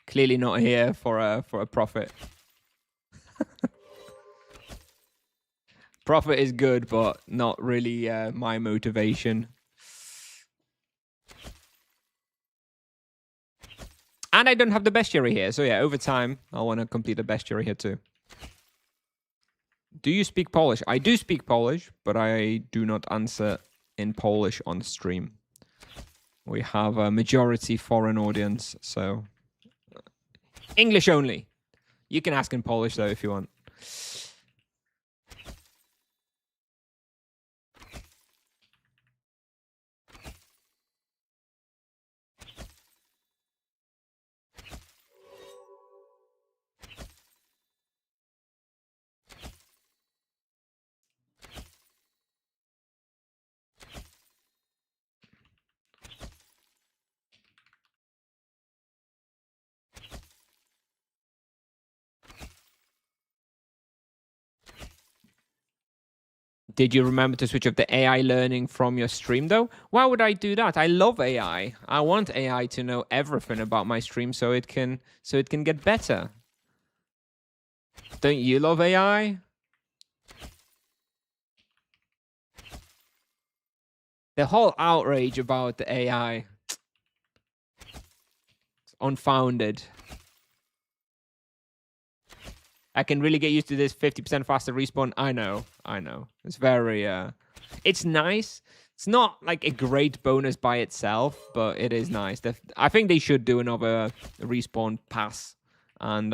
Clearly not here for a profit. Profit is good, but not really my motivation. And I don't have the bestiary here, so yeah, over time, I want to complete the bestiary here too. Do you speak Polish? I do speak Polish, but I do not answer in Polish on stream. We have a majority foreign audience, so English only. You can ask in Polish though if you want. Did you remember to switch off the AI learning from your stream though? Why would I do that? I love AI. I want AI to know everything about my stream so it can get better. Don't you love AI? The whole outrage about the AI. It's unfounded. I can really get used to this 50% faster respawn. I know. It's very, it's nice. It's not like a great bonus by itself, but it is nice. I think they should do another respawn pass and,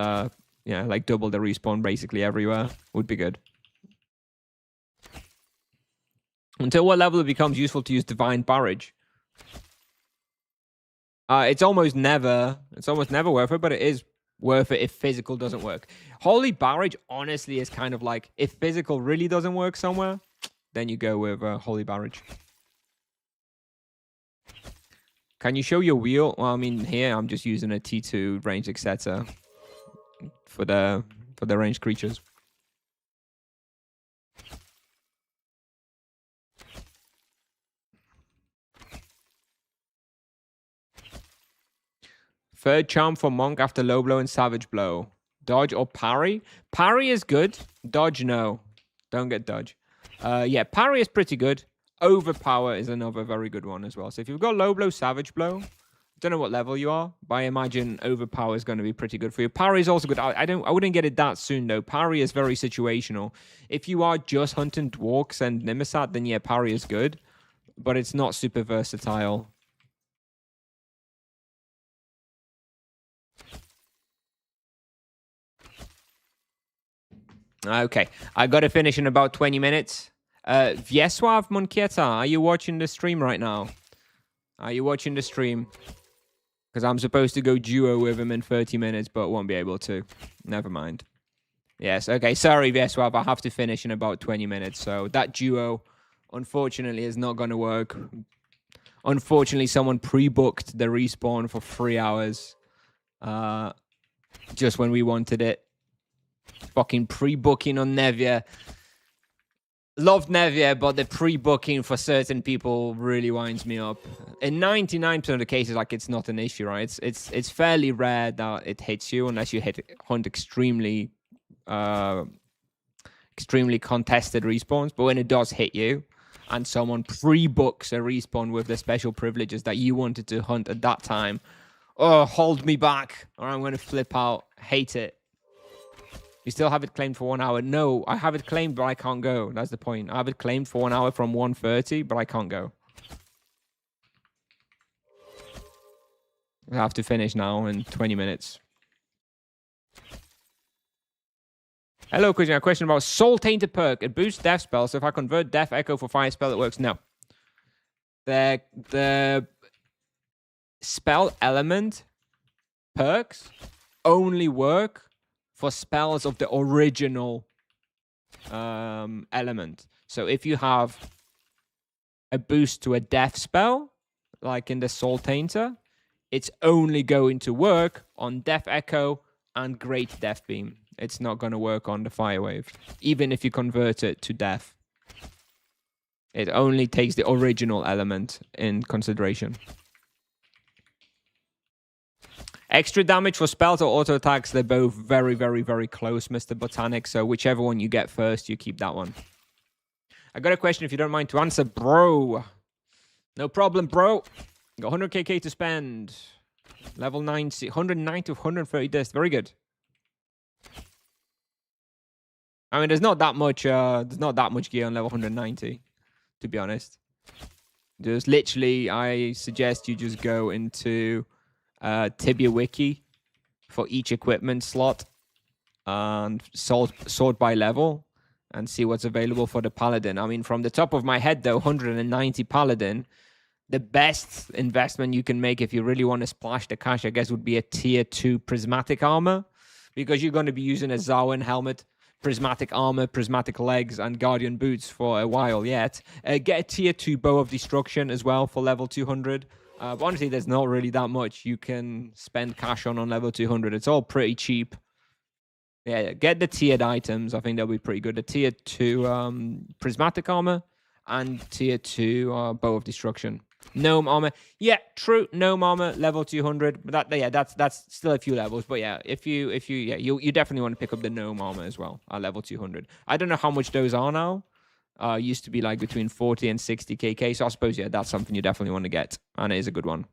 yeah, like double the respawn basically everywhere. Would be good. Until what level it becomes useful to use Divine Barrage? It's almost never worth it, but it is worth it if physical doesn't work. Holy Barrage, honestly, is kind of like, if physical really doesn't work somewhere, then you go with Holy Barrage. Can you show your wheel? Well, I mean, here I'm just using a T2 range etc. for the ranged creatures. Third charm for Monk after low blow and savage blow. Dodge or parry? Parry is good. Dodge, no. Don't get dodge. Yeah, parry is pretty good. Overpower is another very good one as well. So if you've got low blow, savage blow, don't know what level you are, but I imagine overpower is going to be pretty good for you. Parry is also good. I wouldn't get it that soon though. Parry is very situational. If you are just hunting dwarks and Nimisat, then yeah, parry is good, but it's not super versatile. Okay, I got to finish in about 20 minutes. Wiesław Monkieta, are you watching the stream right now? Are you watching the stream? Because I'm supposed to go duo with him in 30 minutes, but won't be able to. Never mind. Yes, okay, sorry, Wiesław, I have to finish in about 20 minutes. So that duo, unfortunately, is not going to work. Unfortunately, someone pre-booked the respawn for 3 hours. Just when we wanted it. Fucking pre-booking on Nevia. Love Nevia, but the pre-booking for certain people really winds me up. In 99% of the cases, like, it's not an issue, right? It's fairly rare that it hits you unless you hunt extremely contested respawns. But when it does hit you, and someone pre-books a respawn with the special privileges that you wanted to hunt at that time, oh, hold me back, or I'm going to flip out. Hate it. You still have it claimed for 1 hour? No, I have it claimed, but I can't go. That's the point. I have it claimed for 1 hour from 1:30, but I can't go. I have to finish now in 20 minutes. Hello, Christian. A question about Soul Tainted perk. It boosts death spells. So if I convert Death Echo for fire spell, it works. No. The spell element perks only work for spells of the original element. So if you have a boost to a death spell, like in the Soul Tainter, it's only going to work on Death Echo and Great Death Beam. It's not going to work on the Fire Wave, even if you convert it to death. It only takes the original element in consideration. Extra damage for spells or auto attacks, they're both very, very, very close, Mr. Botanic. So whichever one you get first, you keep that one. I got a question if you don't mind to answer, bro. No problem, bro. Got 100kk to spend. Level 90, 190 to 130 deaths. Very good. I mean, there's not that much gear on level 190, to be honest. Just literally, I suggest you just go into Tibia wiki for each equipment slot and sort by level and see what's available for the paladin. I mean, from the top of my head though, 190 paladin, the best investment you can make if you really want to splash the cash, I guess, would be a tier 2 prismatic armor, because you're going to be using a Zawin helmet, prismatic armor, prismatic legs, and guardian boots for a while yet. Get a tier 2 bow of destruction as well for level 200. But honestly, there's not really that much you can spend cash on level 200. It's all pretty cheap. Yeah, get the tiered items. I think they'll be pretty good. The tier 2 prismatic armor and tier 2 bow of destruction. Gnome armor, yeah, true. Gnome armor, level 200. But that's still a few levels. But yeah, if you definitely want to pick up the gnome armor as well at level 200. I don't know how much those are now. Used to be like between 40 and 60 KK. So I suppose that's something you definitely want to get, and it is a good one.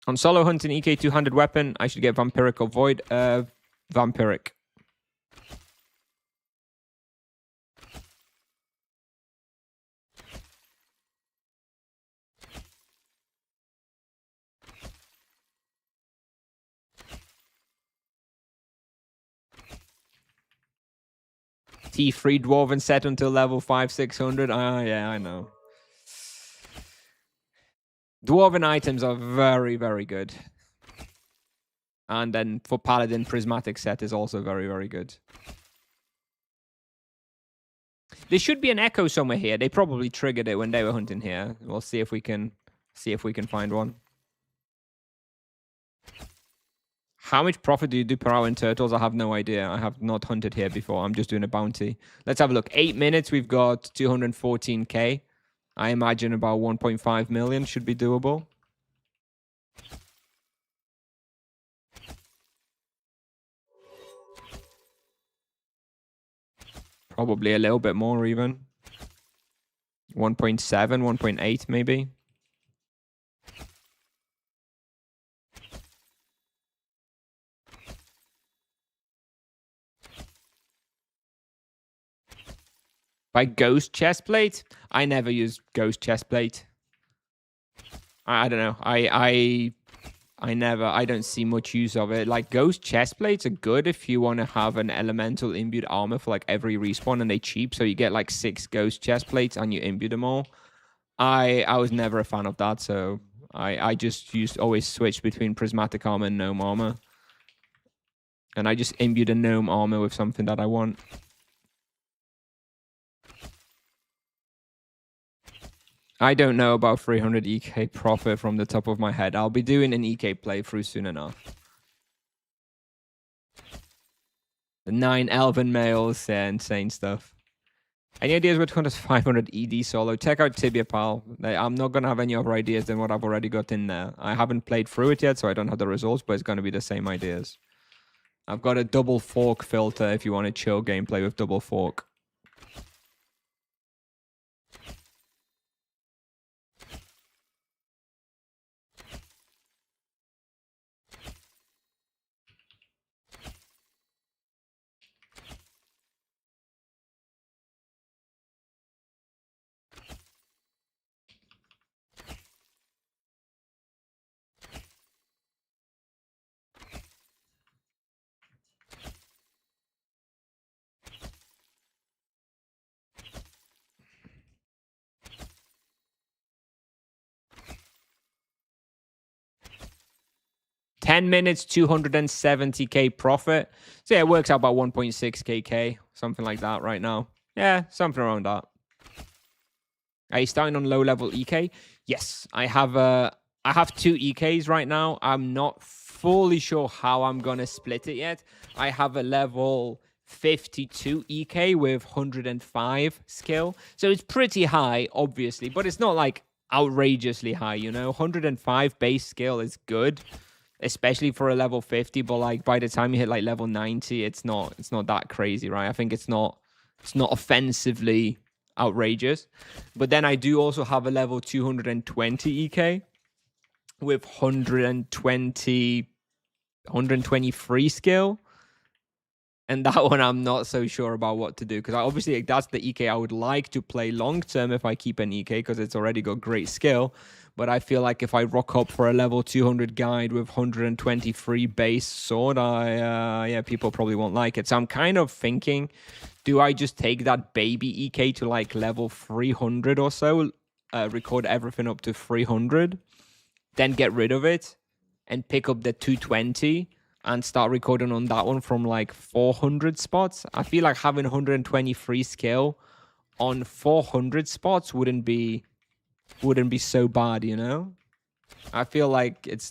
On solo hunting EK 200 weapon, I should get vampiric or void. Vampiric. T3 Dwarven set until level 5-600. Yeah, I know. Dwarven items are very, very good. And then for Paladin, Prismatic set is also very, very good. There should be an echo somewhere here. They probably triggered it when they were hunting here. We'll see if we can find one. How much profit do you do per hour in turtles? I have no idea. I have not hunted here before. I'm just doing a bounty. Let's have a look. 8 minutes, we've got 214k. I imagine about 1.5 million should be doable. Probably a little bit more even. 1.7, 1.8 maybe. By ghost chestplate? I never use ghost chestplate. I don't know. I don't see much use of it. Like, ghost chestplates are good if you want to have an elemental imbued armor for like every respawn, and they cheap, so you get like 6 ghost chestplates and you imbue them all. I was never a fan of that, so I just always switch between prismatic armor and gnome armor. And I just imbue the gnome armor with something that I want. I don't know about 300 EK profit from the top of my head. I'll be doing an EK playthrough soon enough. The 9 elven males, yeah, insane stuff. Any ideas what to hunt 500 ED solo? Check out Tibia, pal. I'm not going to have any other ideas than what I've already got in there. I haven't played through it yet, so I don't have the results, but it's going to be the same ideas. I've got a double fork filter if you want to chill gameplay with double fork. $10 minutes, 270k profit. So yeah, it works out about 1.6k, something like that right now. Yeah, something around that. Are you starting on low level EK? Yes, I have 2 EKs right now. I'm not fully sure how I'm gonna split it yet. I have a level 52 EK with 105 skill, so it's pretty high, obviously, but it's not like outrageously high, you know. 105 base skill is good, especially for a level 50, but like by the time you hit like level 90, it's not that crazy, right? I think it's not offensively outrageous. But then I do also have a level 220 EK with 120 120 free skill. And that one I'm not so sure about what to do, because obviously that's the EK I would like to play long term if I keep an EK, because it's already got great skill. But I feel like if I rock up for a level 200 guide with 120 free base sword, yeah, people probably won't like it. So I'm kind of thinking, do I just take that baby EK to like level 300 or so, record everything up to 300, then get rid of it and pick up the 220 and start recording on that one from like 400 spots? I feel like having 120 free skill on 400 spots wouldn't be so bad, you know? I feel like it's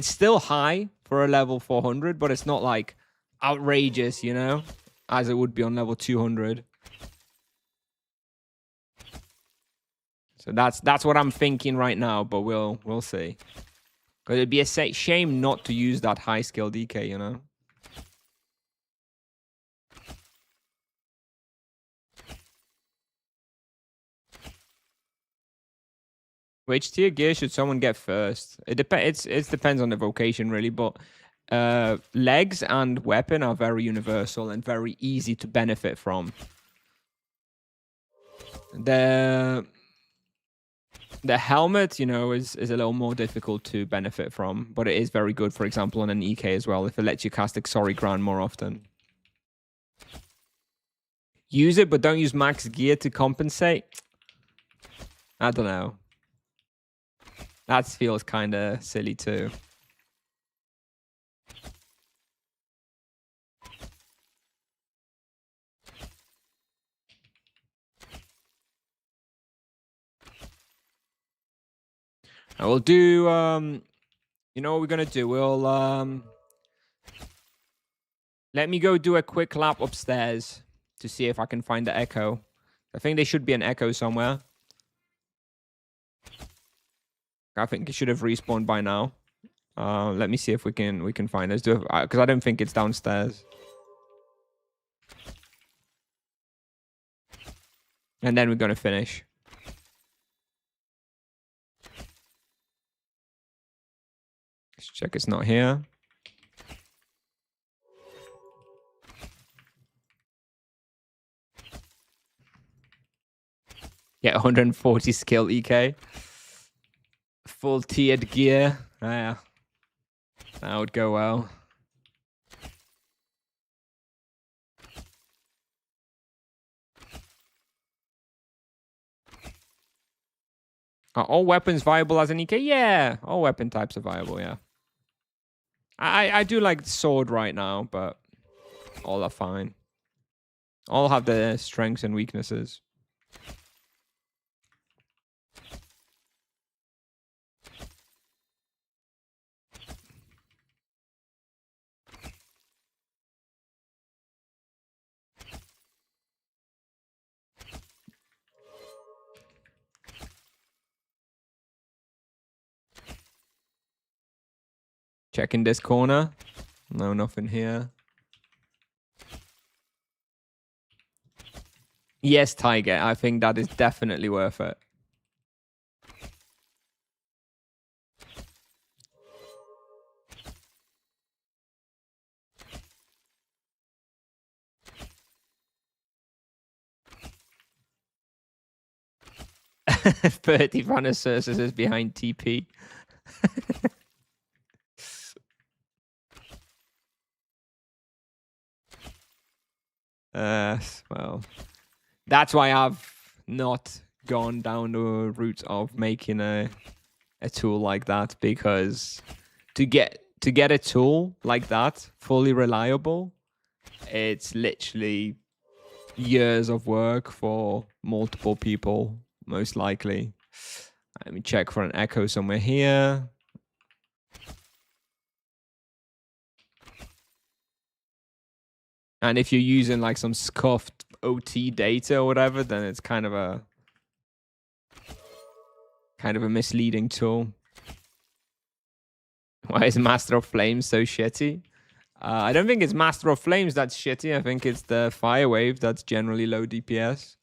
still high for a level 400, but it's not like outrageous, you know, as it would be on level 200. So that's what I'm thinking right now, but we'll see. Because it'd be a shame not to use that high skill DK, you know? Which tier gear should someone get first? It depends on the vocation, really, but legs and weapon are very universal and very easy to benefit from. The helmet, you know, is a little more difficult to benefit from, but it is very good, for example, on an EK as well, if it lets you cast Exori Ground more often. Use it, but don't use max gear to compensate. I don't know. That feels kind of silly too. I will do, you know what we're going to do? We'll, let me go do a quick lap upstairs to see if I can find the echo. I think there should be an echo somewhere. I think it should have respawned by now. Let me see if we can find it. Because I don't think it's downstairs. And then we're going to finish. Let's check it's not here. Yeah, 140 skill EK. Full tiered gear. Yeah. That would go well. Are all weapons viable as an EK? Yeah, all weapon types are viable, yeah. I do like the sword right now, but all are fine. All have their strengths and weaknesses. Checking this corner. No, nothing here. Yes, Tiger. I think that is definitely worth it. Bertie Vanasursus is behind TP. Well, that's why I've not gone down the route of making a tool like that, because to get a tool like that fully reliable, it's literally years of work for multiple people, most likely. Let me check for an echo somewhere here. And if you're using like some scuffed OT data or whatever, then it's kind of a misleading tool. Why is Master of Flames so shitty? I don't think it's Master of Flames that's shitty. I think it's the Fire Wave that's generally low DPS.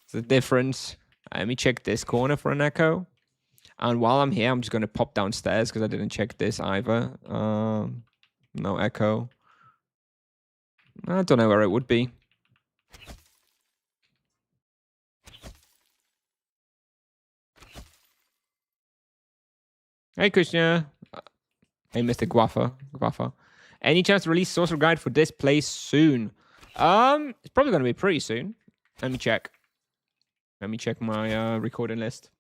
It's a difference. Let me check this corner for an echo. And while I'm here, I'm just going to pop downstairs because I didn't check this either. No echo. I don't know where it would be. Hey, Krishna. Hey, Mr. Guafa. Any chance to release Sorcerer Guide for this place soon? It's probably going to be pretty soon. Let me check. Let me check my recording list.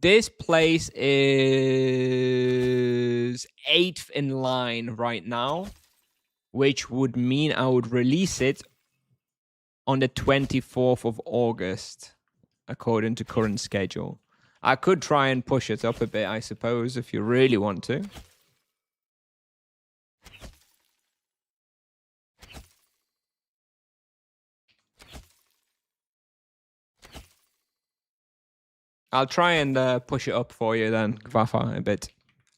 This place is 8th in line right now, which would mean I would release it on the 24th of August, according to current schedule. I could try and push it up a bit, I suppose, if you really want to. I'll try and push it up for you then, Gvafa, a bit.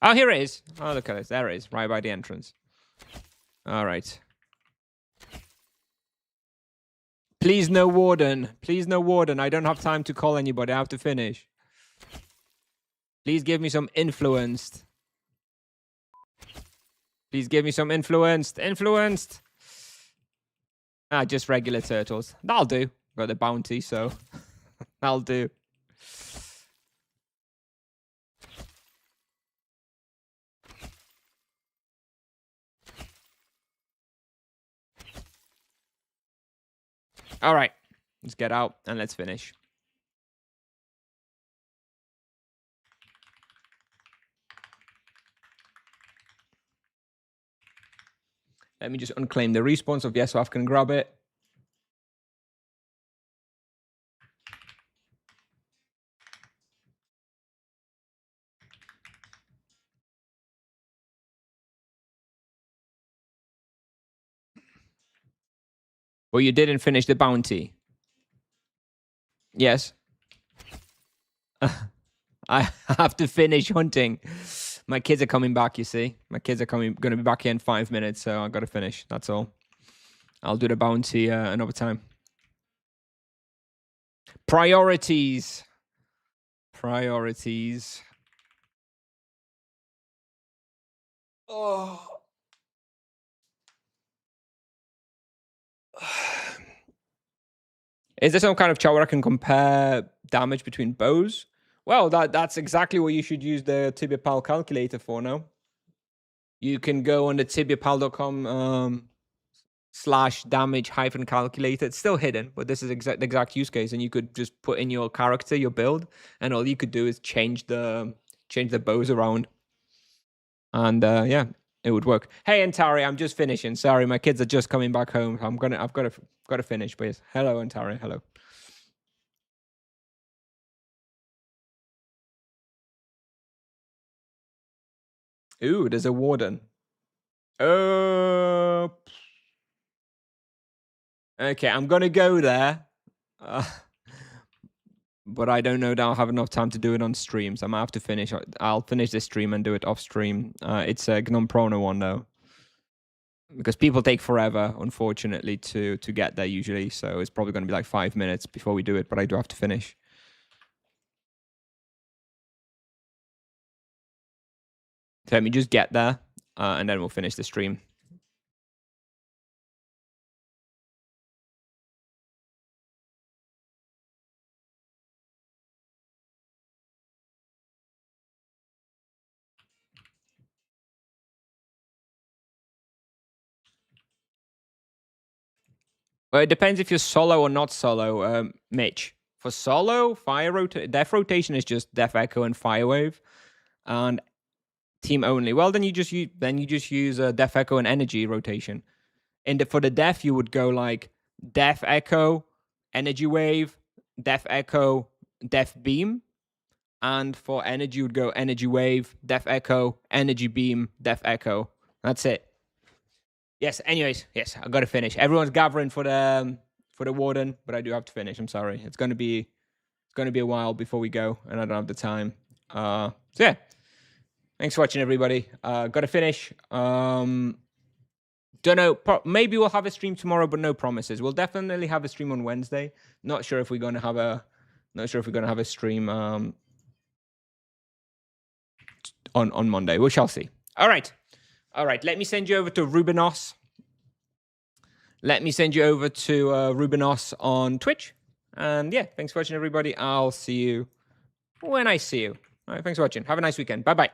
Oh, here it is. Oh, look at this. There it is, right by the entrance. All right. Please no warden. Please no warden. I don't have time to call anybody. I have to finish. Please give me some influenced. Please give me some influenced. Influenced. Ah, just regular turtles. That'll do. Got the bounty, so that'll do. All right. Let's get out and let's finish. Let me just unclaim the respawn so Yeswaf can grab it. Well, you didn't finish the bounty. Yes. I have to finish hunting. My kids are coming back, you see. My kids are going to be back here in 5 minutes, so I've got to finish. That's all. I'll do the bounty another time. Priorities. Priorities. Oh. Is there some kind of chart where I can compare damage between bows? Well, that's exactly what you should use the Tibia Pal calculator for now. You can go on the tibiapal.com /damage-calculator. It's still hidden, but this is the exact use case, and you could just put in your character, your build, and all you could do is change the bows around, and yeah, it would work. Hey, Antari, I'm just finishing. Sorry, my kids are just coming back home. I've got to finish, please. Hello, Antari. Hello. Ooh, there's a warden. Okay, I'm gonna go there. But I don't know that I'll have enough time to do it on streams. I might have to finish. I'll finish this stream and do it off stream. It's a Gnome Prono one though, because people take forever, unfortunately, to get there usually. So it's probably going to be like 5 minutes before we do it. But I do have to finish. So let me just get there, and then we'll finish the stream. Well, it depends if you're solo or not solo, Mitch. For solo, death rotation is just Death Echo and Firewave, and team only. Well, then you just use Death Echo and Energy rotation. For the Death, you would go like Death Echo, Energy Wave, Death Echo, Death Beam, and for Energy, you would go Energy Wave, Death Echo, Energy Beam, Death Echo. That's it. Yes. Anyways, yes, I got to finish. Everyone's gathering for the warden, but I do have to finish. I'm sorry. It's going to be a while before we go, and I don't have the time. So yeah, thanks for watching, everybody. Got to finish. Don't know. Maybe we'll have a stream tomorrow, but no promises. We'll definitely have a stream on Wednesday. Not sure if we're going to have a. Not sure if we're going to have a stream on Monday. We shall see. All right. Let me send you over to Rubinos. Let me send you over to Rubinos on Twitch. And yeah, thanks for watching, everybody. I'll see you when I see you. All right. Thanks for watching. Have a nice weekend. Bye bye.